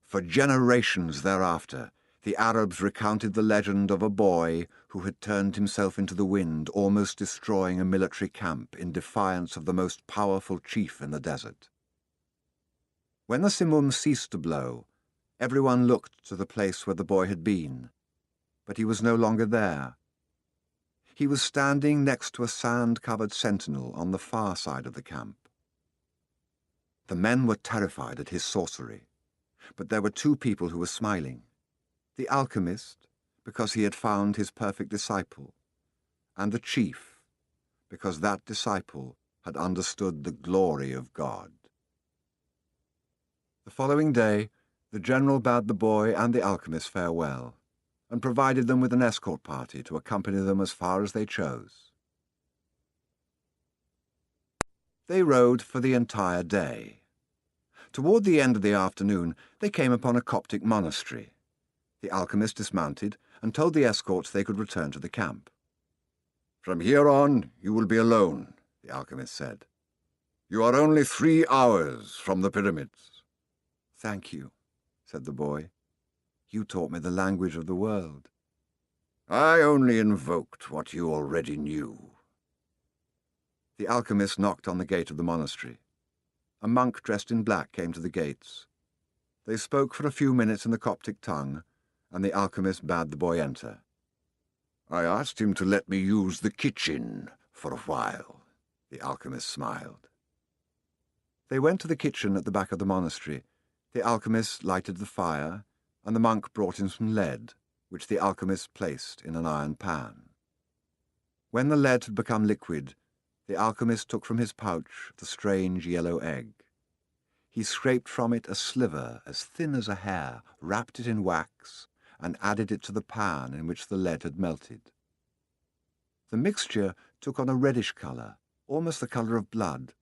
For generations thereafter, the Arabs recounted the legend of a boy who had turned himself into the wind, almost destroying a military camp in defiance of the most powerful chief in the desert. When the Simum ceased to blow, everyone looked to the place where the boy had been, but he was no longer there. He was standing next to a sand-covered sentinel on the far side of the camp. The men were terrified at his sorcery, but there were 2 people who were smiling. The alchemist, because he had found his perfect disciple, and the chief, because that disciple had understood the glory of God. The following day, the general bade the boy and the alchemist farewell, and provided them with an escort party to accompany them as far as they chose. They rode for the entire day. Toward the end of the afternoon, they came upon a Coptic monastery. The alchemist dismounted and told the escorts they could return to the camp. "From here on, you will be alone," the alchemist said. "You are only 3 hours from the pyramids." "Thank you," said the boy. "You taught me the language of the world." "I only invoked what you already knew." The alchemist knocked on the gate of the monastery. A monk dressed in black came to the gates. They spoke for a few minutes in the Coptic tongue, and the alchemist bade the boy enter. "I asked him to let me use the kitchen for a while," the alchemist smiled. They went to the kitchen at the back of the monastery. The alchemist lighted the fire, and the monk brought him some lead, which the alchemist placed in an iron pan. When the lead had become liquid, the alchemist took from his pouch the strange yellow egg. He scraped from it a sliver as thin as a hair, wrapped it in wax, and added it to the pan in which the lead had melted. The mixture took on a reddish colour, almost the colour of blood.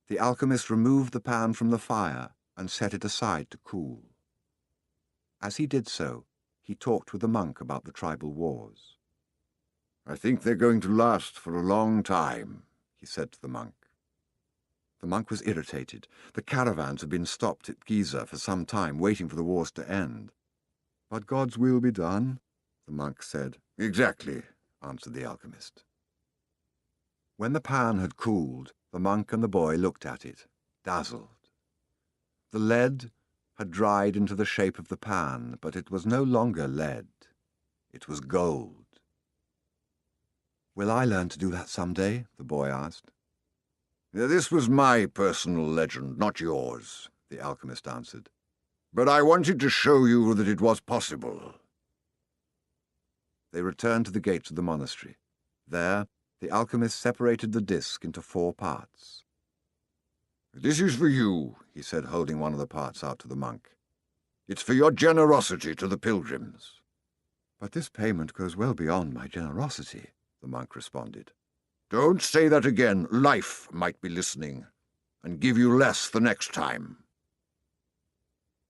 The alchemist removed the pan from the fire and set it aside to cool. As he did so, he talked with the monk about the tribal wars. "I think they're going to last for a long time," he said to the monk. The monk was irritated. The caravans had been stopped at Giza for some time, waiting for the wars to end. "But God's will be done," the monk said. "Exactly," answered the alchemist. When the pan had cooled, the monk and the boy looked at it, dazzled. The lead had dried into the shape of the pan, but it was no longer lead. It was gold. "Will I learn to do that some day?" the boy asked. "This was my personal legend, not yours," the alchemist answered. "But I wanted to show you that it was possible." They returned to the gates of the monastery. There, the alchemist separated the disc into 4 parts. "This is for you," he said, holding one of the parts out to the monk. "It's for your generosity to the pilgrims." "But this payment goes well beyond my generosity," the monk responded. "Don't say that again. Life might be listening, and give you less the next time."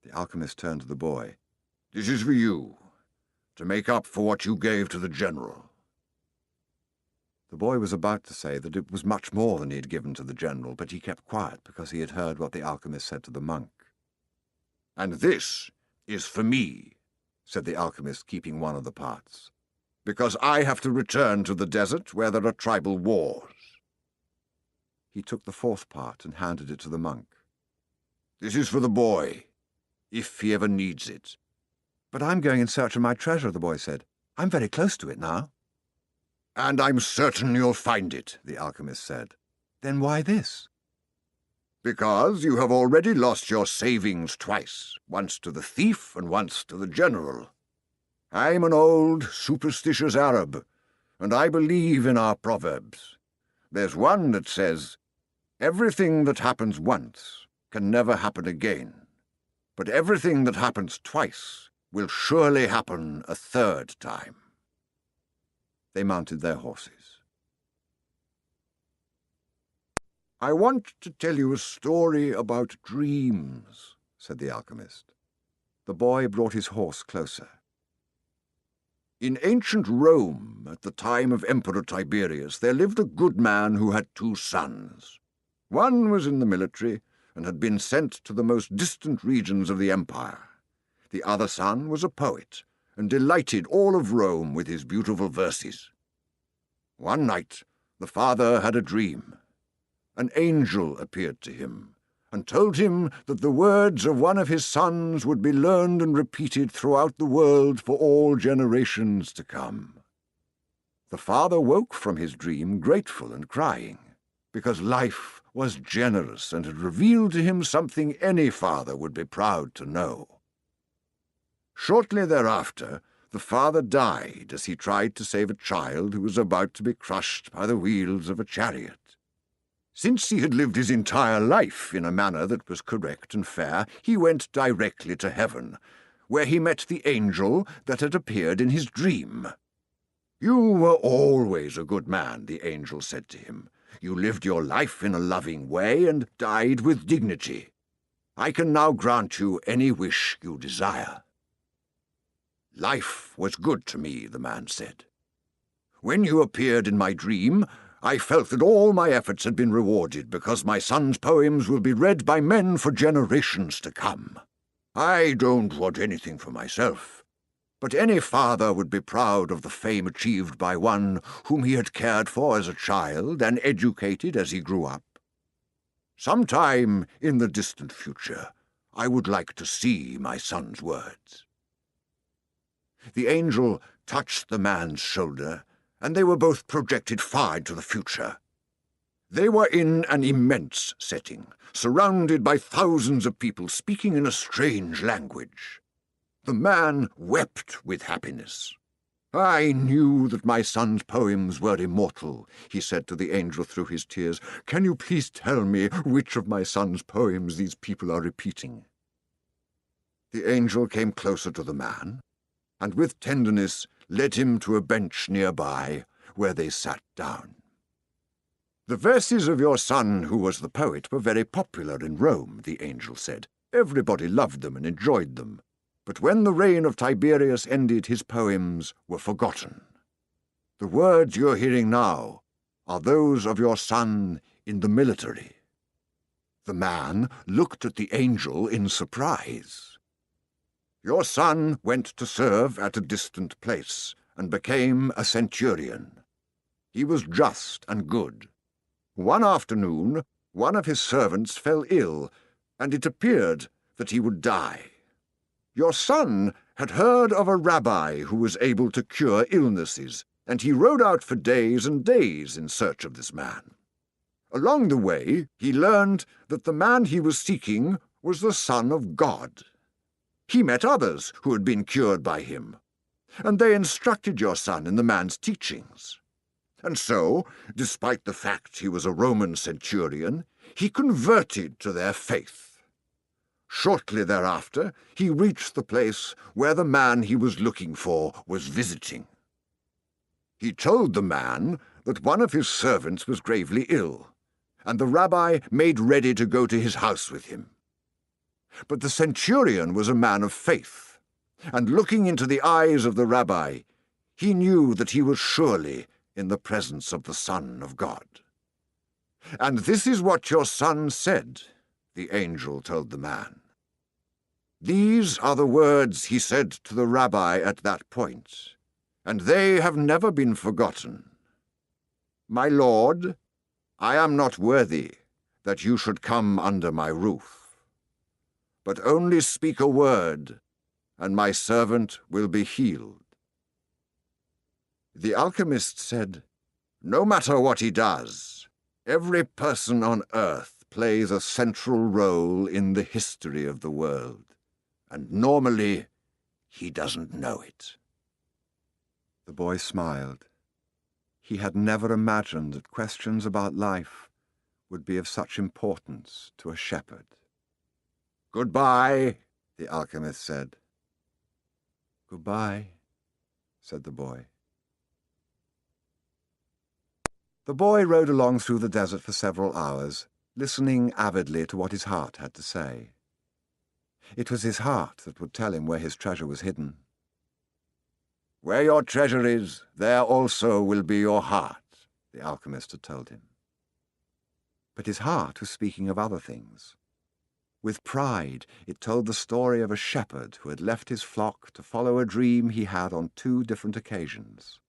The alchemist turned to the boy. "This is for you, to make up for what you gave to the general." The boy was about to say that it was much more than he had given to the general, but he kept quiet because he had heard what the alchemist said to the monk. "And this is for me," said the alchemist, keeping one of the parts, "because I have to return to the desert where there are tribal wars." He took the fourth part and handed it to the monk. "This is for the boy, if he ever needs it." "But I'm going in search of my treasure," the boy said. "I'm very close to it now." "And I'm certain you'll find it," the alchemist said. "Then why this?" "Because you have already lost your savings twice, once to the thief and once to the general. I'm an old, superstitious Arab, and I believe in our proverbs. There's one that says, 'Everything that happens once can never happen again, but everything that happens twice will surely happen a third time.'" They mounted their horses. "I want to tell you a story about dreams," said the alchemist. The boy brought his horse closer. "In ancient Rome, at the time of Emperor Tiberius, there lived a good man who had 2 sons. One was in the military and had been sent to the most distant regions of the empire. The other son was a poet, and delighted all of Rome with his beautiful verses. One night the father had a dream. An angel appeared to him, and told him that the words of one of his sons would be learned and repeated throughout the world for all generations to come. The father woke from his dream grateful and crying, because life was generous and had revealed to him something any father would be proud to know. Shortly thereafter, the father died as he tried to save a child who was about to be crushed by the wheels of a chariot. Since he had lived his entire life in a manner that was correct and fair, he went directly to heaven, where he met the angel that had appeared in his dream. "You were always a good man," the angel said to him. "You lived your life in a loving way and died with dignity. I can now grant you any wish you desire." "Life was good to me," the man said. "When you appeared in my dream, I felt that all my efforts had been rewarded because my son's poems will be read by men for generations to come. I don't want anything for myself, but any father would be proud of the fame achieved by one whom he had cared for as a child and educated as he grew up. Sometime in the distant future, I would like to see my son's words." The angel touched the man's shoulder, and they were both projected far into the future. They were in an immense setting, surrounded by thousands of people speaking in a strange language. The man wept with happiness. "I knew that my son's poems were immortal," he said to the angel through his tears. "Can you please tell me which of my son's poems these people are repeating?" The angel came closer to the man, and with tenderness led him to a bench nearby, where they sat down. "The verses of your son, who was the poet, were very popular in Rome," the angel said. "Everybody loved them and enjoyed them. But when the reign of Tiberius ended, his poems were forgotten. The words you're hearing now are those of your son in the military." The man looked at the angel in surprise. "Your son went to serve at a distant place and became a centurion. He was just and good. One afternoon, one of his servants fell ill, and it appeared that he would die. Your son had heard of a rabbi who was able to cure illnesses, and he rode out for days and days in search of this man. Along the way, he learned that the man he was seeking was the Son of God. He met others who had been cured by him, and they instructed your son in the man's teachings. And so, despite the fact he was a Roman centurion, he converted to their faith. Shortly thereafter, he reached the place where the man he was looking for was visiting. He told the man that one of his servants was gravely ill, and the rabbi made ready to go to his house with him. But the centurion was a man of faith, and looking into the eyes of the rabbi, he knew that he was surely in the presence of the Son of God. "And this is what your son said," the angel told the man. "These are the words he said to the rabbi at that point, and they have never been forgotten. 'My Lord, I am not worthy that you should come under my roof. But only speak a word, and my servant will be healed.'" The alchemist said, "No matter what he does, every person on earth plays a central role in the history of the world, and normally he doesn't know it." The boy smiled. He had never imagined that questions about life would be of such importance to a shepherd. "Goodbye," the alchemist said. "Goodbye," said the boy. The boy rode along through the desert for several hours, listening avidly to what his heart had to say. It was his heart that would tell him where his treasure was hidden. "Where your treasure is, there also will be your heart," the alchemist had told him. But his heart was speaking of other things. With pride, it told the story of a shepherd who had left his flock to follow a dream he had on 2 different occasions.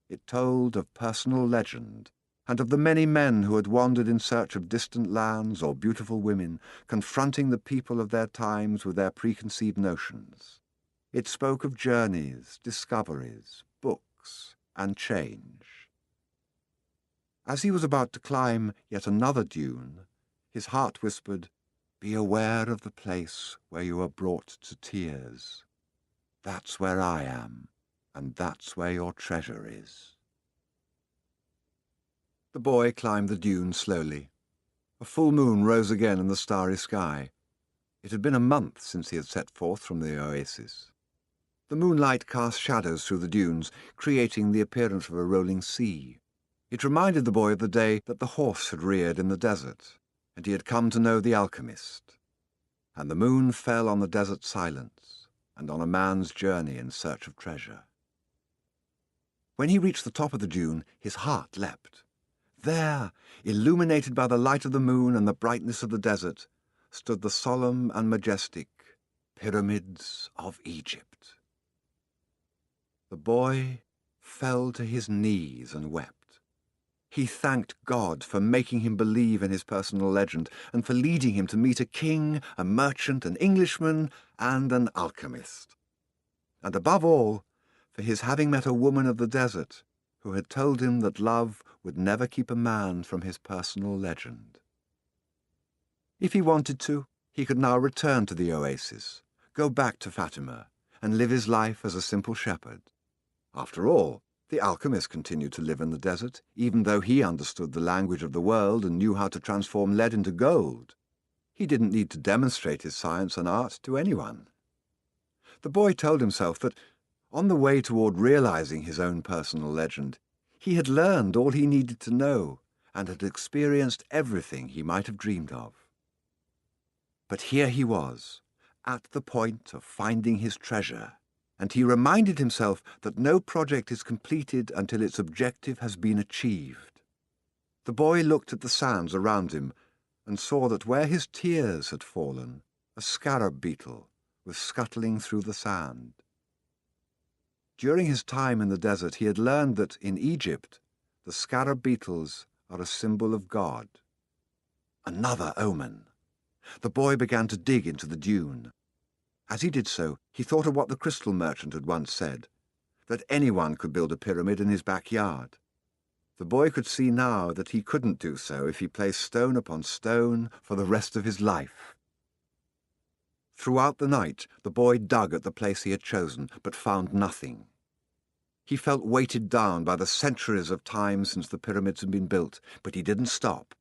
It told of personal legend, and of the many men who had wandered in search of distant lands or beautiful women, confronting the people of their times with their preconceived notions. It spoke of journeys, discoveries, books, and change. As he was about to climb yet another dune, his heart whispered, "Be aware of the place where you are brought to tears. That's where I am, and that's where your treasure is." The boy climbed the dune slowly. A full moon rose again in the starry sky. It had been a month since he had set forth from the oasis. The moonlight cast shadows through the dunes, creating the appearance of a rolling sea. It reminded the boy of the day that the horse had reared in the desert, and he had come to know the alchemist. And the moon fell on the desert silence, and on a man's journey in search of treasure. When he reached the top of the dune, his heart leapt. There, illuminated by the light of the moon and the brightness of the desert, stood the solemn and majestic pyramids of Egypt. The boy fell to his knees and wept. He thanked God for making him believe in his personal legend and for leading him to meet a king, a merchant, an Englishman, and an alchemist. And above all, for his having met a woman of the desert who had told him that love would never keep a man from his personal legend. If he wanted to, he could now return to the oasis, go back to Fatima, and live his life as a simple shepherd. After all, the alchemist continued to live in the desert, even though he understood the language of the world and knew how to transform lead into gold. He didn't need to demonstrate his science and art to anyone. The boy told himself that, on the way toward realizing his own personal legend, he had learned all he needed to know and had experienced everything he might have dreamed of. But here he was, at the point of finding his treasure, and he reminded himself that no project is completed until its objective has been achieved. The boy looked at the sands around him and saw that where his tears had fallen, a scarab beetle was scuttling through the sand. During his time in the desert, he had learned that in Egypt, the scarab beetles are a symbol of God. Another omen. The boy began to dig into the dune. As he did so, he thought of what the crystal merchant had once said, that anyone could build a pyramid in his backyard. The boy could see now that he couldn't do so if he placed stone upon stone for the rest of his life. Throughout the night, the boy dug at the place he had chosen, but found nothing. He felt weighted down by the centuries of time since the pyramids had been built, but he didn't stop.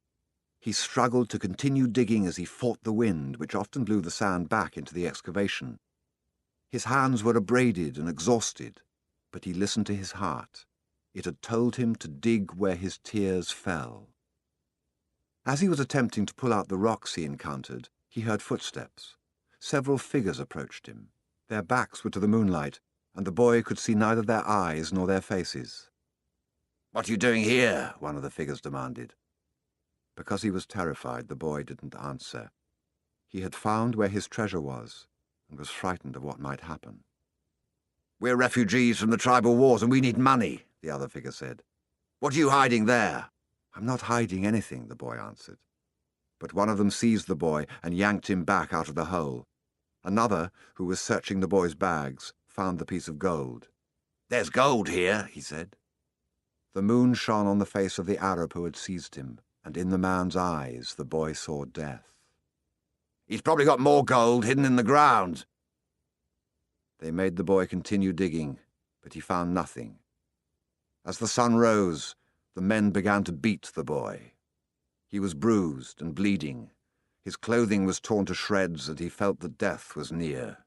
He struggled to continue digging as he fought the wind, which often blew the sand back into the excavation. His hands were abraded and exhausted, but he listened to his heart. It had told him to dig where his tears fell. As he was attempting to pull out the rocks he encountered, he heard footsteps. several figures approached him. Their backs were to the moonlight, and the boy could see neither their eyes nor their faces. "What are you doing here?" one of the figures demanded. Because he was terrified, the boy didn't answer. He had found where his treasure was, and was frightened of what might happen. "We're refugees from the tribal wars, and we need money," the other figure said. "What are you hiding there?" "I'm not hiding anything," the boy answered. But one of them seized the boy and yanked him back out of the hole. Another, who was searching the boy's bags, found the piece of gold. "There's gold here," he said. The moon shone on the face of the Arab who had seized him, and in the man's eyes the boy saw death. "He's probably got more gold hidden in the ground." They made the boy continue digging, but he found nothing. As the sun rose, the men began to beat the boy. He was bruised and bleeding. His clothing was torn to shreds, and he felt that death was near.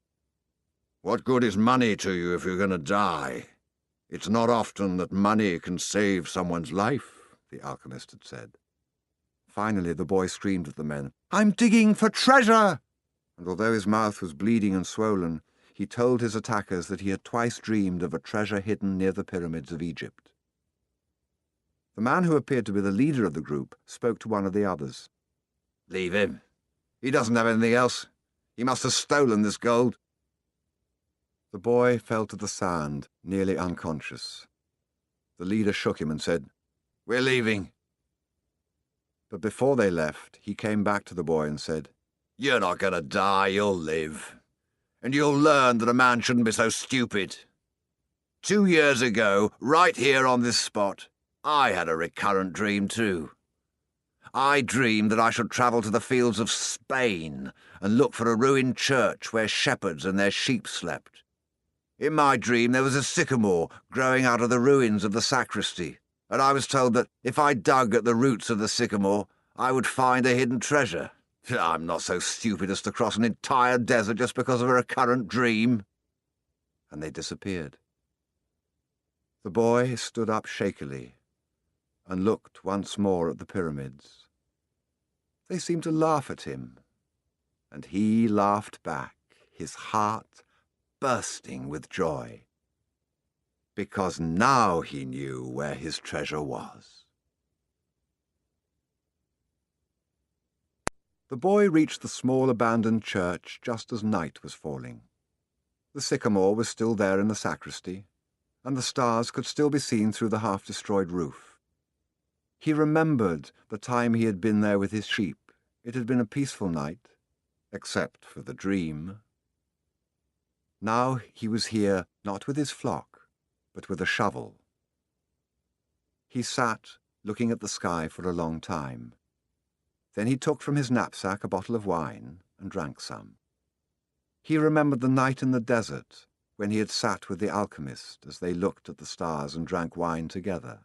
"What good is money to you if you're going to die? It's not often that money can save someone's life," the alchemist had said. Finally, the boy screamed at the men, "I'm digging for treasure!" And although his mouth was bleeding and swollen, he told his attackers that he had twice dreamed of a treasure hidden near the pyramids of Egypt. The man who appeared to be the leader of the group spoke to one of the others. "Leave him. He doesn't have anything else. He must have stolen this gold." The boy fell to the sand, nearly unconscious. The leader shook him and said, "We're leaving." But before they left, he came back to the boy and said, "You're not going to die, you'll live. And you'll learn that a man shouldn't be so stupid. 2 years ago, right here on this spot, I had a recurrent dream too. I dreamed that I should travel to the fields of Spain and look for a ruined church where shepherds and their sheep slept. In my dream there was a sycamore growing out of the ruins of the sacristy, and I was told that if I dug at the roots of the sycamore, I would find a hidden treasure. I'm not so stupid as to cross an entire desert just because of a recurrent dream." And they disappeared. The boy stood up shakily and looked once more at the pyramids. They seemed to laugh at him, and he laughed back, his heart bursting with joy, because now he knew where his treasure was. The boy reached the small abandoned church just as night was falling. The sycamore was still there in the sacristy, and the stars could still be seen through the half-destroyed roof. He remembered the time he had been there with his sheep. It had been a peaceful night, except for the dream. Now he was here not with his flock, but with a shovel. He sat looking at the sky for a long time. Then he took from his knapsack a bottle of wine and drank some. He remembered the night in the desert when he had sat with the alchemist as they looked at the stars and drank wine together.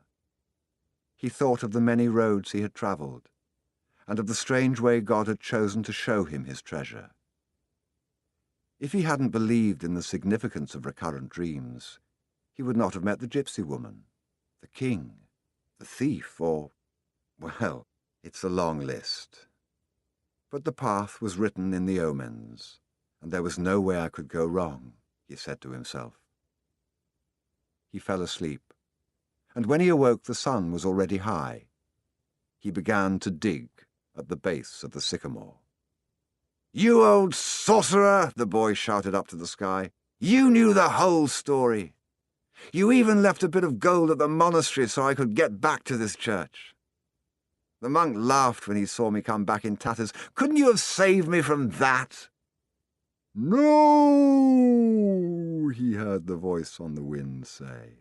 He thought of the many roads he had travelled, and of the strange way God had chosen to show him his treasure. If he hadn't believed in the significance of recurrent dreams, he would not have met the gypsy woman, the king, the thief, or, well, it's a long list. But the path was written in the omens, and there was no way I could go wrong, he said to himself. He fell asleep, and when he awoke the sun was already high. He began to dig at the base of the sycamore. "You old sorcerer!" the boy shouted up to the sky. "You knew the whole story. You even left a bit of gold at the monastery so I could get back to this church. The monk laughed when he saw me come back in tatters. Couldn't you have saved me from that?" "No," he heard the voice on the wind say.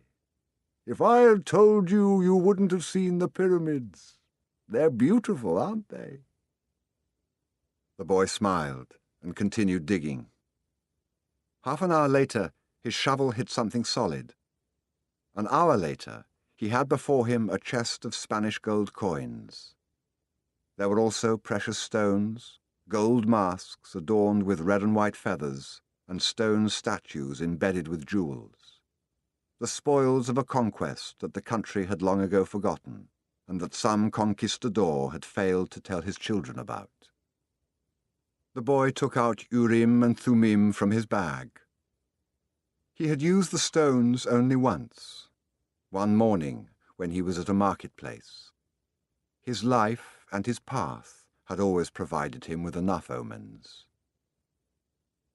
"If I had told you, you wouldn't have seen the pyramids. They're beautiful, aren't they?" The boy smiled and continued digging. Half an hour later, his shovel hit something solid. An hour later, he had before him a chest of Spanish gold coins. There were also precious stones, gold masks adorned with red and white feathers, and stone statues embedded with jewels, the spoils of a conquest that the country had long ago forgotten, and that some conquistador had failed to tell his children about. The boy took out Urim and Thummim from his bag. He had used the stones only once, one morning when he was at a marketplace. His life and his path had always provided him with enough omens.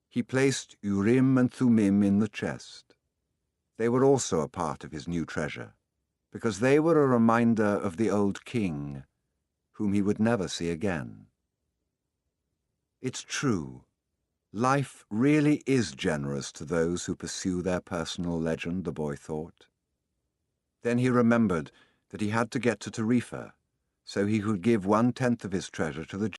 He placed Urim and Thummim in the chest. They were also a part of his new treasure, because they were a reminder of the old king, whom he would never see again. It's true. Life really is generous to those who pursue their personal legend, the boy thought. Then he remembered that he had to get to Tarifa, so he could give 1/10 of his treasure to the